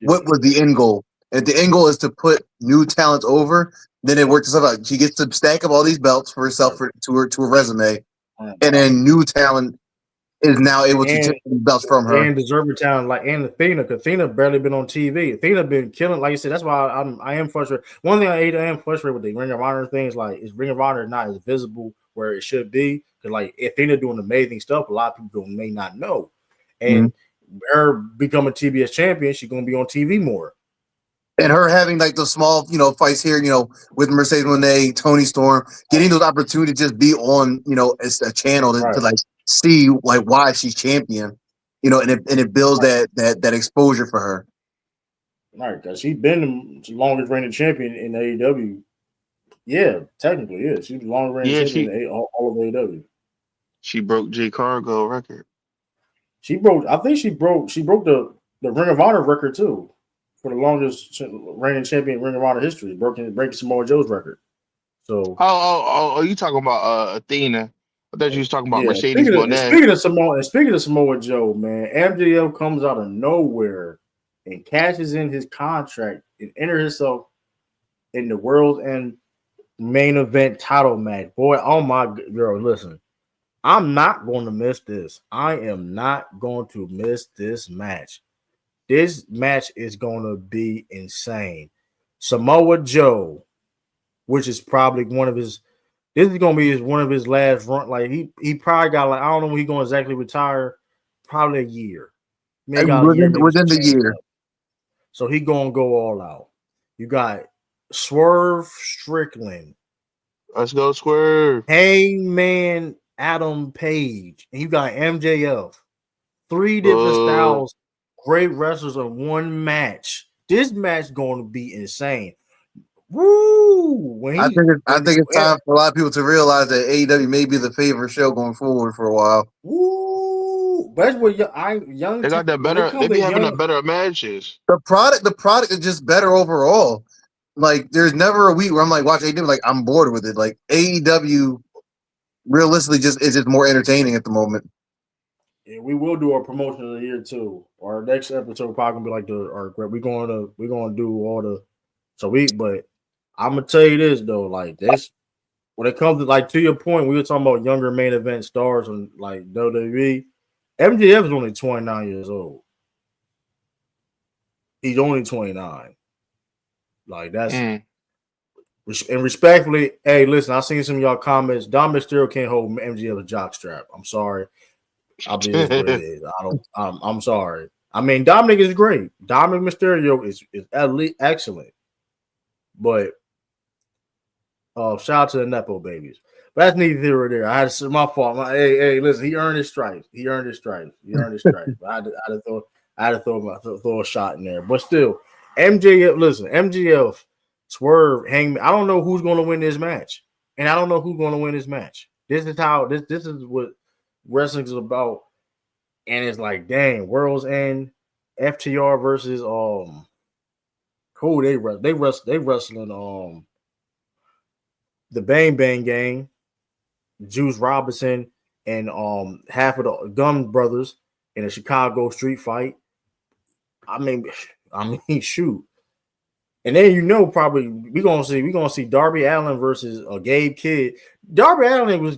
what was the end goal? And if the end goal is to put new talents over, then it works itself out. She gets to stack up all these belts for herself to her resume, and then new talent is now able to take the belts from her and deserving talent and Athena. Because Athena barely been on TV. Athena been killing, like you said. That's why I am frustrated. One thing I am frustrated with the Ring of Honor things, is Ring of Honor not as visible where it should be. Because Athena doing amazing stuff, a lot of people may not know, and her becoming TBS champion, she's gonna be on TV more. And her having the small, fights here, with Mercedes Moné, Tony Storm, getting those opportunities to just be on, as a channel to see why she's champion, and it builds that exposure for her. Right, because she's been the longest reigning champion in AEW. Yeah, technically, yeah, she's the longest reigning champion in all of AEW. She broke J Cargo record. I think she broke the Ring of Honor record too. For the longest reigning champion in Ring of Honor history, breaking Samoa Joe's record. So, you talking about Athena? I thought you was talking about Mercedes Moné. Speaking of Samoa Joe, man, MJF comes out of nowhere and cashes in his contract and enters himself in the World's End main event title match. Boy, oh my girl, listen, I'm not going to miss this. I am not going to miss this match. This match is going to be insane. Samoa Joe, which is probably this is going to be one of his last run. He probably got I don't know when he's going to exactly retire. Probably a year. Within the year. So he going to go all out. You got Swerve Strickland. Let's go Swerve. Hangman Adam Page. And you got MJF. 3 different styles. Great wrestlers in one match. This match going to be insane. Woo! I think it's time for a lot of people to realize that AEW may be the favorite show going forward for a while. Woo! That's what young. They got that better. They be having better matches. The product is just better overall. like there's never a week where I'm like watch AEW like I'm bored with it. Like AEW realistically is just more entertaining at the moment. Yeah, we will do our promotion of the year too. Our next episode probably gonna be like we're gonna do all the but I'm gonna tell you this though, like this when it comes to like to your point, we were talking about younger main event stars and like WWE. MJF is only 29 years old. He's only 29. Like that's Mm. and respectfully, hey, listen, I seen some of y'all comments. Dom Mysterio can't hold MJF's jockstrap. I'm sorry. I mean, it's what it is. I'm sorry. I mean, Dominic is great. Dominic Mysterio is at least excellent. But shout out to the Nepo babies. But that's neither here or there. My fault. Hey, listen, he earned his stripes. He earned his stripes. But I had to throw a shot in there. But still, MJF, Swerve, Hangman. I don't know who's going to win this match, and I don't know who's going to win this match. This is what wrestling is about, and it's like, dang, Worlds End, FTR versus who they wrestling the Bang Bang Gang, Juice Robinson, and half of the Gun Brothers in a Chicago street fight. I mean, shoot. And then probably we're gonna see Darby Allin versus Gabe Kidd. Darby Allin was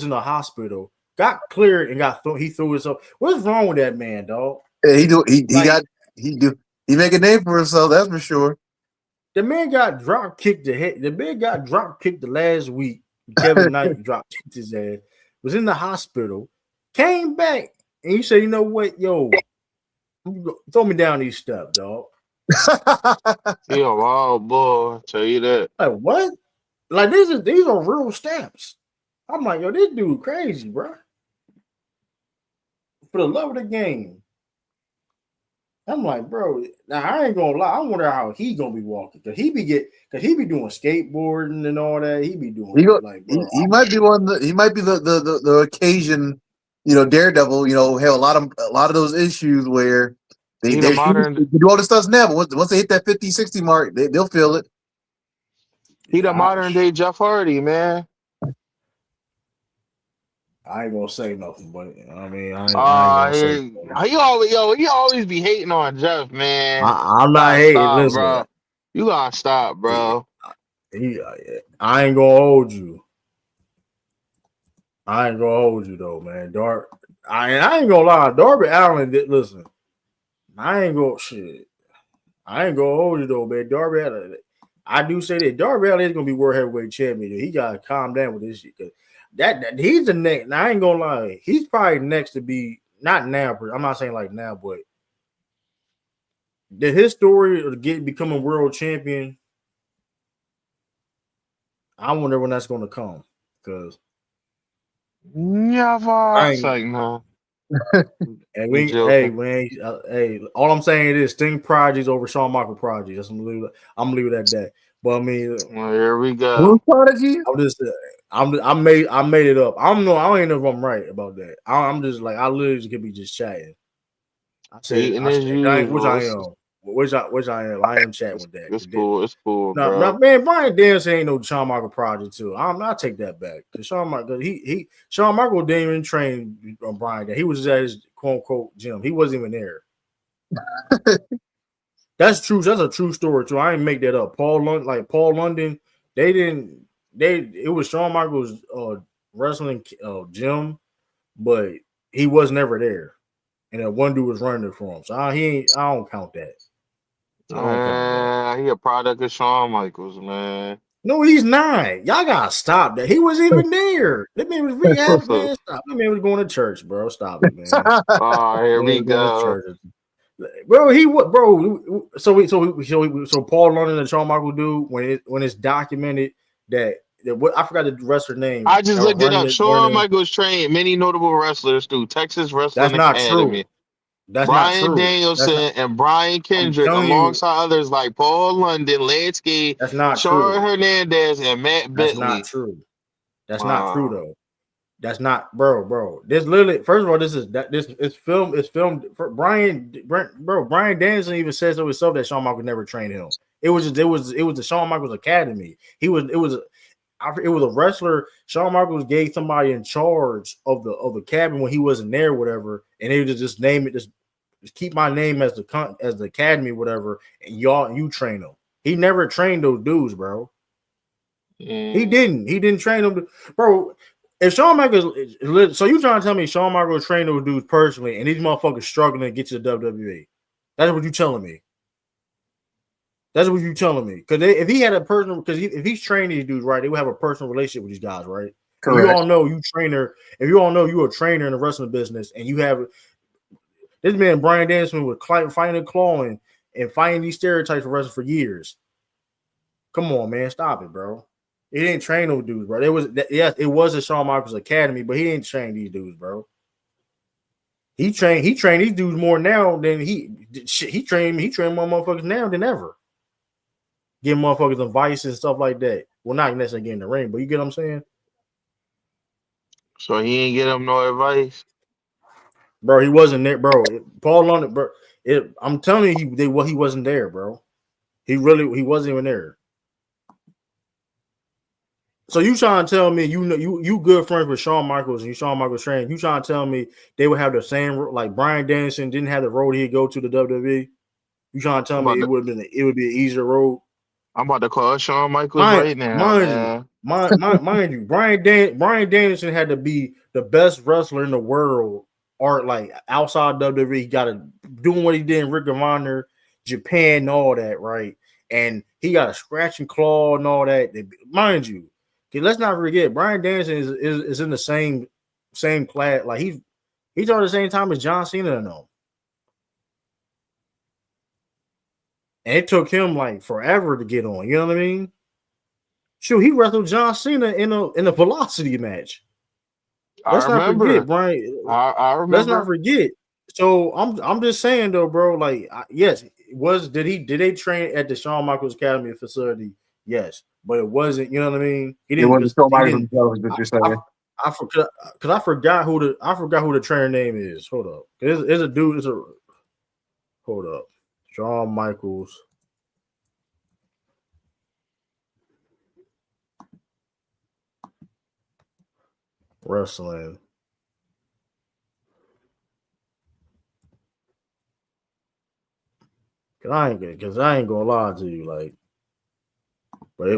in the hospital, got cleared, and he threw himself. What's wrong with that man, dog? Yeah, he make a name for himself, that's for sure. The man got drop kicked the last week. Kevin Knight drop kicked his ass. Was in the hospital, came back, and he said, "You know what, yo, throw me down these steps, dog." He a wild boy, tell you that. Like what? Like these are real steps. I'm like, yo, this dude crazy, bro. For the love of the game. I'm like, bro. Now I ain't gonna lie. I wonder how he gonna be walking. Cause he be doing skateboarding and all that. He be doing he might be the occasion, Daredevil, have a lot of those issues where they do all this stuff now, but once they hit that 50, 60 mark, they'll feel it. He the modern day Jeff Hardy, man. I ain't gonna say nothing, but I mean, I ain't gonna say nothing. He always be hating on Jeff, man. I'm not hating, listen, bro. You gotta stop, bro. I ain't gonna hold you. I ain't gonna hold you though, man. I ain't gonna lie. Darby Allin did listen. I ain't gonna hold you though, man. Darby Allin. I do say that Darby Allin is gonna be world heavyweight champion. He gotta calm down with this shit. Cause that he's the next. Now I ain't gonna lie. He's probably next to be not now. But I'm not saying like now, but his story of becoming world champion. I wonder when that's gonna come. Cause like no. And all I'm saying is Sting Prodigies over Shawn Michael Prodigies. I'm gonna leave it at that. But I mean, here we go. I made it up. I don't know if I'm right about that. I'm just like I literally could be just chatting. Which I am. I am chatting with that. It's cool, no, bro. Man, Brian Danielson ain't no Shawn Michael project too. I'll take that back. Because Shawn Michael didn't even train Brian. He was at his quote unquote gym. He wasn't even there. That's true. That's a true story too. I ain't make that up. Paul London, it was Shawn Michaels wrestling gym, but he was never there. And that one dude was running it for him. So I don't count that. He a product of Shawn Michaels, man. No, he's not. Y'all gotta stop that. He wasn't even there. That man was rehab, man. Stop. That man was going to church, bro. Stop it, man. Here we go. Bro, So Paul London and Shawn Michaels do when it's documented that I forgot the wrestler name. I just looked it up. Shawn Michaels trained many notable wrestlers through Texas Wrestling Academy. True. That's Brian not true. Danielson and Brian Kendrick, alongside others like Paul London, Lance Gage, Shawn Hernandez, and Matt Bentley. That's not true. That's not true though. That's not, bro. This literally, first of all, it's filmed. It's filmed for Brian Danielson even says to himself that Shawn Michaels never trained him. It was the Shawn Michaels Academy. It was a wrestler. Shawn Michaels gave somebody in charge of the cabin when he wasn't there, whatever, and they would just name it, just keep my name as the academy, whatever, and you train them. He never trained those dudes, bro. He didn't train them, bro. If Shawn Michaels, so you trying to tell me Shawn Michaels trained those dudes personally, and these motherfuckers struggling to get to the WWE? That's what you telling me. That's what you telling me. Because if he had a personal, if he's training these dudes right, they would have a personal relationship with these guys, right? Correct. You all know you trainer. If you all know you're a trainer in the wrestling business, and you have this man Bryan Danielson was fighting and clawing and fighting these stereotypes for wrestling for years. Come on, man, stop it, bro. He didn't train those dudes, bro. It was a Shawn Michaels Academy, but he didn't train these dudes, bro. He trained these dudes more now than he trained more motherfuckers now than ever. Give motherfuckers advice and stuff like that. Well, not necessarily get in the ring, but you get what I'm saying? So he ain't get him no advice. Bro, he wasn't there, bro. Paul London, bro. I'm telling you, he wasn't there, bro. He wasn't even there. So you trying to tell me you good friends with Shawn Michaels and you Shawn Michaels trained? You trying to tell me they would have the same, like Bryan Danielson didn't have the road he'd go to the WWE? You trying to tell me it would be an easier road? I'm about to call Shawn Michaels right now, man. Mind you, Bryan Danielson had to be the best wrestler in the world, or like outside WWE. He got to doing what he did in Ring of Honor, Japan, and all that, right? And he got a scratch and claw and all that. Mind you, okay, let's not forget, Bryan Danielson is in the same class. Like he's on the same time as John Cena and them. And it took him like forever to get on. You know what I mean? Shoot, he wrestled John Cena in a velocity match. Let's not forget, Brian. I remember. Let's not forget. So I'm just saying though, bro. Like, yes, did they train at the Shawn Michaels Academy facility? Yes, but it wasn't. You know what I mean? He didn't. It wasn't Shawn Michaels himself. What you're saying? I forgot who the trainer name is. Hold up, it's a dude. Hold up. Shawn Michaels wrestling. Cause I ain't gonna lie to you, like, but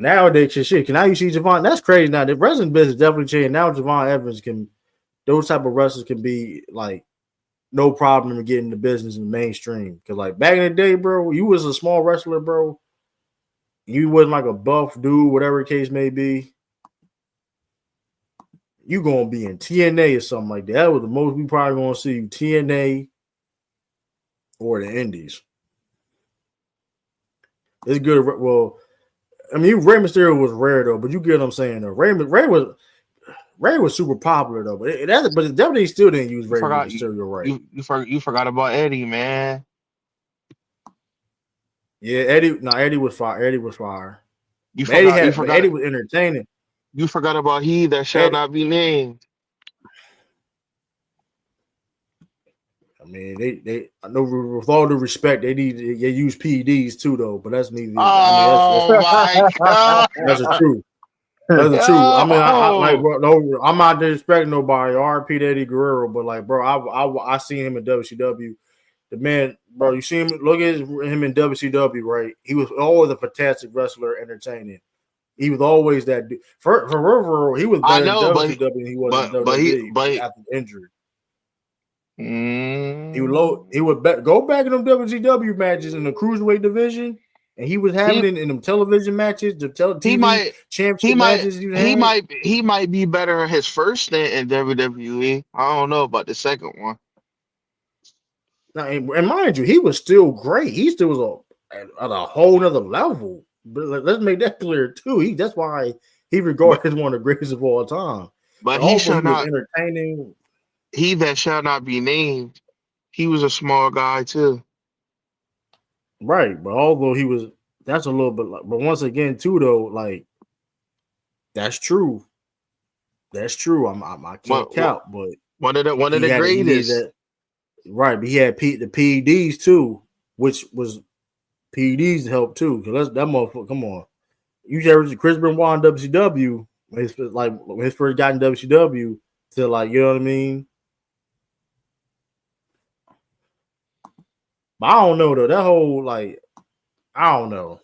nowadays shit. Now you see Javon. That's crazy. Now the wrestling business definitely changed. Now Javon Evans those type of wrestlers can be like no problem in getting the business in the mainstream. Because like back in the day, bro, you was a small wrestler, bro. You wasn't like a buff dude, whatever the case may be. You gonna be in TNA or something like that. That was the most we probably gonna see you, TNA or the Indies. It's good. Well, I mean, Rey Mysterio was rare though, but you get what I'm saying though. Rey was super popular though, but WWE still didn't use Rey Mysterio right. You forgot about Eddie, man. Yeah, Eddie was fire. Eddie was entertaining. You forgot about he that shall not be named. I mean, they I know with all due respect, they use PEDs too though, but that's neither. My God, that's the truth. That's the truth. I mean, I'm not disrespecting nobody. RP Eddie Guerrero, but like, bro, I seen him in WCW. The man, bro, you see him. Look at him in WCW, right? He was always a fantastic wrestler, entertaining. He was always that dude. For he was better in WCW than he was in WWE after injury. He would go back in them WCW matches in the cruiserweight division. And he was having it in them television matches, the championship matches. He might be better in his first stint in WWE. I don't know about the second one. Now, and mind you, he was still great. He still was at a whole nother level. But let's make that clear too. That's why he regarded as one of the greatest of all time. But he shall not entertaining. He that shall not be named. He was a small guy too. Right, but although that's a little bit like, but once again, too, though, like that's true. That's true. I can't count, but one of the greatest. Right, but he had the PEDs too, which was PEDs help too. Cause that motherfucker. Come on, you ever Chris Benoit in WCW? When his first got in WCW to like, you know what I mean? But I don't know though. That whole like, I don't know.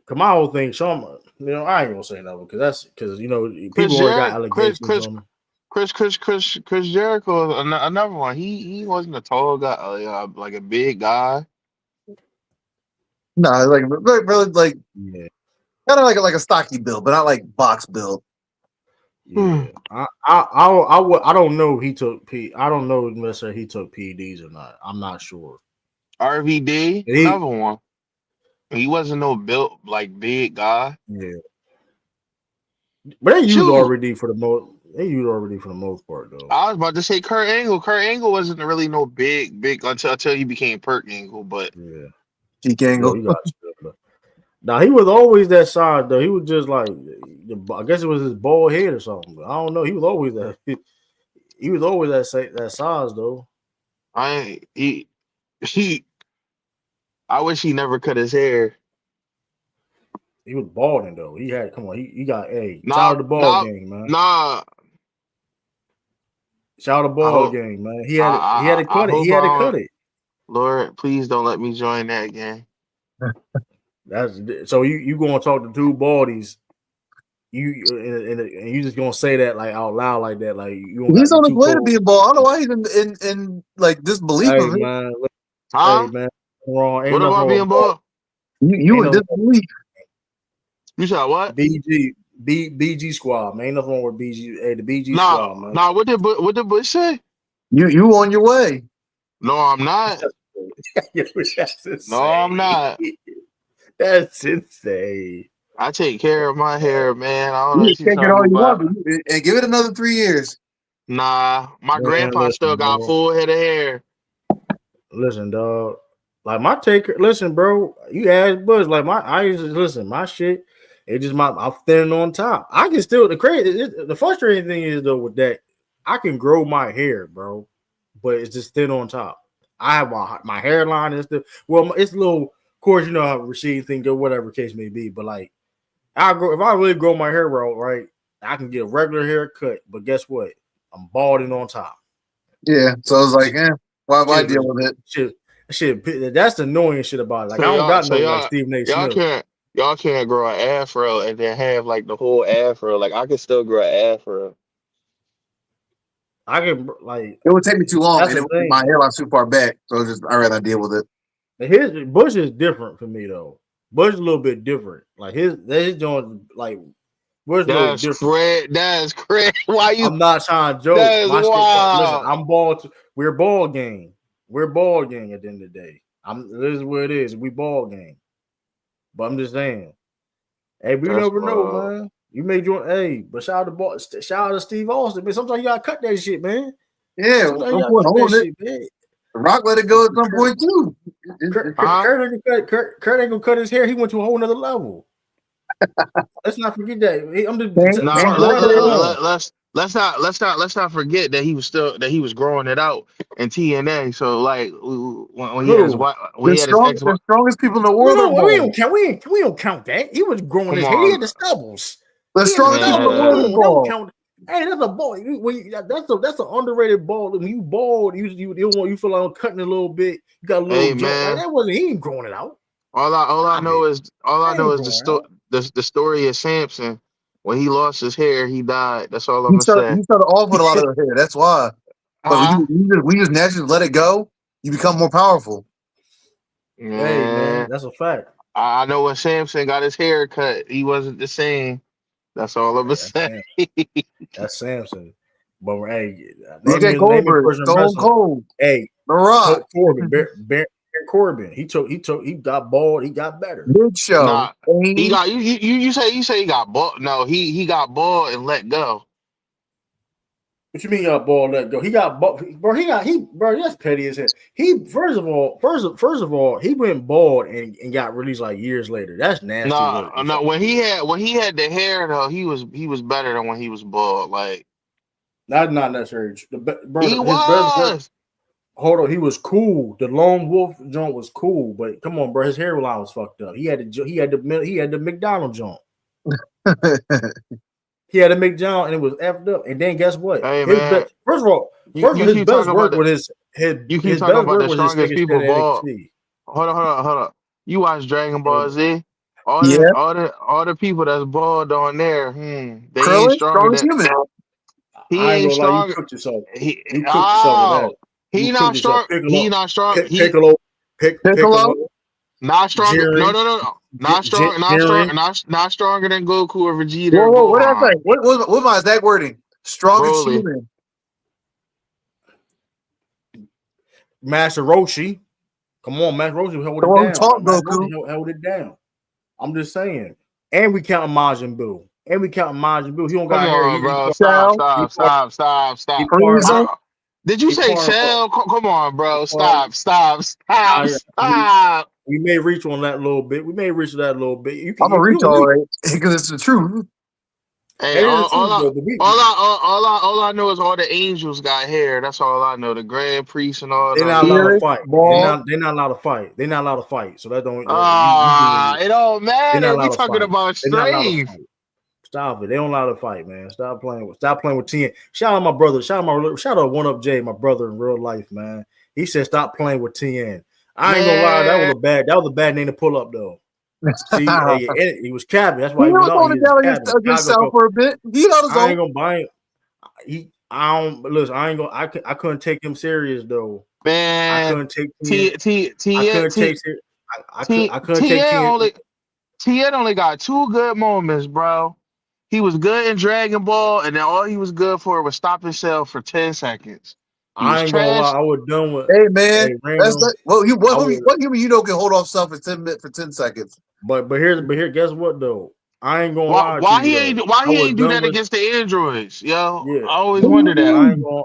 Cause my whole thing, I ain't gonna say nothing because Chris people already got Jericho, allegations on him. Chris Jericho, another one. He wasn't a tall guy, like a big guy. No, like really like Yeah, kind of like a stocky build, but not like box build. yeah. I don't know. I don't know necessarily he took PEDs or not. I'm not sure. RVD, He, another one. He wasn't no built like big guy. yeah, but they use Shoot, RVD for the most. They use RVD for the most part though. I was about to say Kurt Angle. Kurt Angle wasn't really no big until he became Perk Angle, but Yeah, Cheek yo, angle. you got. Now he was always that size though. He was just like, I guess it was his bald head or something. But I don't know. He was always that. He was always that size though. I he I wish he never cut his hair. He was balding though. He had come on. He got shout Nah, out the ball nah, game, man. nah. Shout out the I ball hope game, man. He had it. He had to I cut it. He hope had to I cut don't. it. Lord, please don't let me join that game. That's so you going to talk to two baldies. And you just gonna say that like out loud like that, like you don't got He's you on his too way to be cold. a ball. I don't know why he's in like disbelief Hey of it. man, hey Huh? man, wrong. Ain't What nothing about wrong being with ball. bald? You Ain't in nothing disbelief. You said what? BG squad, man. Ain't nothing wrong with BG. Hey, the BG Nah, squad, man. nah. What did Bush say? You on your way. No, I'm not. That's No, I'm insane. not. That's insane. I take care of my hair, man. I don't know You what you can take it all talking you want, about. but and give it another 3 years. Nah, my Man, grandpa still listen, got bro. full head of hair. Listen, dog. Like my take. Listen, bro. You ask Bush. Like I used to listen. My shit. It just I'm thinning on top. I can still the frustrating thing is though with that I can grow my hair, bro, but it's just thin on top. I have my hairline is still it's a little. Of course, you know how receding thing go, whatever case may be. But like I grow if I really grow my hair right, I can get a regular haircut. But guess what? I'm balding on top. Yeah. So I was like, why Shit, deal with it? that's the annoying shit about it. Like So I don't y'all, got so no like y'all, Stephen A. y'all Smith. can't, y'all can't grow an afro and then have like the whole afro. Like I can still grow an afro. I can like It would take me too long, that's and the my thing. hairline's too far back. So I'd rather deal with it. His Bush is different for me though. Bush is a little bit different. Like his joint like Bush a little That's different. crazy. That's crazy. Why you? I'm not trying to joke. That is My shit. Listen, wild. I'm ball. We're ball game. We're ball game at the end of the day. This is what it is. We ball game. But I'm just saying. Hey, we That's never know, wild. man. You may join. Hey, but shout out to Steve Austin, man. Sometimes you gotta cut that shit, man. Yeah, Sometimes you no gotta point cut that holding it. shit, man. The Rock let it go at some Kurt, point too. Huh? Kurt ain't gonna cut his hair. He went to a whole nother level. Let's not forget that. I'm just Nah, Can't trying to grow run it hair. on. let's not forget that he was growing it out in TNA. So like when Who? he had his ex The wife. strongest people in the We world are don't. We bald. don't count. We don't count that. He was growing Come his hair. He on, had the stubbles. The He had the strongest people in the stubbles. world man. are Don't bald. count. Hey, that's a ball. That's an underrated ball. When you bald, you don't want you feel like I'm cutting it a little bit. You got a little Hey jump like man. that. Wasn't he ain't growing it out? All I Stop know it. is I ain't growing it out. the story of Samson. When he lost his hair, he died. That's all I'm gonna say. He started off with a lot of hair. That's why. But Huh? we just naturally let it go, you become more powerful. Hey man, Man, that's a fact. I know when Samson got his hair cut, he wasn't the same. That's all I'm Hey, gonna say. that's Samson. But hey, Look at name me a Goldberg, person in Stone wrestling. Cold, Hey, The Rock, Corbin, Baron Corbin. He got bald. He got better. Big Show, Nah, he Kane. got you say he got bought. No, he got bought and let go. What you mean he got ball let go? He got bald, bro. Bro. That's petty as hell. He first of all, he went bald and got released like years later. That's nasty No, work. You no. fucking did. When he had the hair though, he was better than when he was bald. Like That's not necessarily true. he His best work. was. hold on, he was cool. The lone wolf joint was cool, but come on, bro, his hairline was fucked up. He had the McDonald joint. He had a McDonald and it was effed up. And then guess what? Hey His man, best, first of all, you his keep best talking about work the with his you keep talking best about work the was his strongest second stint people at ball. NXT. Hold on. You watch Dragon Ball So, Z? Yeah, All the people that's bald on there, they ain't Krillin, stronger strongest than human. he I ain't ain't gonna lie, you strong. cooked yourself. He You cooked yourself with that. oh You he cooked not yourself. strong. He not strong. He Piccolo, Piccolo. Piccolo, not stronger. Jiren, No. Not strong. Not strong. Jiren, Not stronger than Goku or Vegeta or Whoa, what did I Gohan. say? What my exact wording? Strongest Broly. human. Master Roshi. Come on, Master Roshi held The it one who down. taught Master Goku. Roshi held it down. I'm just saying. And we counting Majin Buu. He don't Come got hair. on, bro. Shao, He part Stop. he part I Frieza. don't. Did you he say part Shell? Come on, he bro. part I, Stop. we may reach on that a little bit. We may reach that a little bit. You can I'm gonna you reach don't all we right because it's the truth. Hey, that is the truth though, but all I know is all the angels got hair. That's all I know. The grand priests and all they're that. not allowed to Beard, fight. bald. They're not allowed to fight. They're not allowed to fight. So that don't It don't they're not matter. We allowed to talking fight. about They're not allowed to strength. fight. Stop it. They don't allow to fight, man. Stop playing with TN. Shout out my brother. Shout out One Up J, my brother in real life, man. He said stop playing with TN. I ain't gonna lie, Man, that was a bad name to pull up though. See, he was capping. That's He why he went was out. on He the was down capping. against Sal for a bit. He held his I own. ain't gonna buy him. I don't listen. I couldn't take him serious though. I man. couldn't take TN. T T I T couldn't take T it. T I couldn't take TN TN. only got two good moments, bro. He was good in Dragon Ball, and then all he was good for was stop himself for 10 seconds. He was I ain't gonna lie. trash. I was done with Hey man, that's random. not, well. You I was. what human you know can hold off self for 10 minutes for 10 seconds. But here, guess what though? I ain't gonna lie to you though. Why I he was ain't do done that with against the androids? Yo, yeah, I always What do you wonder but that. I ain't mean? gonna.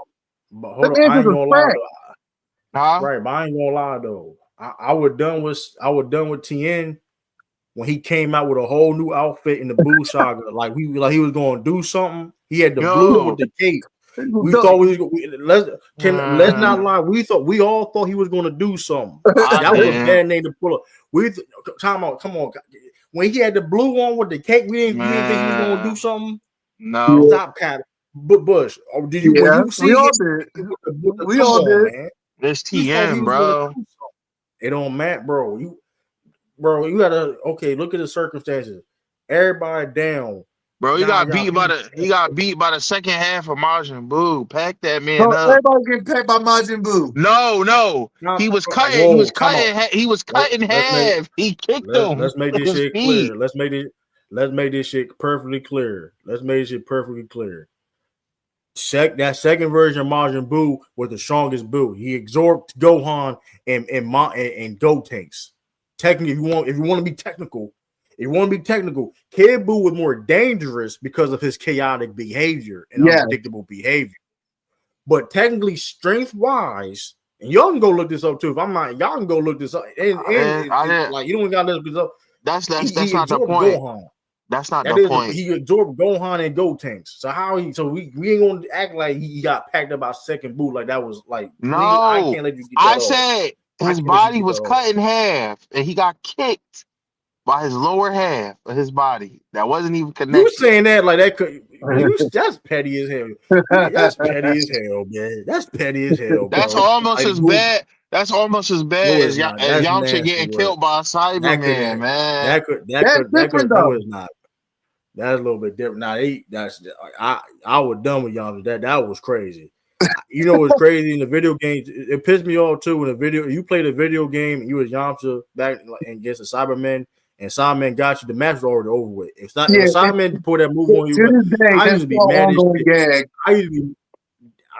But hold Them on, I answers ain't are gonna lie trash. though. Huh? Right, but I ain't gonna lie though. I was done with TN when he came out with a whole new outfit in the Boo Saga. Like he was gonna do something. He had the blue with Yo. the cape. We thought let's not lie. We all thought he was gonna do something. I That was a didn't. bad name to pull up. Come on. When he had the blue on with the cake, we didn't think he was gonna do Man. something. No. Stop, Cat. But Bush, or did you when Yeah, you we see all him did. We come all on, did. man. It's You thought he TN, was gonna bro. do something. It don't matter, bro. You gotta look at the circumstances. Everybody down. Bro, he Nah, got y'all beat by the second half of Majin Buu. Pack that man So up. everybody getting pecked by Majin Buu. No. nah, He was cutting. He was whoa, come on. cutting. He was cutting Let's make half. He kicked him let's make with this his shit feet. clear. Let's make this shit perfectly clear. Let's make this shit perfectly clear. That second version of Majin Buu was the strongest Buu. He absorbed Gohan and Gotenks. Technically, if you want to be technical, Kid Buu was more dangerous because of his chaotic behavior and Yeah. unpredictable behavior. But technically, strength wise, and y'all can go look this up too. If I'm not, y'all can go look this up. I didn't. Like you don't got to look this up. That's He not the absorbed point. Gohan. That's not That the is point. he absorbed Gohan and Gotenks. So we ain't gonna act like he got packed up by second boot like that was like please I No, can't let you get I that off. said I his can't let you body get that was off. cut in half, and he got kicked by his lower half of his body that wasn't even You connected. saying that like that could that's petty as hell. That's petty as hell, man. That's petty as hell, That's bro. almost Like as bad. That's almost as no, bad it's not. As That's Yamcha nasty getting work. killed by a That could Cyberman, man. That's different no, though. it's not. That's a little bit different. Now I was done with y'all. That was crazy. You know what's crazy in the video games? It pissed me off too. When you played a video game and you was Yamcha back against a Cyberman and Cyberman got you, the match was already over with. If Yeah, Cyberman put that move on you, to this day, I that's used to be still mad as ongoing shit. gag. I used to be.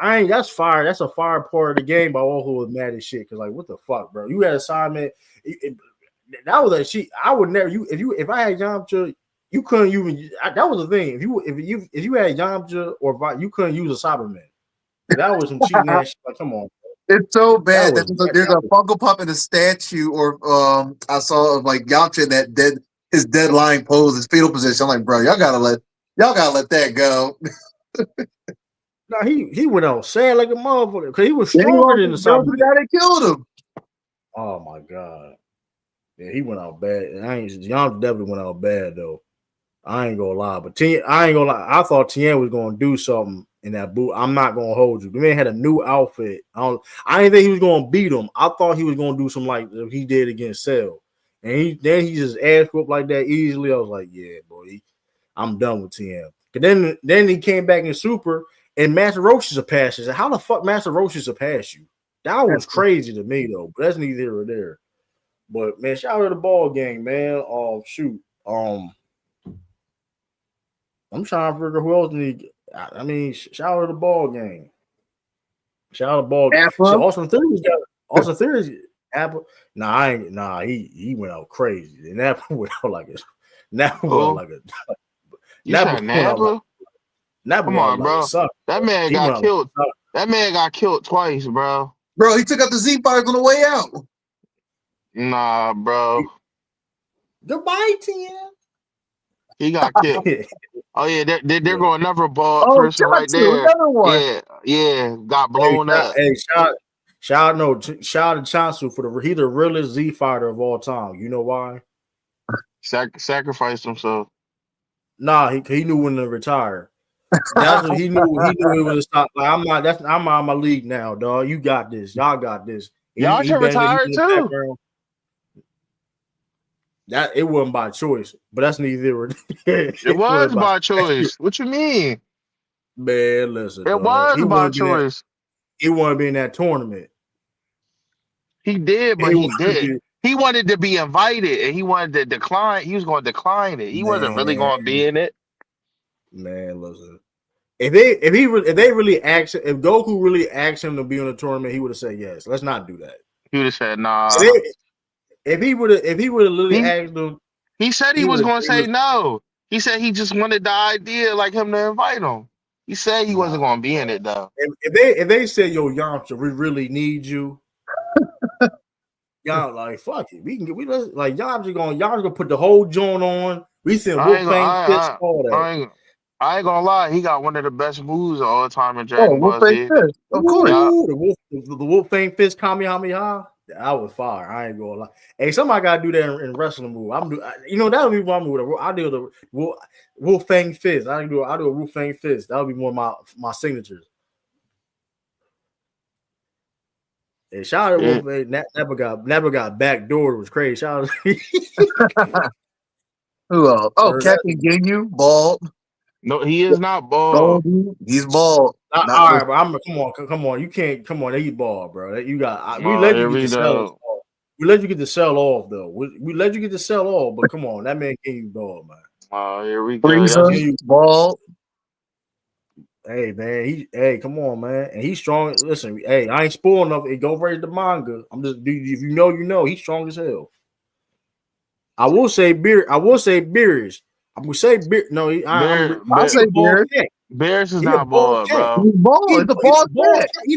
I ain't. That's fire. That's a fire part of the game. But I also was mad as shit because like, what the fuck, bro? You had a Cyberman. That was a shit. I would never. If I had Yamcha. You couldn't even. That was the thing. If you had Yamcha or you couldn't use a Cyberman. That was some cheating ass shit. Like, come on. It's so That bad was that there's a Funko Pop in a statue, or I saw of like Yamcha in that his dead lying pose, his fetal position. I'm like, bro, y'all gotta let that go. Nah, he went out sad like a motherfucker because he was Then he stronger lost than the his belt to South. the guy that killed him. Oh my god, yeah, he went out bad. And John definitely went out bad though. I ain't gonna lie, but I ain't gonna lie. I thought Tien was gonna do something in that boot. I'm not gonna hold you. The man had a new outfit. I didn't think he was gonna beat him. I thought he was gonna do something like he did against Cell, and he just ass whooped like that easily. I was like, yeah, boy, I'm done with Tien. But then he came back in Super, and Master Roach is a pass. I said, how the fuck Master Roach is a pass you? That was crazy to me though. But that's neither here or there. But man, shout out to the ball gang, man. Oh shoot. I'm trying to figure who else need. I mean, shout out to the ball game. Shout out to ball game. So Austin Theory's Apple. Nah, I ain't. Nah, he went out crazy. And Apple went out like a. Napa went like a. You said Napa? Come on, bro. That man got killed. That man got killed twice, bro. Bro, he took out the Z fighters on the way out. Nah, bro. Goodbye, Tien. He got killed. Oh yeah, they're going another ball person right there. Yeah, got blown up. Hey, shout out to Chansu for he the realest Z fighter of all time. You know why? Sacrificed himself. Nah, he knew when to retire. That's what he knew. He knew it was a stop. Like, I'm out of my league now, dog. You got this. Y'all got this. Y'all should retire too. That it wasn't by choice, but that's neither. It was by choice. What you mean? Man, listen. It was by choice. He wanted to be in that tournament. He did, but he did. He wanted to be invited, and he wanted to decline. He was going to decline it. He wasn't really going to be in it. Man, listen. If Goku really asked him to be in the tournament, he would have said yes. Let's not do that. He would have said nah. If he would have literally asked him, he said he was going to say no. He said he just wanted the idea, like him to invite him. He said he wasn't going to be in it though. If they said, "Yo, Yamcha, we really need you," y'all like fuck it. Yamcha gonna put the whole joint on. We said Wolfgang Fist all that. I ain't gonna lie, he got one of the best moves of all time in Dragon Ball Z. Of course. The Wolfgang Fist Kamehameha. That was fire. I ain't gonna lie. Hey, somebody gotta do that in wrestling move. That'll be one move. I do the Wolfgang Fist. I do a Wolfgang Fist. That'll be one of my signatures. Hey, shout out to Wolfgang. Never got backdoored. It was crazy. Shout out. Who else? Oh, Captain Ginyu, bald. No, he is not bald. He's bald. All right, bro. Come on. You can't. Come on, he's bald, bro. You got. We let you get to sell. We let you get to sell off, though. We let you get to sell off, but come on, that man can't bald, man. Oh, here we go. Bald. Hey, man. Come on, man. And he's strong. Listen, hey, I ain't spoiling enough. Go read the manga. I'm just. If you know. He's strong as hell. I will say Beers. I'm gonna say Beers. No, I say Beers. Bears is not bald, bro. He's bald. He's a bald cat. He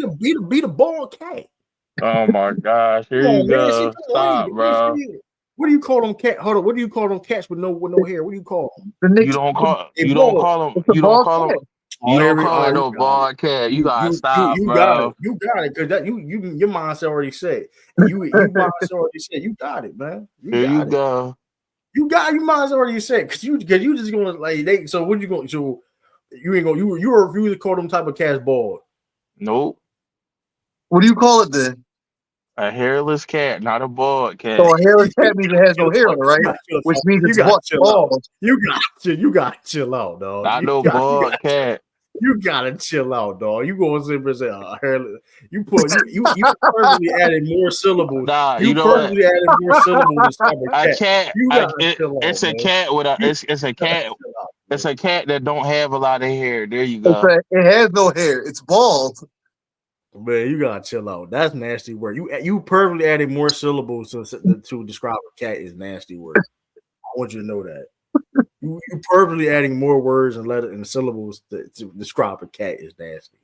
the bald cat. Oh my gosh! Here you go. Stop, bro. What do you call them cat? Hold on. What do you call them cats with no hair? What do you call them? You don't call them no bald cat. You gotta stop, bro. You got it, because your mindset already said. Your mindset already said you got it, man. Here you go. You got your mindset already said because you just gonna like they. So what you going? So you ain't gonna you refuse to call them type of cats bald? Nope. What do you call it then? A hairless cat, not a bald cat. So a hairless cat means it has no hair, right? Which means it's bald. You gotta chill out, dog. Not no bald cat. You gotta chill out, dog. You going to say hairless? You purposely added more syllables. Nah, you purposely added more syllables. A cat. It's a cat with a. It's a cat. It's a cat that don't have a lot of hair. There you go. It has no hair. It's bald. Man, you gotta chill out. That's nasty word. You purposely added more syllables to describe a cat is nasty word. I want you to know that. You purposely adding more words and letters and syllables to describe a cat is nasty.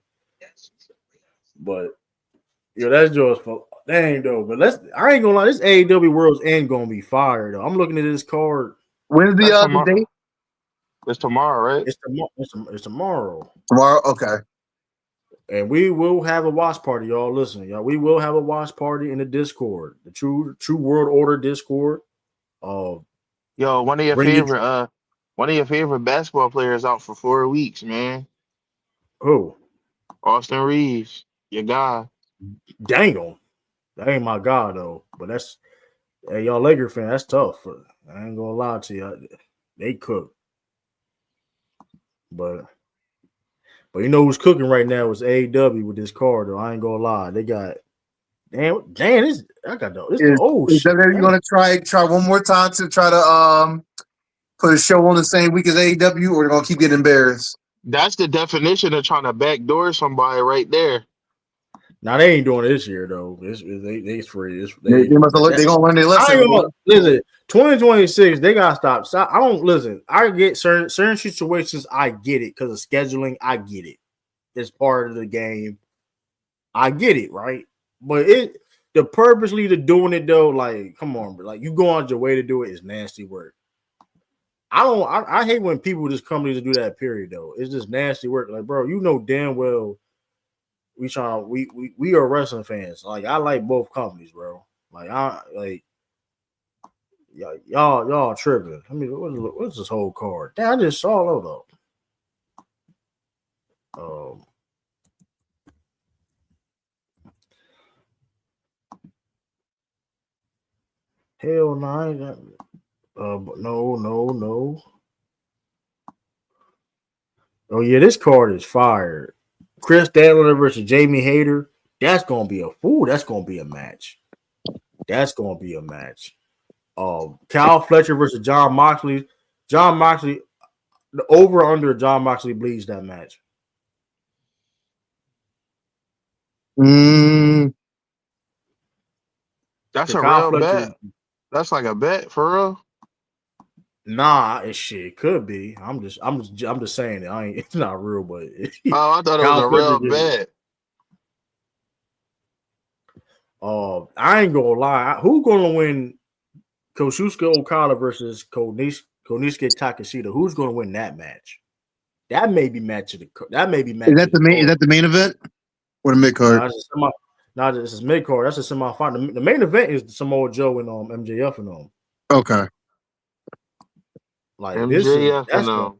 But that's yours, folks. Dang though. But I ain't gonna lie. This AEW Worlds End gonna be fire though. I'm looking at this card. When's the date? It's tomorrow, right? It's tomorrow. Tomorrow, okay. And we will have a watch party, y'all. Listen, y'all. We will have a watch party in the Discord, the True World Order Discord. Yo, Bring it. one of your favorite basketball players out for 4 weeks, man. Who? Austin Reeves, your guy. Dang on. That ain't my god though. But that's hey, y'all Laker fan. That's tough. I ain't gonna lie to you. They cook. But you know who's cooking right now is AEW with this card though. I ain't gonna lie. They got damn. This I got this old Is shit. WWE gonna try one more time to try to put a show on the same week as AEW, or they're gonna keep getting embarrassed? That's the definition of trying to backdoor somebody right there. Now they ain't doing it this year though. They free. They must have they gonna learn their lesson. Listen, 2026, they gotta stop. So I don't listen. I get certain situations. I get it because of scheduling. I get it. It's part of the game. I get it, right? But the purposely to doing it though, like, come on, bro. Like you go on your way to do it is nasty work. I hate when people just come to do that. Period though. It's just nasty work. Like, bro, you know damn well. We are wrestling fans. Like I like both companies, bro. Y'all tripping. I mean, what's this whole card? Damn, I just saw it though. Hell no, no. Oh yeah, this card is fired. Chris Statlander versus Jamie Hayter. That's gonna be That's gonna be a match. That's gonna be a match. Kyle Fletcher versus John Moxley. John Moxley, the over under John Moxley bleeds that match. That's a real bet. That's like a bet for real. Nah, it could be. I'm just saying it. It's not real, but I thought it was a real bet. I ain't gonna lie. Who's gonna win Kosuke Okada versus Konosuke Takeshita? Who's gonna win that match? That may be match of the. That may be match. Is that the main event or the mid card? Nah, this is mid card. That's a semifinal. The main event is Samoa Joe and MJF and them. Okay. Like MJF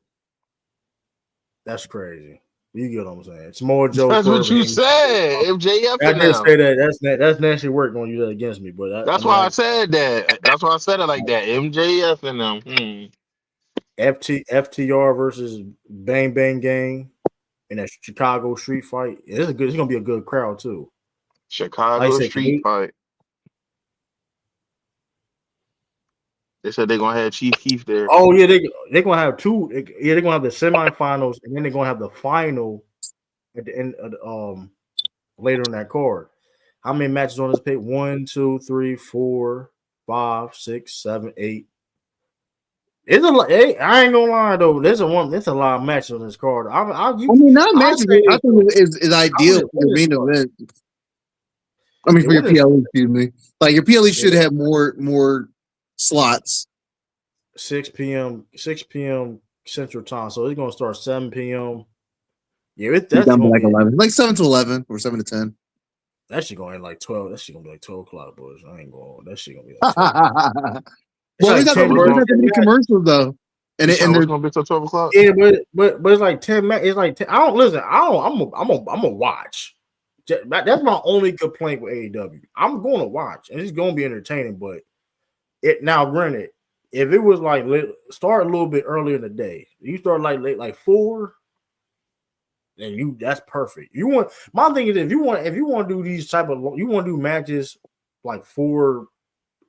that's crazy. You get what I'm saying? Samoa Joe. That's what you said. MJF. I did say that. That's nasty work when you use that against me, but that's why I said that. That's why I said it like that. MJF and them. FTR versus Bang Bang Gang in that Chicago street fight. It's gonna be a good crowd too. Chicago street fight. They said they're gonna have Chief Keef there. Oh yeah, they're gonna have two. Yeah, they're gonna have the semifinals and then they're gonna have the final at the end of later in that card. How many matches on this page? 1, 2, 3, 4, 5, 6, 7, 8. It's a lot. I ain't gonna lie though. There's a lot of matches on this card. Not matches. I think is ideal for your main event. I mean, for your PLE, excuse me. Like your PLE should have more slots. 6 p.m. Central Time. So it's gonna start 7 p.m. Yeah, that's gonna be like 11, like 7 to 11 or 7 to 10. That shit going like 12. That shit gonna be like 12 o'clock, boys. I ain't going. That shit gonna be like 12. Well, we got the commercials though, and it's gonna be till 12 o'clock. Yeah, but it's like 10. It's like 10. I don't listen. I'm gonna watch. That's my only complaint with AEW. I'm going to watch, and it's going to be entertaining. But now, granted, if it was like start a little bit earlier in the day, you start like 4, then that's perfect. My thing is if you want to do these type of you want to do matches like 4,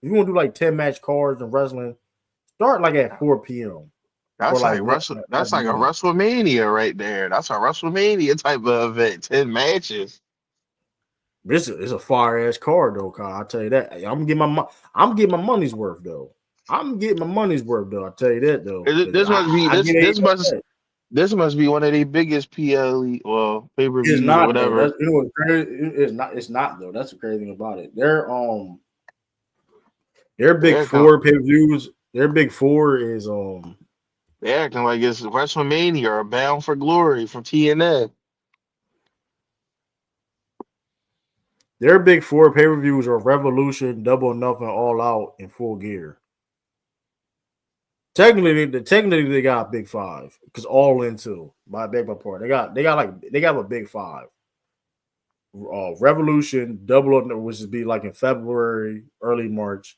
you want to do like 10 match cards and wrestling, start like at 4 p.m. That's like Wrestle. That's like a WrestleMania right there. That's a WrestleMania type of event. 10 matches. This is a fire ass card though, Kyle. I'll tell you that. I'm getting my money's worth though. I'll tell you that though. This must be one of the biggest PLE or pay-per-views or whatever. It's not though. That's the crazy thing about it. Their big four pay-per-views. Their big four is they're acting like it's WrestleMania or Bound for Glory from TNA. Their big four pay per views are Revolution, Double or Nothing, All Out, and Full Gear. Technically they got big five because All In too. My beg my part. They got a big five. Revolution, Double or Nothing, which would be like in February, early March.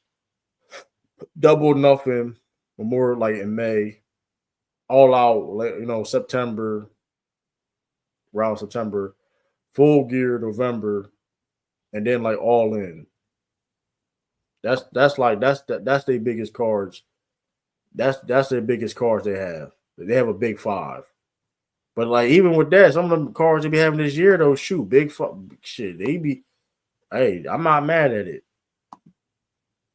Double or Nothing, more like in May. All Out, September, around September. Full Gear, November, and then like All In. That's their biggest cards. That's their biggest cards they have. They have a big five. But like even with that, some of them cards they be having this year though, shoot, shit. They be hey, I'm not mad at it.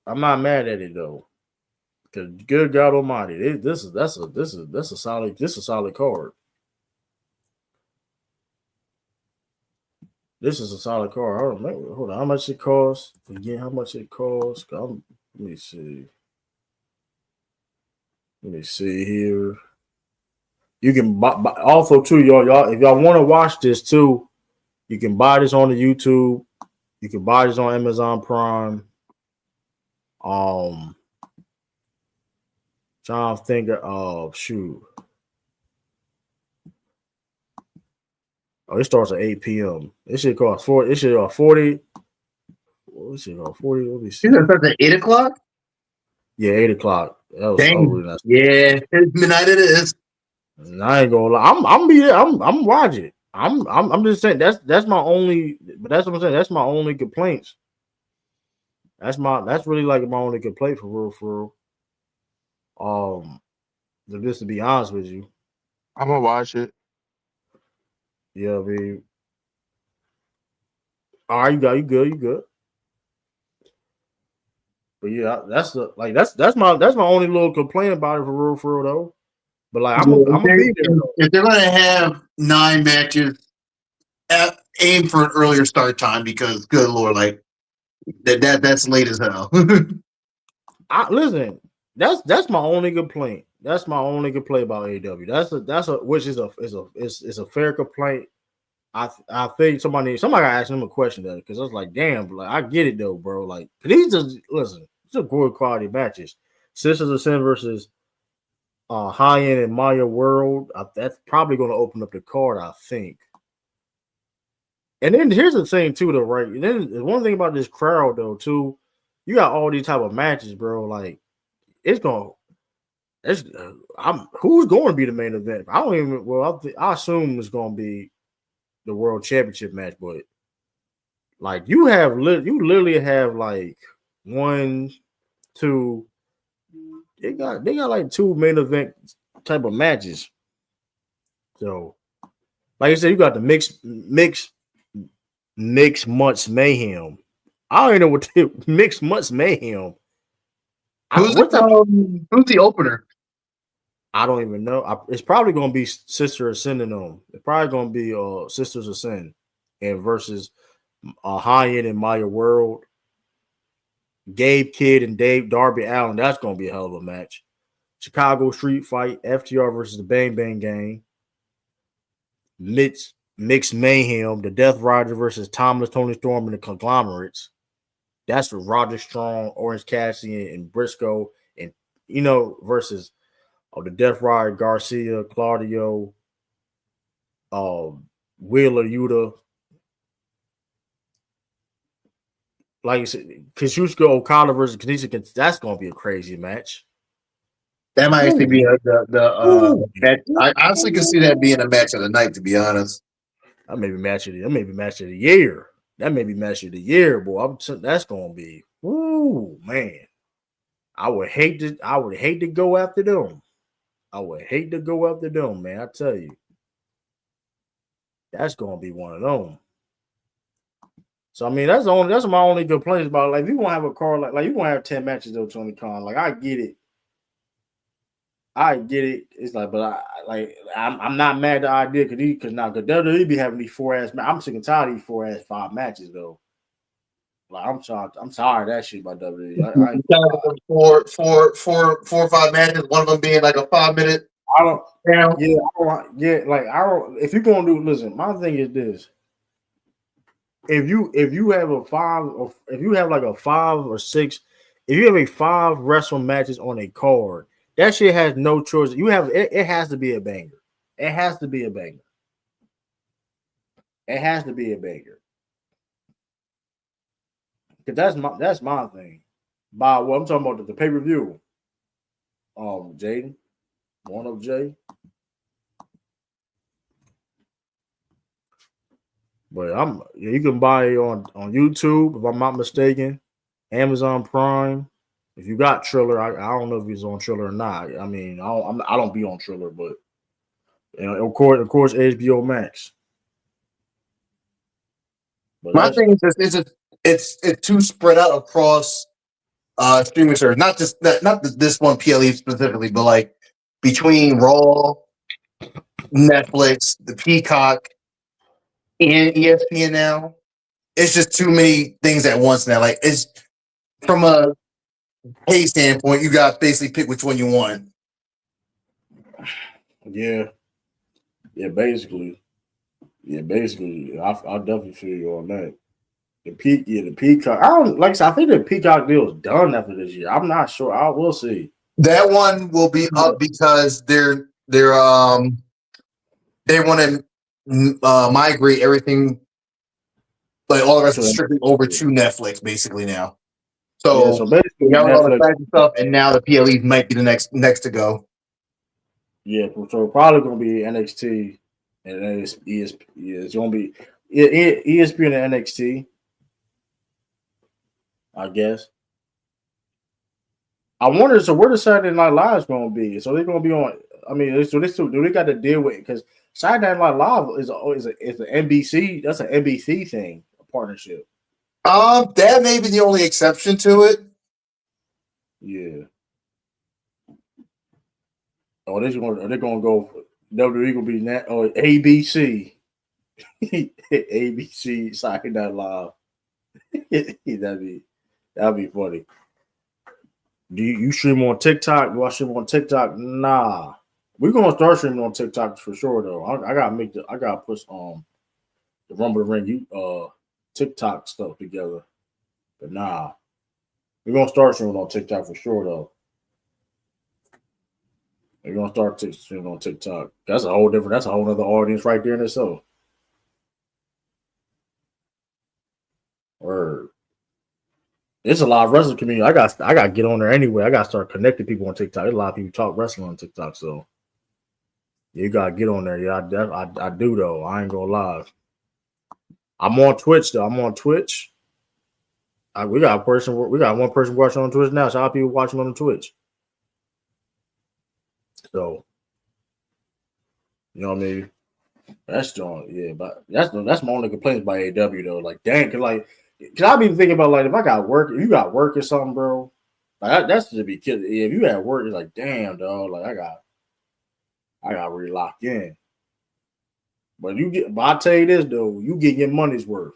I'm not mad at it though. Cause good God Almighty, that's a solid card. This is a solid card. Hold on, how much it costs? Again, how much it costs? Let me see. Let me see here. You can buy also too, y'all. If y'all want to watch this too, you can buy this on the YouTube. You can buy this on Amazon Prime. Trying to think of shoot. Oh, it starts at 8 p.m. It should cost 40. It should cost 40. What should cost 40? Let me see. You know, starts at 8 o'clock. Yeah, 8 o'clock. That was Dang. really nice. Yeah, midnight it is. I ain't gonna lie. I'm be there. I'm watching. I'm just saying that's my only. But that's what I'm saying. That's my only complaints. That's really like my only complaint for real. Just to be honest with you. I'm gonna watch it. Yeah, I mean. All right, you good. But yeah, that's my only little complaint about it for real though. But like I'm gonna be there though. If they're gonna have 9 matches, aim for an earlier start time because good lord, like that's late as hell. Listen, that's my only complaint. That's my only complaint about AEW. Which is a fair complaint. I think somebody gotta ask him a question though, because I was like, damn, like I get it though, bro. Like these are good quality matches. Sisters of Sin versus High End and Maya World. That's probably gonna open up the card, I think. And then here's the thing too, though, right? And then one thing about this crowd though, too, you got all these type of matches, bro. Like who's going to be the main event? I don't even. Well, I assume it's going to be the World Championship match, but like you literally have like 1, 2. They got like 2 main event type of matches. So, like I said, you got the mixed months mayhem. I don't even know what the mixed months mayhem. Who's the opener? I don't even know. It's probably going to be Sister of Sin and them. It's probably going to be Sisters of Sin and versus High End and Maya World. Gabe Kidd and Darby Allin. That's going to be a hell of a match. Chicago Street Fight. FTR versus the Bang Bang Gang. Mixed Mayhem. The Death Rider versus Thomas, Tony Storm, and the Conglomerates. That's with Roger Strong, Orange Cassidy, and Briscoe. And, versus the Death Rider, Garcia, Claudio, Wheeler, Yuta. Like you said, Kazuchika Okada versus Kanisha. That's going to be a crazy match. That might actually be match. I honestly could see that being a match of the night, to be honest. That may be match of the year. That may be match of the year, boy. That's going to be, man. I would hate to go after them. Man. I tell you. That's going to be one of them. So, I mean, that's my only complaint about it. Like, if you want to have a card, like you want to have 10 matches, though, Tony Khan. Like, I get it. It's like, but I'm not mad at the idea because WWE be having these 4-ass. I'm sick and tired of these 4-ass 5 matches though. Like I'm tired of that shit by WWE. Four or 5 matches. One of them being like a 5-minute. I don't. Yeah, I don't. If you're gonna do, listen. My thing is this. if you have a five, or if you have like a 5 or 6, if you have a 5 wrestle matches on a card, that shit has no choice. You have it has to be a banger. It has to be a banger. It has to be a banger. Cause that's my thing. By what I'm talking about the pay per view. Jaden, one of Jay. But you can buy it on YouTube if I'm not mistaken, Amazon Prime. If you got Triller, I don't know if he's on Triller or not. I mean, I don't be on Triller, but of course, HBO Max. But My thing is it's too spread out across streaming service. Not this one PLE specifically, but like between Raw, Netflix, the Peacock, and ESPN now. It's just too many things at once now. Like it's from a pay standpoint, you got to basically pick which one you want. Yeah, basically. I definitely feel you on that. The Peacock. I don't like. I think the Peacock deal is done after this year. I'm not sure. I will see. That one will be up because they want to migrate everything, like all the rest is strictly over to Netflix basically now. So basically, you got all the fashion stuff, and now the PLE might be the next to go. Yeah, so probably gonna be NXT and ESPN. Yeah, it's gonna be ESPN and NXT. I guess. I wonder. So where the Saturday Night Live is going to be? So they're going to be on. I mean, so they still do they got to deal with it because Saturday Night Live is an NBC. That's an NBC thing, a partnership. That may be the only exception to it. Yeah. Oh, they're going to go. WWE going to be that. Oh, ABC. ABC Saturday Night Live. That'd be funny. Do you stream on TikTok? Do I stream on TikTok? Nah. We're gonna start streaming on TikTok for sure though. I gotta put the Rumble the Ring TikTok stuff together. But nah. We're gonna start streaming on TikTok for sure though. We're gonna start streaming on TikTok. That's a whole other audience right there in itself. Word. It's a lot of wrestling community. I got to get on there anyway. I got to start connecting people on TikTok. There's a lot of people talk wrestling on TikTok, so you got to get on there. Yeah, I do though. I ain't gonna lie. I'm on Twitch though. I'm on Twitch. We got one person watching on Twitch now. So how people watching on Twitch? So you know what I mean? That's John. Yeah, but that's my only complaint about AEW though. Like, dang, cause I be thinking about like if you got work or something, bro. Like that's to be kidding. If you had work, it's like, damn, dog. Like I got really locked in. But I tell you this though, you get your money's worth.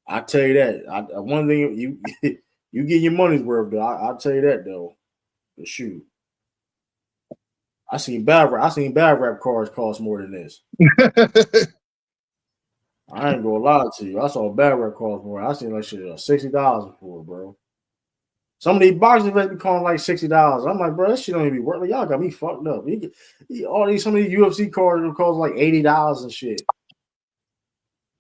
I tell you that. One thing you get your money's worth though. I'll tell you that though. But shoot. I seen bad rap cards cost more than this. I ain't gonna lie to you. I saw bad rap cards more. I seen like shit $60 before, bro. Some of these boxes be calling like $60. I'm like, bro, that shit don't even be worth it. Y'all got me fucked up. Some of these UFC cards will cost like $80 and shit.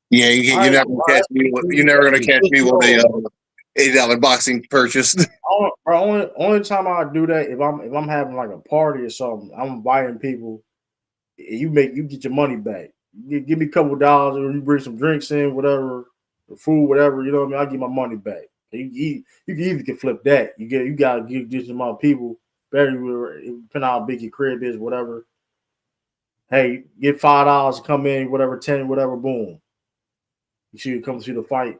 Yeah, you're never gonna catch me. You're never gonna catch me with a $80 boxing purchase. Only time I do that if I'm having like a party or something, I'm inviting people. You get your money back. You give me a couple of dollars, or you bring some drinks in, whatever, the food, whatever. You know what I mean? I'll get my money back. You can either flip that. You gotta give this amount of people. Better depending on how big your crib is, whatever. Hey, get $5 to come in, whatever, 10, whatever, boom. You see, come see the fight.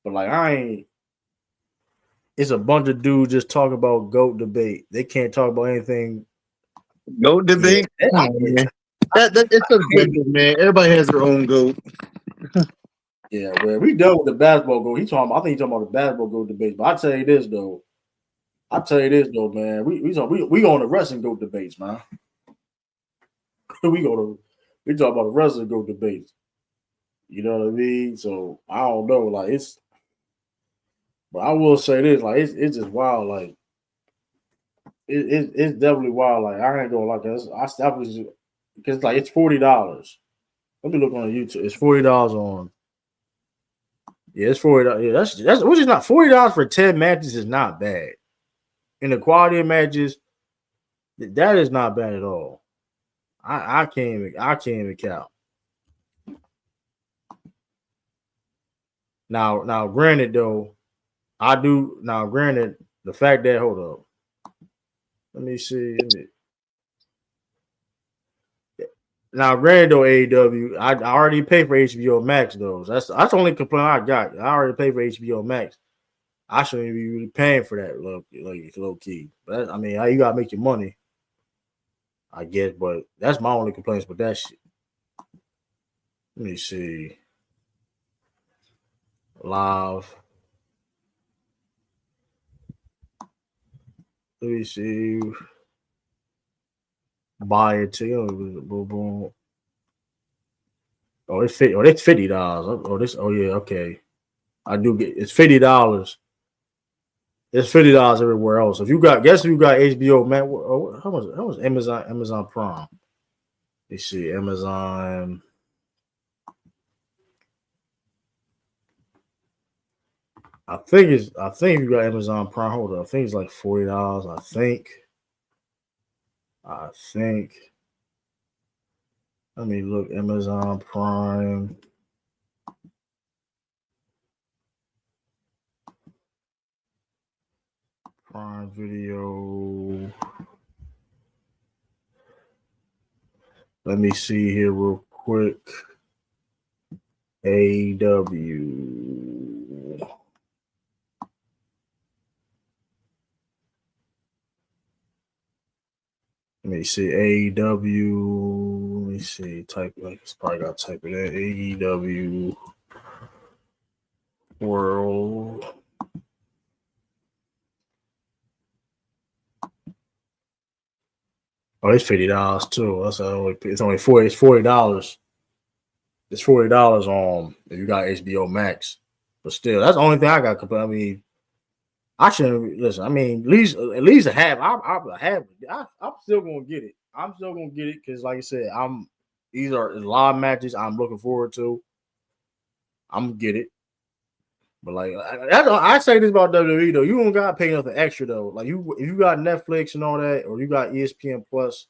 But like it's a bunch of dudes just talking about GOAT debate. They can't talk about anything. GOAT debate? Yeah. Oh, man. It's subjective, man. Everybody has their own GOAT. Yeah, well, we done with the basketball GOAT. I think he's talking about the basketball GOAT debate. But I tell you this though, man. We on the wrestling GOAT debates, man. we talk about the wrestling GOAT debates. You know what I mean? So I don't know. Like it's, but I will say this: like it's just wild. Like it's definitely wild. Like I ain't gonna like this. I was because like it's $40. Let me look on YouTube. It's $40 on. Yeah, it's $40. Yeah, that's which is not $40 for 10 matches is not bad. In the quality of matches, that is not bad at all. I can't even count. Now, granted though, I do now. Granted, the fact that hold up, let me see. Now, granted though, AEW, I already paid for HBO Max though. That's the only complaint I got. I already paid for HBO Max. I shouldn't be really paying for that low key. But I mean, how you gotta make your money, I guess. But that's my only complaints with that shit. Let me see. Live. Let me see. Buy it too. Boom, boom. Oh, it's $50. Oh, that's $50. Oh yeah, okay. I do get it's $50. It's $50 everywhere else. If you got HBO, man, how much Amazon Prime? Let's see, Amazon. I think you got Amazon Prime. Hold on, I think it's like $40. I think. Let me look. Amazon Prime. Prime Video. Let me see here real quick. AEW. Let me see AEW. Let me see. Type like it's probably got to type it in AEW World. Oh, it's $50 too. It's only $40. It's $40. It's $40 on if you got HBO Max. But still, that's the only thing I got. I mean, I shouldn't listen. I mean, at least a half. I'm still gonna get it. I'm still gonna get it because, like I said, these are live matches I'm looking forward to. I'm gonna get it. But like I say this about WWE though, you don't gotta pay nothing extra though. Like if you got Netflix and all that, or you got ESPN Plus,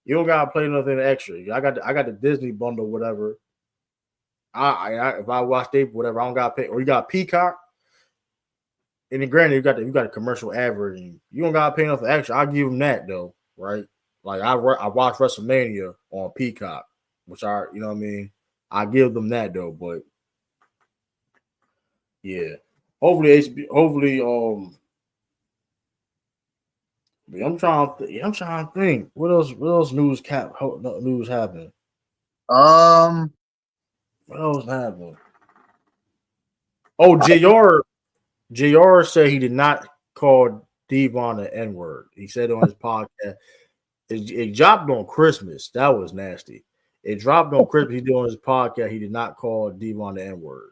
you don't gotta pay nothing extra. I got the Disney bundle, whatever. If I watch it, whatever, I don't gotta pay. Or you got Peacock. And then granted, you got a commercial advertising. You don't gotta pay nothing extra. I'll give them that though, right? Like I watched WrestleMania on Peacock, which you know what I mean. I give them that though, but yeah. Hopefully, I'm trying to think. What else news happened? What else happened? Oh, JR said he did not call Devon the N-word. He said on his podcast. It dropped on Christmas. That was nasty. It dropped on Christmas. He did on his podcast. He did not call Devon the N-word.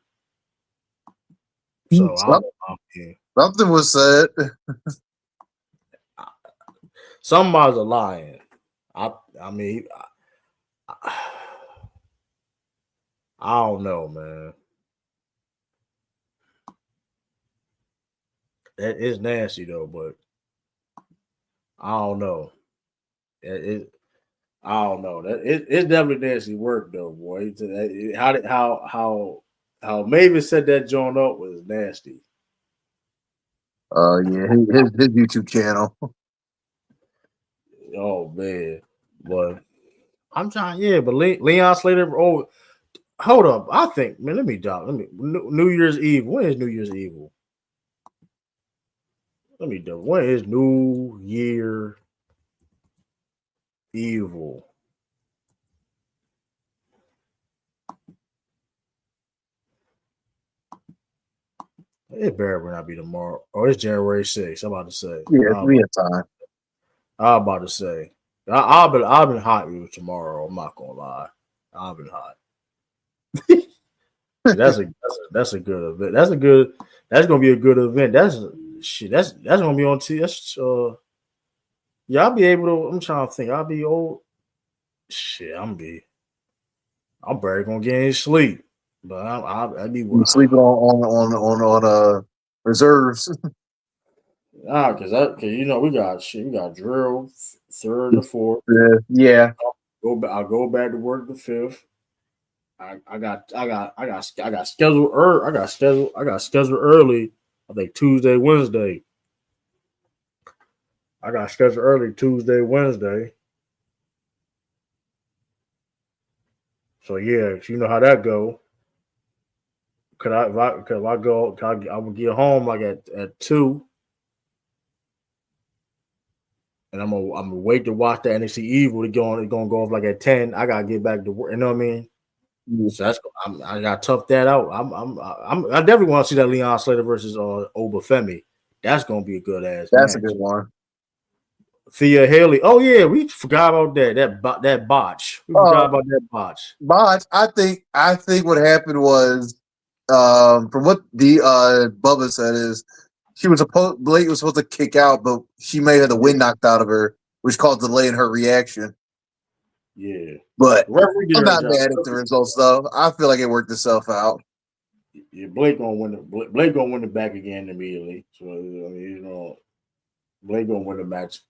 So something was said. Somebody's lying. I mean, I don't know, man. That is nasty though, but I don't know. I don't know. It's definitely nasty work though, boy. How Mavis set that joint up was nasty. Yeah, his YouTube channel. Oh man, but I'm trying. Yeah, but Leon Slater. Oh, hold up. I think, man. Let me New Year's Eve. When is New Year's Evil? Let me do. When is New Year Evil? It better not be tomorrow. Oh, it's January 6th. I'm about to say. Yeah, we have time. I'm about to say. I've been hot with tomorrow. I'm not gonna lie. I've been hot. That's a good event. That's gonna be a good event. That's gonna be on T. That's yeah. I'll be able to. I'm trying to think. I'll be old. Shit, I'm barely gonna get any sleep. But I'll be You sleeping on reserves. cause we got drill third and the fourth. Yeah. I'll go back to work the fifth. I got scheduled early. I got scheduled early. I think Tuesday, Wednesday. I got scheduled early Tuesday, Wednesday. So yeah, you know how that go. If I go, I will get home like at 2, and I'm gonna wait to watch the NXT Evil. It's gonna go off like at 10. I gotta get back to work. You know what I mean? Yeah. So I got to tough that out. I definitely want to see that Leon Slater versus Obafemi. That's gonna be a good ass That's a match. good one. Thea Haley. Oh yeah, we forgot about that botch. We forgot about that botch. But I think what happened was, from what the Bubba said is, Blake was supposed to kick out, but she may have the wind knocked out of her, which caused a delay in her reaction. Yeah, But I'm not job. mad at the results though. I feel like it worked itself out. Yeah, Blake gonna win Blake gonna win it back again immediately. So I mean, Blake gonna win the match.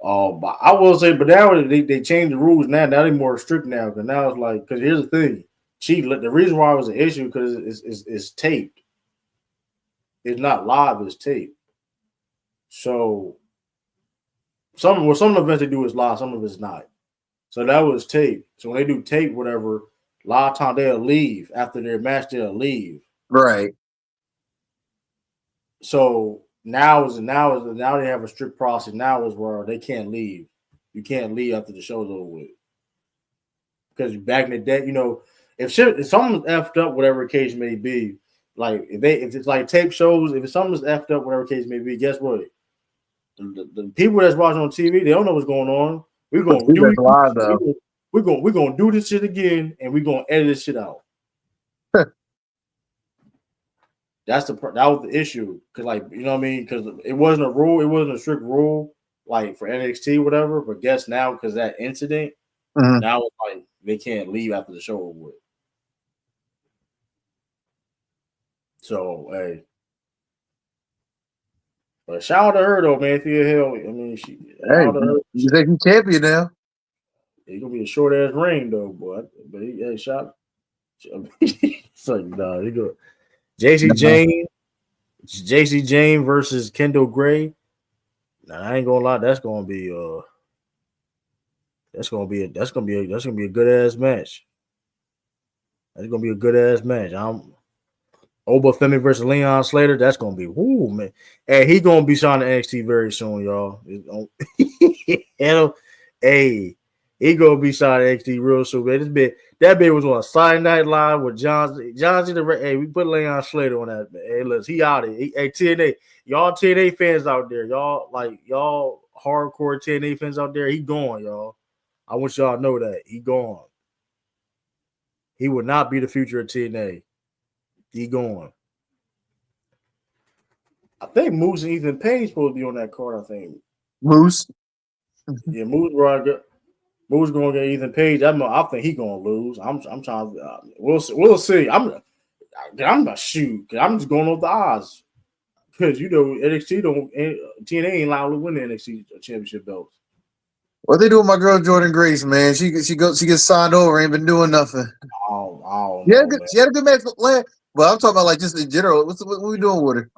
But I will say, but now they changed the rules now. Now they're more strict now because now it's like because here's the thing, the reason why it was an issue because it's taped. It's not live. It's taped. So some of the events they do is live. Some of it's not. So that was taped. So when they do tape, whatever, a lot of time they'll leave after their match. They'll leave. Right. So now they have a strict process. Now is where they can't leave. You can't leave after the show's over with. Because back in the day, if someone's effed up, whatever the case may be, like if it's like tape shows, if something's effed up, whatever the case may be, guess what? The people that's watching on TV, they don't know what's going on. We're gonna do it live though. We're gonna do this shit again, and we're gonna edit this shit out. That was the issue, because you know what I mean, because it wasn't a strict rule like for NXT whatever. But guess now because that incident, now it's like they can't leave after the show over with. So hey, but shout out to her though, man. Thea Haley. I mean, She's a champion now. It's gonna be a short ass reign though, boy. But shout. It's like nah, he go. JC Jane versus Kendall Gray. Now I ain't gonna lie, that's gonna be a good ass match. That's gonna be a good ass match. Obafemi versus Leon Slater. That's gonna be whoo man. Hey, he gonna be signing NXT very soon, y'all. Hey, he gonna be signing NXT real soon, man. That bit was on a Saturday Night Live with John Cena. Hey, we put Leon Slater on that. Man. Hey, listen, he out of it. Hey, TNA, y'all TNA fans out there, y'all hardcore TNA fans out there. He gone, y'all. I want y'all to know that he gone. He will not be the future of TNA. He gone. I think Moose and Ethan Page supposed to be on that card. I think Moose. Yeah, Moose going to get Ethan Page. I think he gonna lose. I'm trying. We'll see. I'm not shoot. I'm just going off the odds because NXT TNA ain't allowed to win the NXT championship belts. What they do with my girl Jordan Grace, man? She gets signed over, ain't been doing nothing. Oh, she had a good match, but I'm talking about like just in general. What we doing with her?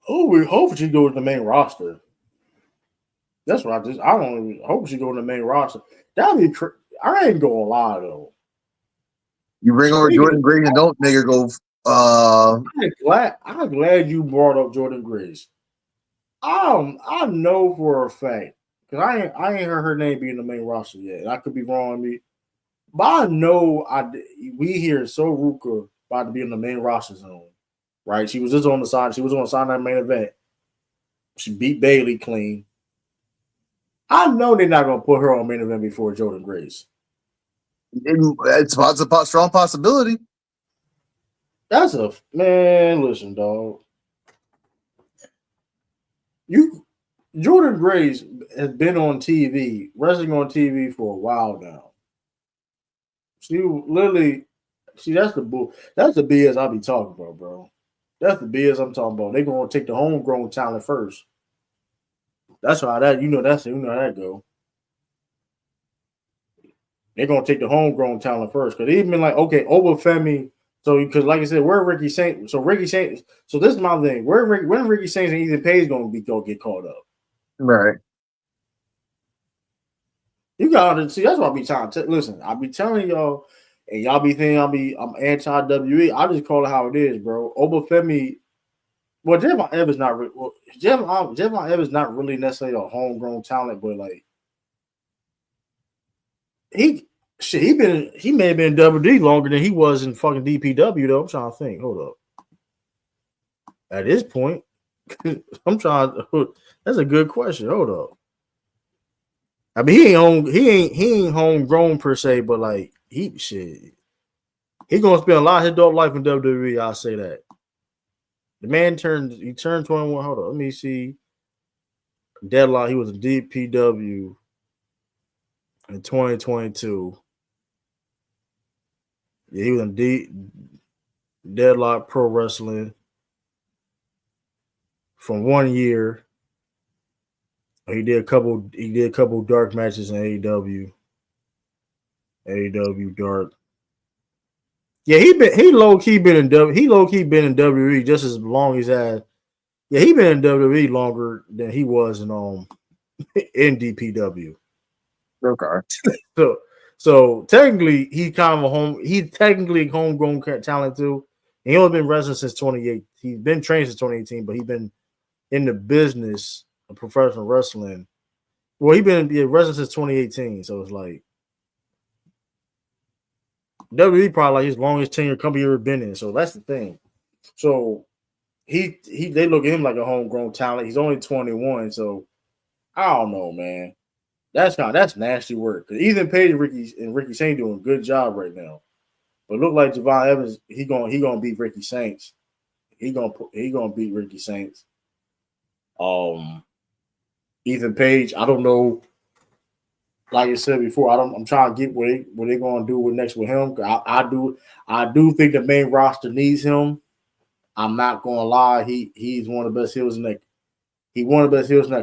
Oh, we hope she goes to the main roster. That's what I don't even hope she go to the main roster. That'd be. I ain't gonna lie though. You bring over Jordan Grace and don't make her go. I'm glad you brought up Jordan Grace. I know for a fact because I ain't heard her name be in the main roster yet. I could be wrong on me, but I know we hear Soruka about to be in the main roster zone. Right? She was just on the side. She was on the side of that main event. She beat Bailey clean. I know they're not gonna put her on main event before Jordan Grace. It's a strong possibility. That's a man. Listen, dog. Jordan Grace has been on TV, wrestling on TV for a while now. She literally, that's the bull. That's the BS I be talking about, bro. That's the BS I'm talking about. They gonna take the homegrown talent first. That's how that that's how that go. They're gonna take the homegrown talent first because even like okay, Obafemi. So because like I said, where Ricky Saint? So Ricky Saint. So this is my thing. When Ricky Saints and Ethan Page gonna get caught up? Right. You gotta see. That's what I be trying to listen. I be telling y'all, and y'all be thinking I'm anti WWE. I just call it how it is, bro. Obafemi. Well, Javon Evans not Javon Evans not really necessarily a homegrown talent, but like he may have been in WWE longer than he was in fucking DPW though. I'm trying to think. Hold up. At this point, I'm trying. That's a good question. Hold up. I mean, he ain't homegrown per se, but like he gonna spend a lot of his adult life in WWE. I'll say that. The man turned 21. Hold on, let me see. Deadlock. He was a DPW in 2022. Yeah, he was in Deadlock Pro Wrestling from 1 year. He did a couple dark matches in AEW. AEW dark. Yeah, he low key been in WWE just as long as that. Yeah, he been in WWE longer than he was in in DPW. Okay. So technically he kind of he's technically homegrown talent too. And he only been wrestling since 2018. He's been trained since 2018, but he's been in the business of professional wrestling. Well, he been wrestling since 2018, so it's like WWE probably like his longest tenure company ever been in. So that's the thing. So they look at him like a homegrown talent. He's only 21, so I don't know, man. That's nasty work. Ethan Page and Ricky Saint doing a good job right now. But look like Javon Evans, he gonna beat Ricky Saints. He gonna beat Ricky Saints. Ethan Page, I don't know. Like I said before, I'm trying to get what they gonna do next with him. I do think the main roster needs him. I'm not gonna lie, he's one of the best heels in that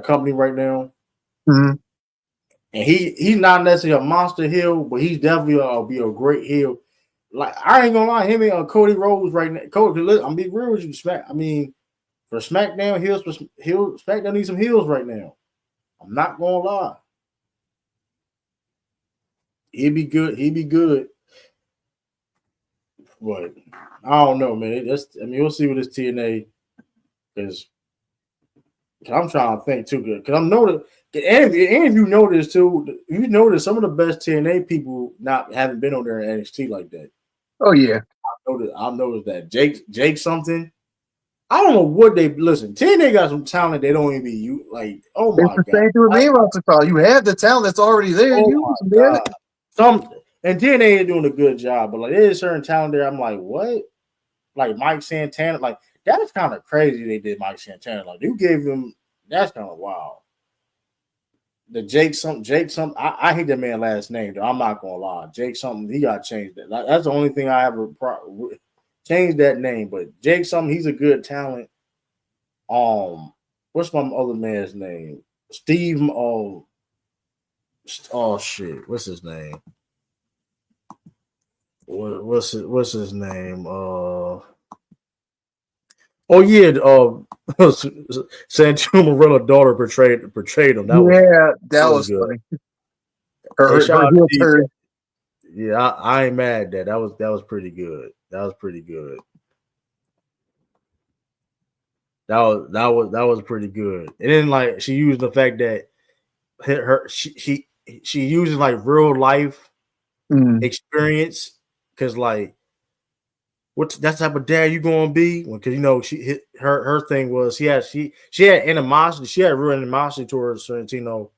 company right now. Mm-hmm. And he's not necessarily a monster heel, but he's definitely be a great heel. Like I ain't gonna lie, him and Cody Rhodes right now. Cody, I'm be real with you, for SmackDown SmackDown needs some heels right now. I'm not gonna lie. He'd be good. But I don't know, man. We'll see with this TNA because I'm trying to think too good. Because I'm noticing, and if you notice too, you notice some of the best TNA people haven't been on there in NXT like that. Oh yeah, I noticed that Jake something. I don't know what they listen. TNA got some talent they don't even you like. Oh my god! Same thing with me, roster. You have the talent that's already there. Oh Use my them, god! And TNA is doing a good job, but like there's certain talent there. I'm like, what? Like Mike Santana, like that is kind of crazy. They did Mike Santana. Like you gave him. That's kind of wild. The Jake something. I hate that man last name though. I'm not gonna lie. Jake something. He got changed. That's the only thing I ever changed that name. But Jake something. He's a good talent. What's my other man's name? Steve. Oh shit. What's his name? What's his name? Oh yeah, Santino Morella's daughter portrayed him. That was good. Funny. Her. Yeah, I ain't mad at that. That was pretty good. That was pretty good. That was pretty good. And then like she used the fact that she uses like real life experience because like what that type of dad you gonna be? Because her thing was she had animosity. She had real animosity towards Sorrentino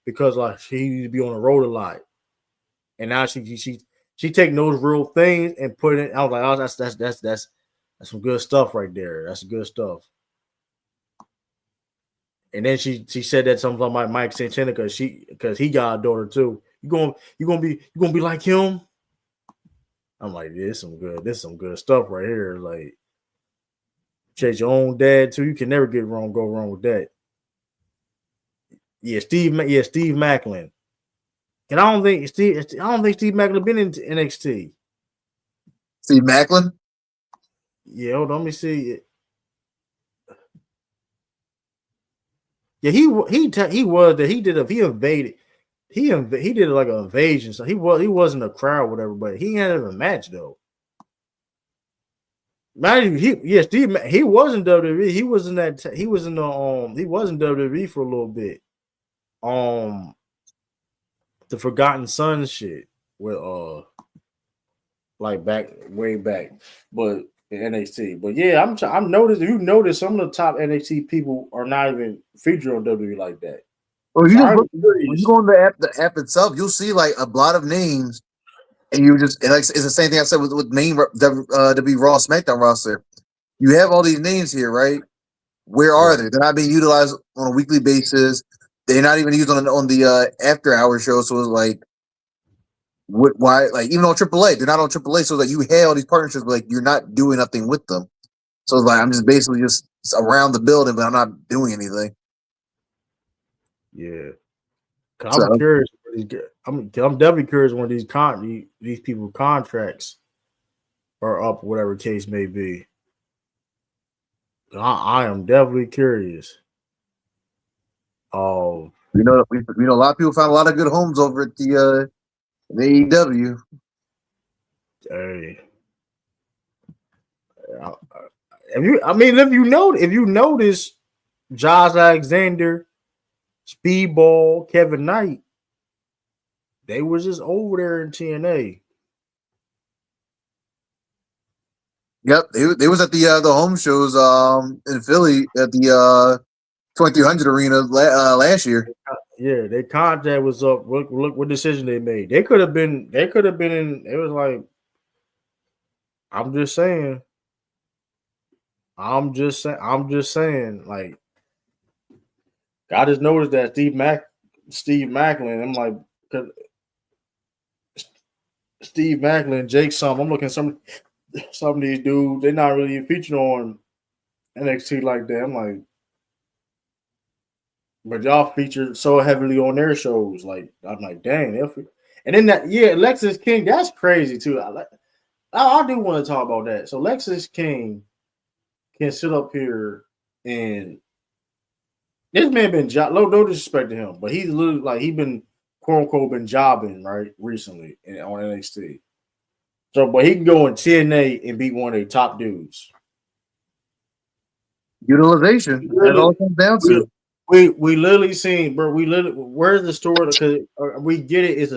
because like she used to be on the road a lot, and now she she taking those real things and putting it. I was like, oh, that's some good stuff right there. That's good stuff. And then she said that something about Mike Santana because he got a daughter too. You gonna be like him? I'm like, yeah, this is some good stuff right here. Like, chase your own dad too. You can never go wrong with that. Yeah, Steve Macklin. And I don't think Steve Macklin been in NXT. Steve Macklin? Yeah, hold on, let me see. Yeah, he was that he invaded. He did like an invasion, so he wasn't a crowd, whatever. But he had a match though. Man, Steve, he wasn't WWE. He was in that. He was in the He was in WWE for a little bit. The Forgotten Son shit with like way back, but in NXT. But yeah, I'm noticed. You notice some of the top NXT people are not even featured on WWE like that. Well, you just when you go on the app itself, you'll see like a lot of names, and it's the same thing I said with main WWE Raw SmackDown roster. You have all these names here, right? Where are they? They're not being utilized on a weekly basis. They're not even used on the after hour show. So it's like, why? Like even on AAA, they're not on AAA. So that you have all these partnerships, but like you're not doing nothing with them. So it's like I'm just basically just around the building, but I'm not doing anything. Yeah, I'm curious. I'm definitely curious when these people contracts are up, whatever case may be. I am definitely curious. Oh, we know a lot of people found a lot of good homes over at the AEW. Hey, if you notice, Josh Alexander, Speedball, Kevin Knight, they was just over there in TNA. Yep, they was at the home shows in Philly at the 2300 arena last year. Yeah, their contract was up. Look what decision they made. They could have been in. It was like, I'm just saying. Like, I just noticed that Steve Macklin. I'm like, Steve Macklin, Jake Some. I'm looking at some of these dudes. They're not really featured on NXT like that. I'm like, but y'all featured so heavily on their shows. Like, I'm like, dang. And then Lexis King. That's crazy too. I do want to talk about that. So Lexis King can sit up here and this man been no disrespect to him, but he's literally like he been quote unquote been jobbing right recently on NXT. So, but he can go in TNA and beat one of the top dudes. Utilization. That all comes down to. We literally seen, bro. Where's the story? Because we get it.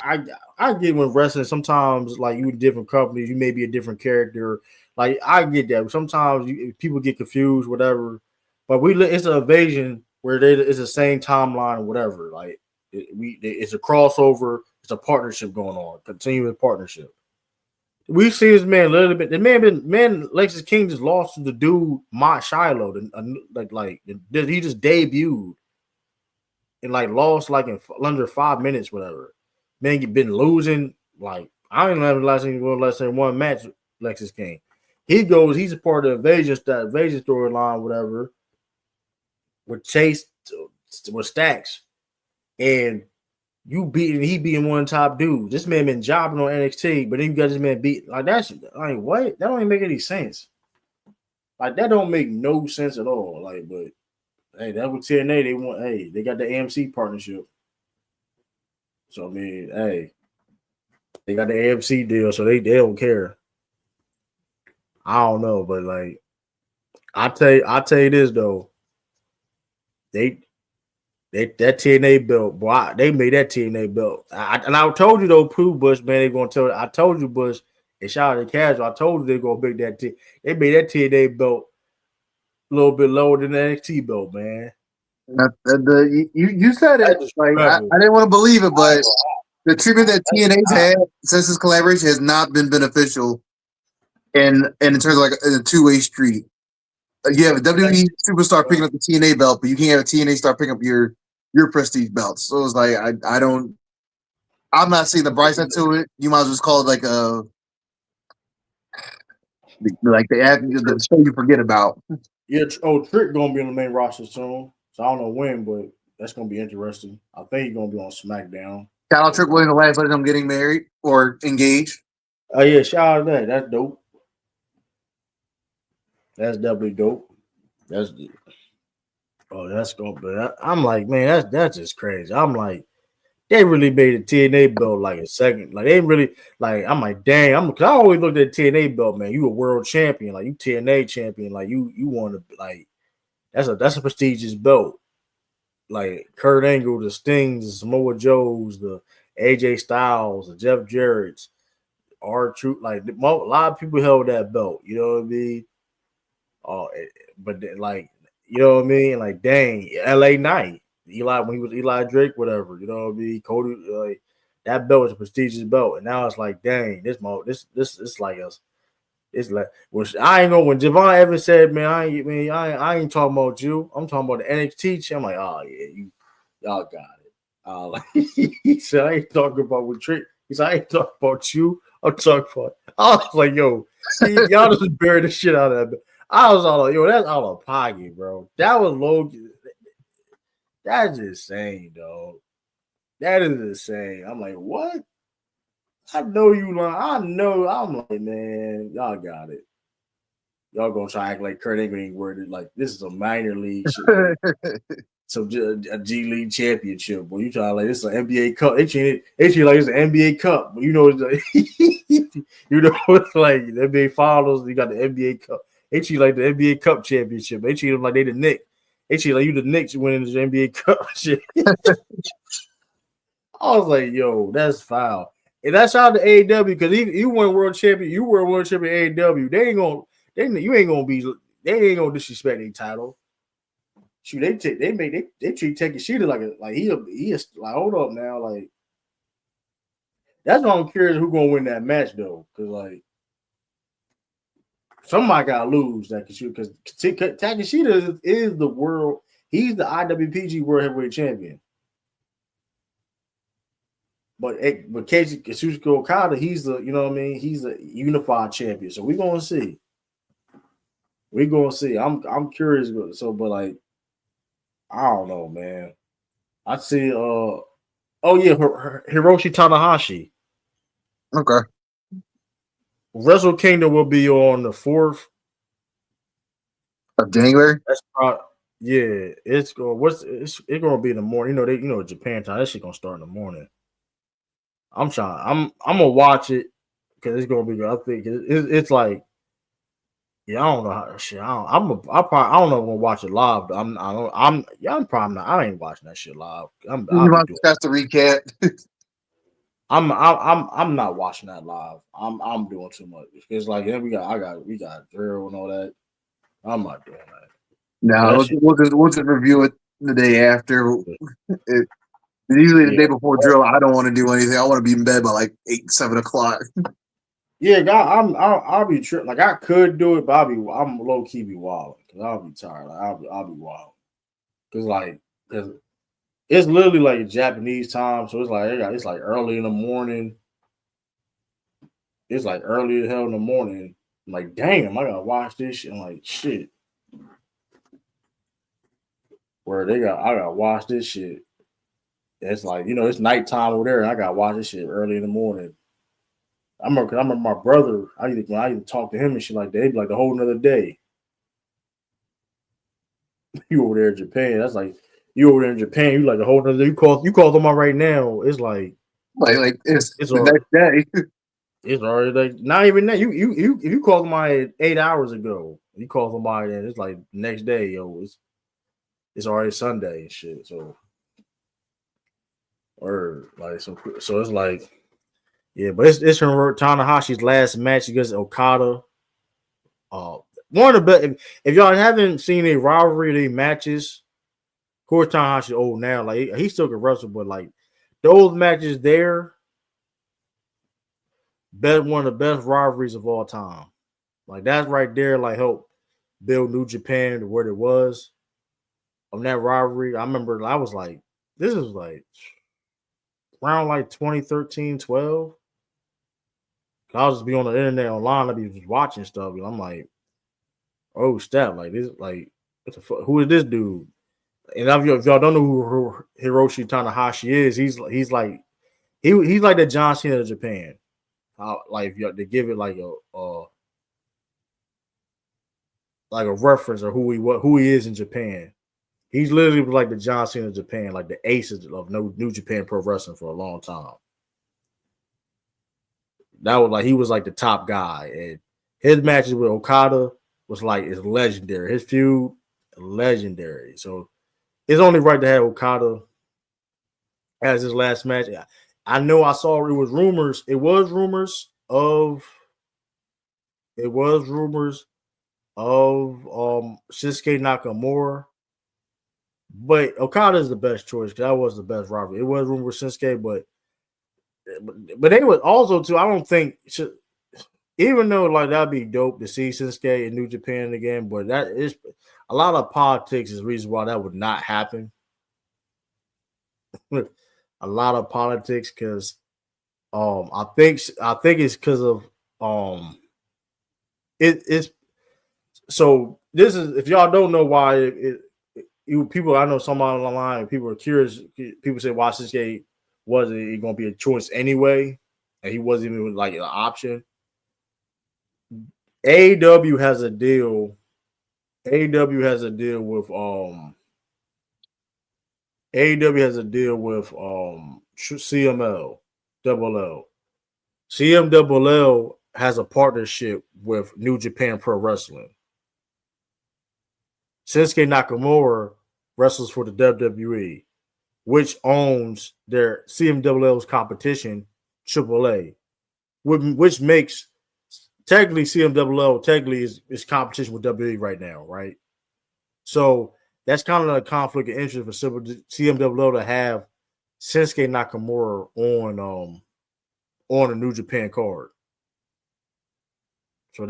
I get when wrestling. Sometimes, like you in different companies, you may be a different character. Like I get that. Sometimes people get confused, whatever. But it's an evasion where it's the same timeline or whatever. Like it's a crossover. It's a partnership going on, continuing partnership. We see this man a little bit. The man Lexis King just lost to the dude Mott Shiloh. He just debuted and like lost like in under 5 minutes, whatever. Man, you been losing. Like I ain't never less than one match. Lexis King. He's a part of the invasion storyline, whatever. With Chase, with Stacks, and he beating one top dude. This man been jobbing on NXT, but then you got this man beat like that's like what? That don't even make any sense. Like that don't make no sense at all. Like, but hey, that was TNA. They want they got the AMC partnership. So I mean, hey, they got the AMC deal, so they don't care. I don't know, but like I tell you this though. That TNA belt, boy, they made that TNA belt. I told you though, Pooh Bush, man, they gonna tell. I told you, Bush, and shout out to Casual. I told you they gonna make that. They made that TNA belt a little bit lower than the NXT belt, man. You said it. Like I didn't want to believe it, but The treatment that TNA's had since this collaboration has not been beneficial, in terms of like a two-way street. You have a WWE superstar picking up the TNA belt, but you can't have a TNA star pick up your prestige belts. So it's like I'm not seeing the bright side to it. You might as well just call it like the show you forget about. Yeah, Trick gonna be on the main roster soon, so I don't know when, but that's gonna be interesting. I think he's gonna be on SmackDown. Shout out Trick Williams, the last of them getting married or engaged. Oh yeah, shout out to that. That's dope. That's definitely dope. That's gonna be. I'm like, man, that's just crazy. I'm like, they really made the TNA belt like a second. Like they really like. I'm like, dang. Cause I always looked at the TNA belt, man. You a world champion, like you TNA champion, like you want to like. That's a prestigious belt. Like Kurt Angle, the Stings, the Samoa Joes, the AJ Styles, the Jeff Jarrett's, R-Truth. Like a lot of people held that belt. You know what I mean? But like, you know what I mean? Like, dang, LA Knight, Eli, when he was Eli Drake, whatever, you know what I mean? Cody, like that belt was a prestigious belt, and now it's like, dang, this it's like us. It's like, which I ain't know when Javon Evans said, man, I ain't talking about you. I'm talking about the NXT. I'm like, oh yeah, y'all got it. Like he said, I ain't talking about with Trick. He said, I ain't talking about you. I'm talking about. I was like, yo, y'all just buried the shit out of that. I was all like, yo, that's all a pocket, bro. That was Logan. That's insane, dog. That is insane. I'm like, what? I know you lying. I know. I'm like, man, y'all got it. Y'all gonna try to act like Kurt Angle ain't worded like this is a minor league shit. So a G League championship. But you try like this is an NBA Cup. They treat it like it's an NBA Cup. But you know, it's like, you know, it's like the NBA Finals. You got the NBA Cup. They treat like the NBA Cup championship. They treat them like they the Knicks. They treat like you the Knicks winning the NBA Cup shit. I was like, yo, that's foul. And that's how the AEW, because you won world champion, you were world champion AEW. They ain't gonna they ain't gonna disrespect their title. Shoot, they treat Takeshita like he is like, hold up now, like that's why I'm curious who's gonna win that match though, because like somebody gotta lose that because Takeshita is the world, he's the IWPG World Heavyweight Champion. But Kazuchika Okada, he's the, you know what I mean? He's a unified champion. So we're gonna see. We're gonna see. I'm curious, but like, I don't know, man. I see oh yeah, Hiroshi Tanahashi. Okay. Wrestle Kingdom will be on the 4th of January. That's probably, yeah, it's gonna be in the morning. You know, Japan time. That shit gonna start in the morning. I'm gonna watch it because it's gonna be good. I think it's like, yeah, I don't know how shit. I don't know if I'm gonna watch it live. I'm probably not. I ain't watching that shit live. That's the recap. I'm not watching that live. I'm doing too much. It's like, yeah, we got drill and all that. I'm not doing that. No, we'll just review it the day after. Usually the day before drill, I don't want to do anything. I want to be in bed by like 8-7 o'clock. Yeah, God, I'll be tripping. Like I could do it, but I'm low key be wild because I'll be tired. Like, I'll be wild because it's literally like Japanese time, so it's like early in the morning. It's like early as hell in the morning. I'm like, damn, I gotta watch this shit. I'm like, shit. I gotta watch this shit. It's like, it's nighttime over there, and I gotta watch this shit early in the morning. I remember my brother, when I even talk to him and shit like that, it'd be like the whole nother day. You over there in Japan, that's like you over there in Japan, you like the whole nother day. You call them out right now, it's like it's the already, next day. It's already like not even that. You call somebody 8 hours ago. You call somebody and it's like next day, yo, it's already Sunday and shit. So or like so it's like, yeah, but it's from Tanahashi's last match against Okada. One of the best. If y'all haven't seen a rivalry of these matches, of course Tanahashi's old now. Like he still can wrestle, but like those matches there, one of the best rivalries of all time. Like that's right there, like help build New Japan to where it was on that rivalry. I remember I was like, this is like around like 2013, 12. I'll just be on the internet online, I'll be just watching stuff, and I'm like, oh step, like this, like what the fuck? Who is this dude? And if y'all don't know who Hiroshi Tanahashi is, he's like he's like the John Cena of Japan. Like if you to give it like a reference of who he is in Japan. He's literally like the John Cena of Japan, like the aces of New Japan Pro Wrestling for a long time. That was like he was like the top guy, and his matches with Okada was like is legendary. His feud legendary. So it's only right to have Okada as his last match. I know I saw it was rumors. It was rumors of Shinsuke Nakamura. But Okada is the best choice because that was the best rivalry. It was rumors Shinsuke, but they would also too. I don't think even though like that'd be dope to see Shinsuke in New Japan again, but that is a lot of politics is the reason why that would not happen. A lot of politics because I think it's because of it's so this is if y'all don't know why people I know somebody on the line people are curious people say why Shinsuke wasn't going to be a choice anyway and he wasn't even like an option. AEW has a deal with CML Double L. CMLL has a partnership with New Japan Pro Wrestling. Shinsuke Nakamura wrestles for the WWE, which owns their CMLL's competition, AAA, which makes technically CMLL technically is competition with WWE right now, right? So that's kind of a conflict of interest for CMLL to have Shinsuke Nakamura on a New Japan card. So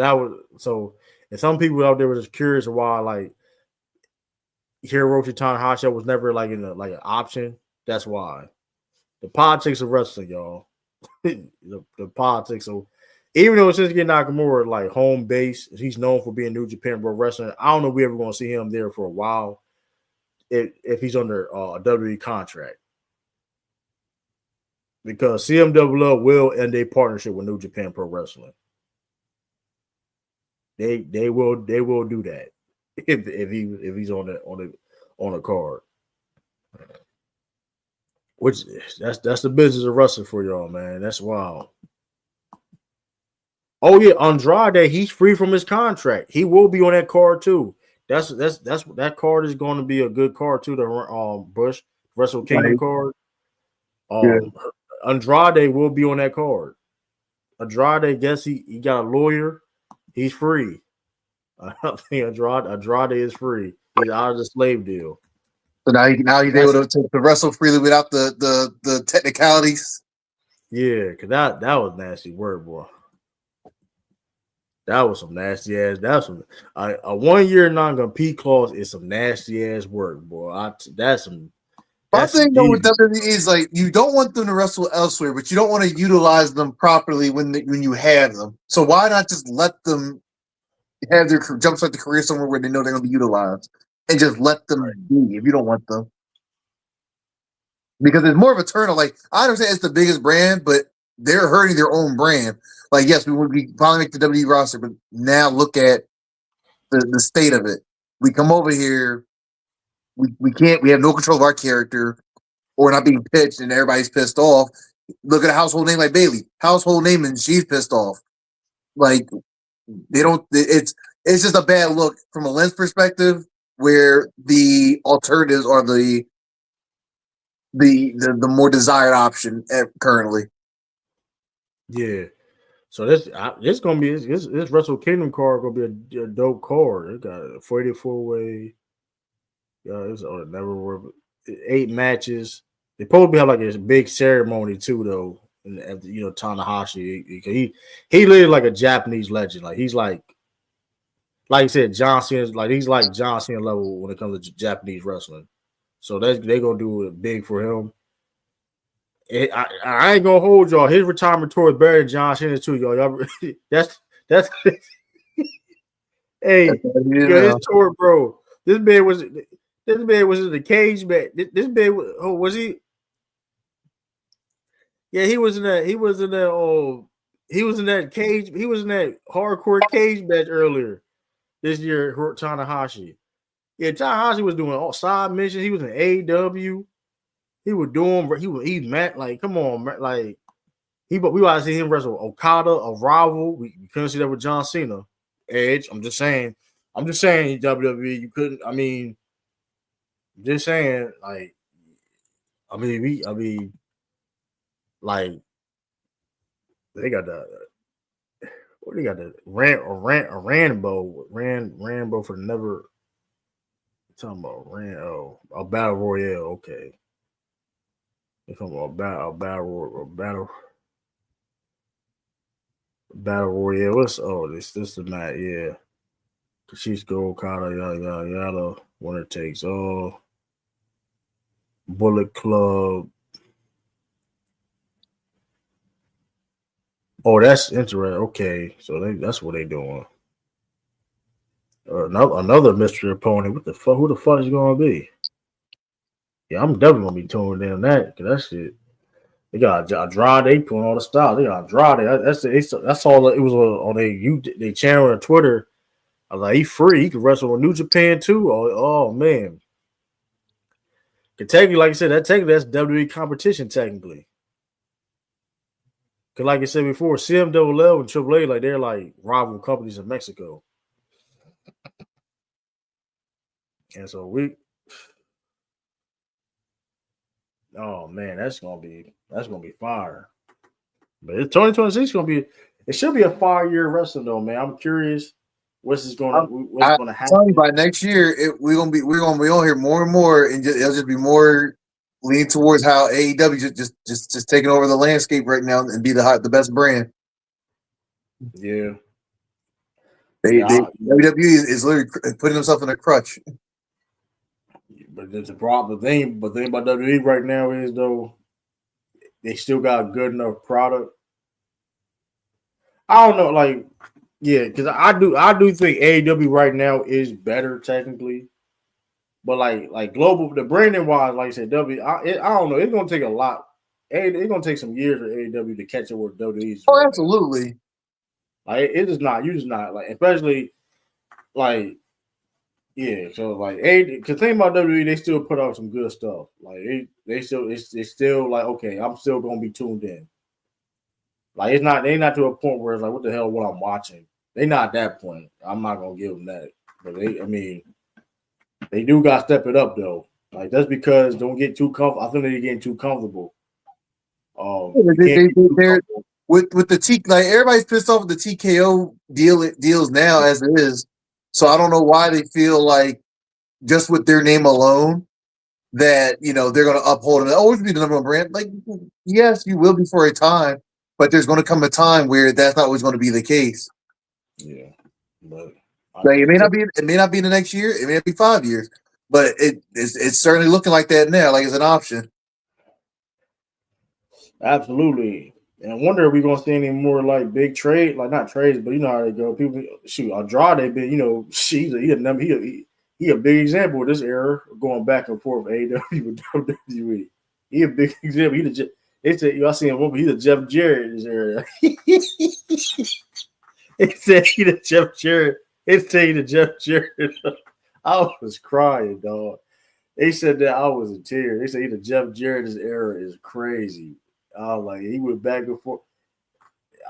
and some people out there were just curious why like Hiroshi Tanahashi was never like in like an option. That's why. The politics of wrestling, y'all. the politics of even though Shinsuke Nakamura like home base, he's known for being New Japan Pro Wrestling. I don't know if we ever going to see him there for a while if he's under a WWE contract. Because CMLL will end a partnership with New Japan Pro Wrestling. They will do that if he's on a card. Which that's the business of wrestling for y'all, man. That's wild. Oh yeah, Andrade, he's free from his contract. He will be on that card too. That's that card is going to be a good card too. The Bush Wrestle Kingdom card. Andrade will be on that card. Andrade, guess he got a lawyer. He's free. I think Andrade is free. He's out of the slave deal. So now he's able to wrestle freely without the technicalities. Yeah, because that was nasty word, boy. That was some nasty ass. That's some a 1 year non-compete clause is some nasty ass work, boy. That's some. My thing though with WWE is like you don't want them to wrestle elsewhere, but you don't want to utilize them properly when you have them. So why not just let them have their jumpstart the career somewhere where they know they're going to be utilized, and just let them be if you don't want them. Because it's more of a turn of like I understand it's the biggest brand, but they're hurting their own brand. Like yes, we finally make the WWE roster, but now look at the state of it. We come over here. We can't. We have no control of our character, or we're not being pitched, and everybody's pissed off. Look at a household name like Bayley, household name, and she's pissed off. Like they don't. It's just a bad look from a lens perspective, where the alternatives are the more desired option currently. Yeah. So this gonna be this Wrestle Kingdom card gonna be a dope card. It got a 44-way. It's never 8 matches. They probably have like a big ceremony too, though. and Tanahashi. He lived like a Japanese legend. Like he's like you said, John Cena. Like he's like John Cena level when it comes to Japanese wrestling. So they gonna do it big for him. I ain't gonna hold y'all. His retirement tour is better than John Cena too, y'all. That's hey, his tour, bro. This man was in the cage match. This man was he? Yeah, he was in that. He was in that. He was in that cage. He was in that hardcore cage match earlier this year. Tanahashi. Yeah, Tanahashi was doing all side missions. He was in AEW. He was doing. He met like, come on, man, like we want to see him wrestle Okada, a rival. We couldn't see that with John Cena, Edge. I'm just saying, WWE. You couldn't. I mean, just saying, like, like they got the. What they got the Rambo for the never. Talking about a battle royale. Okay. They're talking about a battle royale. What's this the night? Yeah. She's gold, Kata, yada. Winner takes all. Bullet Club. Oh, that's interesting. Okay, so that's what they doing. Another mystery opponent. What the fuck? Who the fuck is going to be? Yeah, I'm definitely gonna be tuning in on that because that shit. They got Andrade. They putting all the style. They got Andrade. That's all. It was on they channel on Twitter. I was like, he free. He could wrestle on New Japan too. Oh man. Technically, like I said, that's WWE competition technically. Because like I said before, CMLL and AAA, like they're like rival companies in Mexico. And so oh man, that's gonna be fire. But it's 2026 gonna be. It should be a 5-year wrestling though, man. I'm curious what's gonna happen. By next year, we're gonna hear more and more, and it'll just be more lean towards how AEW just taking over the landscape right now and be the best brand. Yeah. WWE is literally putting themselves in a crutch. But the problem, the thing about WWE right now is though they still got a good enough product. I don't know, like, yeah, because I do think AEW right now is better technically, but like global, the branding wise, like I said, I don't know, it's gonna take a lot. It's gonna take some years for AEW to catch up with WWE. Oh, right, absolutely. Now. Like it is not, you just not like, especially like, yeah. So like, because think about WWE, they still put out some good stuff. Like they still like, okay, I'm still gonna be tuned in. Like they not to a point where it's like, what the hell, what I'm watching. They not at that point. I'm not gonna give them that. But they do got to step it up though. Like that's because don't get too comfortable. I think they're getting too comfortable. With the T, like everybody's pissed off with the TKO deals now as it is. So I don't know why they feel like just with their name alone that they're going to uphold it. Always be the number one brand. Like yes, you will be for a time. But there's going to come a time where that's not always going to be the case. Yeah, but like, it may not be in the next year. It may not be 5 years, but it's certainly looking like that now. Like it's an option. Absolutely, and I wonder if we're going to see any more like big trade, like not trades, but you know how they go. People shoot Andrade, been he's a big example of this era going back and forth AEW with WWE. He a big example. They said, I seen him. He's a Jeff Jarrett in this area. They said he the Jeff Jarrett. It's saying the Jeff Jarrett. I was crying, dog. They said that I was in tears. They said he the Jeff Jarrett in this era is crazy. I was like, he went back and forth.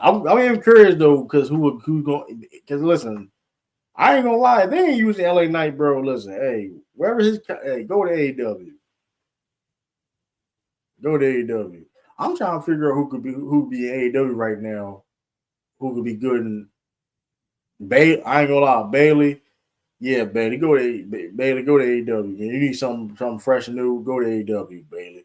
I'm even curious though, because who going? Because listen, I ain't gonna lie, they ain't using LA Knight, bro. Listen, hey, go to AEW. Go to AEW. I'm trying to figure out who be AEW right now, who could be good in I ain't gonna lie, Bailey. Yeah, Bailey, go to AEW. Man, you need something fresh and new. Go to AEW, Bailey.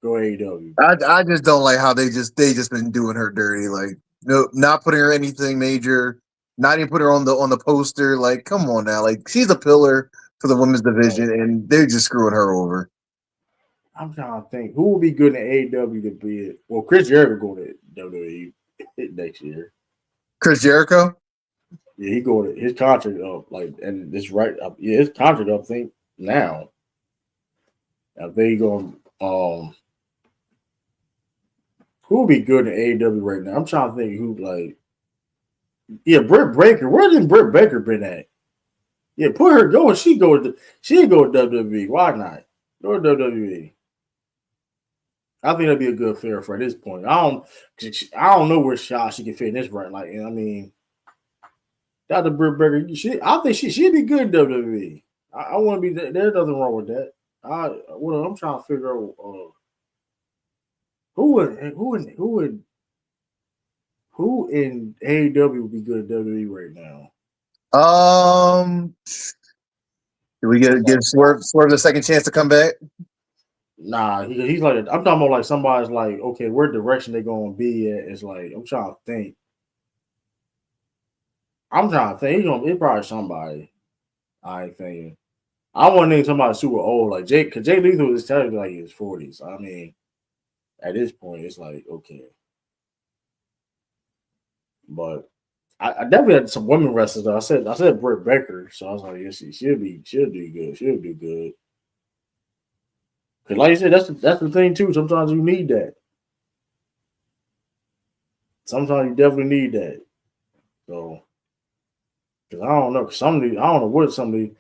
Go AEW. I just don't like how they just been doing her dirty. Like, no, not putting her anything major, not even put her on the poster. Like, come on now. Like, she's a pillar for the women's division, and they're just screwing her over. I'm trying to think who would be good in AEW to be it. Well, Chris Jericho going to WWE next year. Chris Jericho. Yeah, he going to his contract up like, and it's right up. Yeah, his contract up. I think now. I think he going. Who would be good in AEW right now? I'm trying to think who like. Yeah, Britt Baker. Where did Britt Baker been at? Yeah, put her going. She go to WWE. Why not? Go to WWE. I think that'd be a good fair for at this point. I don't know where she can fit in this right. Like, I mean, Dr. Britt Baker, I think she'd be good in WWE. I want to be there. There's nothing wrong with that. I'm trying to figure out who in AEW would be good at WWE right now. Do we give Swerve the second chance to come back? Nah, he's like, I'm talking about like somebody's like, okay, where direction they gonna be at? It's like I'm trying to think. It's probably somebody. I ain't thinking. I want to name somebody super old like Jay, because Jay Lethal is telling me like in his 40s. I mean, at this point, it's like okay, but I definitely had some women wrestlers. Though. I said Britt Baker, so I was like, yeah, she'll do good. She'll do good. Because like you said, that's the thing too. Sometimes you need that. Sometimes you definitely need that. So, because I don't know, I don't know what somebody.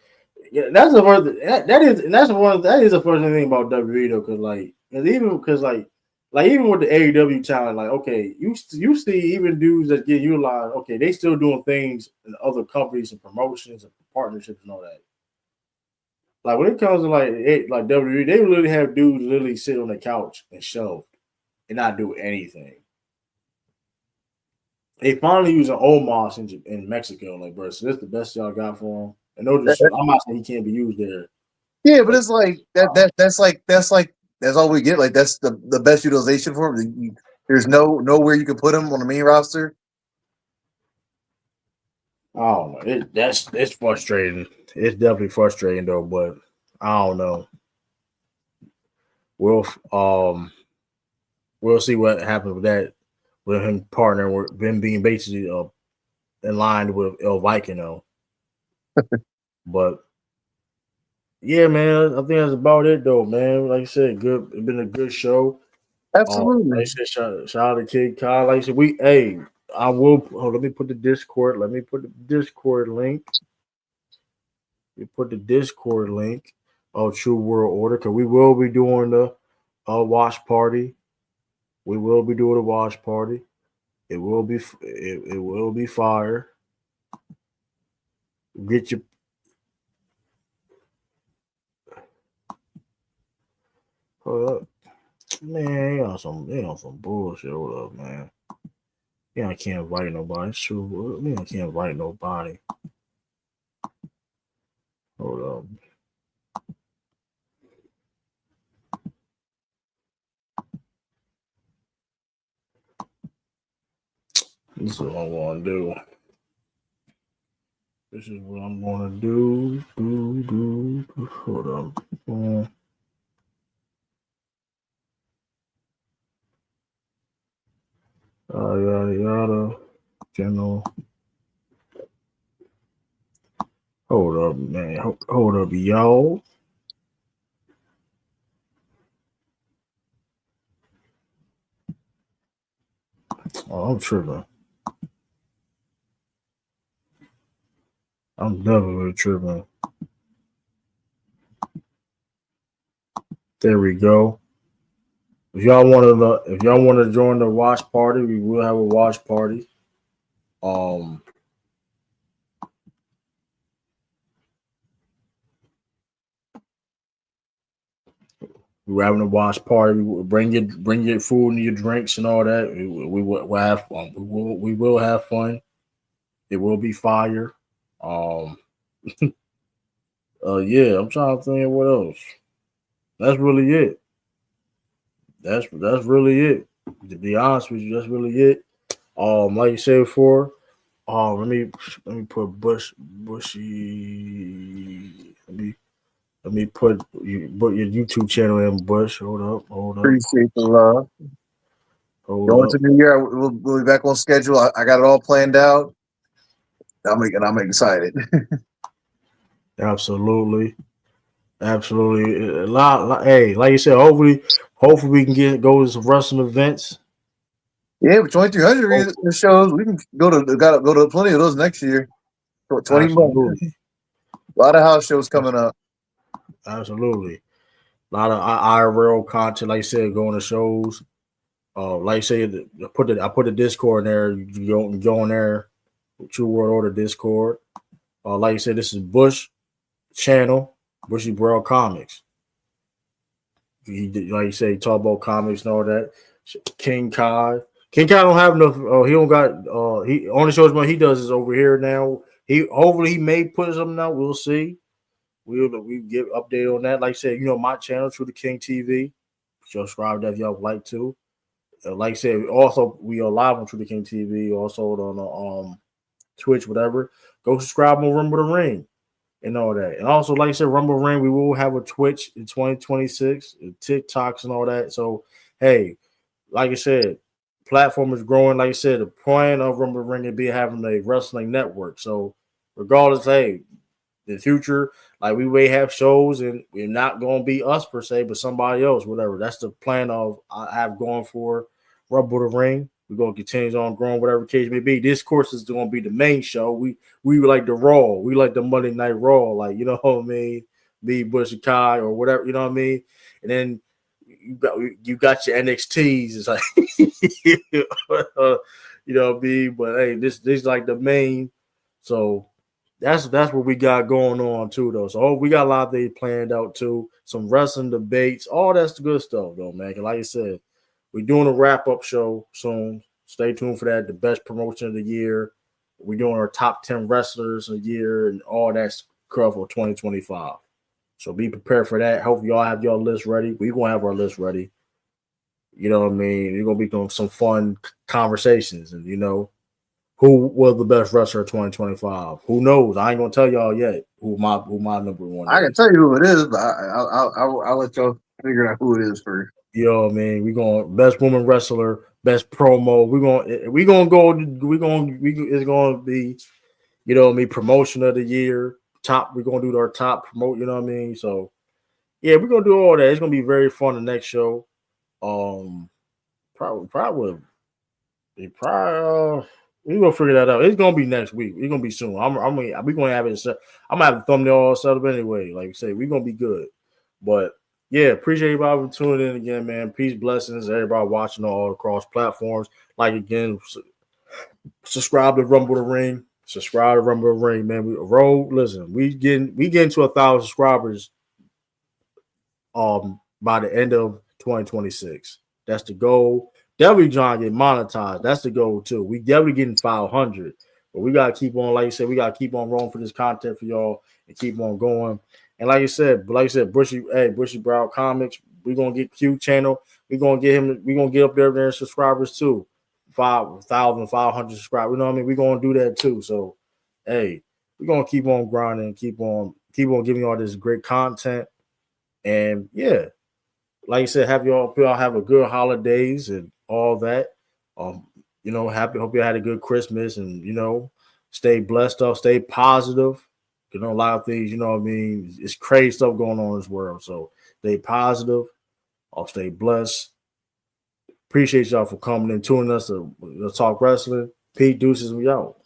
Yeah, that's the first. That is the first thing about WWE though, because even with the AEW talent, like okay, you see even dudes that get utilized, okay, they still doing things in other companies and promotions and partnerships and all that. Like when it comes to like WWE, they literally have dudes literally sit on the couch and shelf and not do anything. They finally using Omos in Mexico, like bro. So this is the best y'all got for him. And no, I'm not saying he can't be used there. Yeah, but it's like that's all we get. Like that's the best utilization for him. There's nowhere you can put him on the main roster. I don't know. It's frustrating. It's definitely frustrating though, but I don't know. We'll see what happens with that, with him partnering with him being basically in line with El Viking though. But yeah, man, I think that's about it though, man. Like I said, good. It's been a good show. Absolutely. Like I said, shout out to Kid Kyle. Like I said, I will. Let me put the Discord. Let me put the Discord link. We put the Discord link of True World Order because we will be doing the watch party. We will be doing a watch party. It will be fire. Get your hold up, man. They on some bullshit. Hold up, man. Yeah, I can't invite nobody. It's true. I can't invite nobody. Hold up. This is what I want to do. This is what I'm going to do. Hold up. Yada, yada. General. Hold up, man. Hold up, y'all. Oh, I'm tripping. I'm definitely tripping. There we go. If y'all want to join the watch party, we will have a watch party. We're having a watch party. Bring your food and your drinks and all that. We will have fun. We will have fun. It will be fire. Yeah, I'm trying to think what else. That's really it. That's really it. To be honest with you, that's really it. Like you said before, let me put Bushy. Let me put your YouTube channel in, Bush. Hold up, Appreciate the love. hold Going to up. New Year, we'll be back on schedule. I got it all planned out. I'm excited. Absolutely, absolutely. Hey, like you said, hopefully we can go to some wrestling events. Yeah, with 2,300 shows, we can go to plenty of those next year. 20 months. Absolutely, A lot of house shows coming up. absolutely. A lot of IRL content, like you said, going to shows. Like you said, I put the Discord in there. You go in there, True World Order Discord. Like you said, this is Bush channel, Bushy World Comics. Like you say, talk about comics and all that. King Kai. King Kai don't have enough. He don't got. He only shows what he does is over here now. He hopefully he may put something out. We'll see. We give update on that. Like I said, my channel, True Da King TV. Subscribe if y'all would like to. Like I said, also we are live on True Da King TV. Also on Twitch, whatever. Go subscribe on Rumble the Ring and all that. And also, like I said, Rumble Ring, we will have a Twitch in 2026, TikToks and all that. So, hey, like I said, platform is growing. Like I said, the point of Rumble Ring is be having a wrestling network. So, regardless, hey, in the future, like we may have shows and we're not going to be us per se, but somebody else, whatever. That's the plan of I have going for Rumble the Ring. We're going to continue on growing, whatever case may be. This course is going to be the main show. We like the Raw. We like the Monday Night Raw. Like, you know what I mean? Be Bushy Kai or whatever, you know what I mean? And then you got your NXTs. It's like, you know what I mean? But hey, this is like the main. So that's what we got going on too, though. So we got a lot of things planned out too. Some wrestling debates, all that's the good stuff, though, man. Like I said, we're doing a wrap up show soon. Stay tuned for that. The best promotion of the year. We're doing our top 10 wrestlers a year and all that's covered for 2025. So be prepared for that. Hope y'all have your list ready. We're gonna have our list ready. You know what I mean? You're gonna be doing some fun conversations, and who was the best wrestler of 2025? Who knows? I ain't gonna tell y'all yet who my number one I is. can tell you who it is, but I'll let y'all figure out who it is first. You know what I mean? We going best woman wrestler, best promo. It's gonna be, you know what I mean, promotion of the year. We're gonna do our top promote, you know what I mean? So yeah, we're gonna do all that. It's gonna be very fun the next show. Probably we're gonna figure that out. It's gonna be next week. It's gonna be soon. We're gonna have it set. I'm gonna have the thumbnail all set up anyway. Like I say, we're gonna be good. But yeah, appreciate everybody for tuning in again, man. Peace, blessings, everybody watching all across platforms. Like again, subscribe to Rumble the Ring. Subscribe to Rumble the Ring, man. Listen, we getting to 1,000 subscribers by the end of 2026. That's the goal. Definitely trying to get monetized. That's the goal too. We definitely getting 500, but we gotta keep on, like you said, we gotta keep on rolling for this content for y'all and keep on going. And like you said, Bushy Brow Comics, we're gonna get Q channel. We're gonna get up there in subscribers too. 5,500 subscribers. You know what I mean? We're gonna do that too. So hey, we're gonna keep on grinding, keep on giving y'all this great content. And yeah, like I said, hope y'all have a good holidays and all that. Hope you had a good Christmas and stay blessed up, stay positive. A lot of things, you know what I mean? It's crazy stuff going on in this world. So stay positive. I'll stay blessed. Appreciate y'all for coming and tuning us to talk wrestling. Pete Deuces, we out.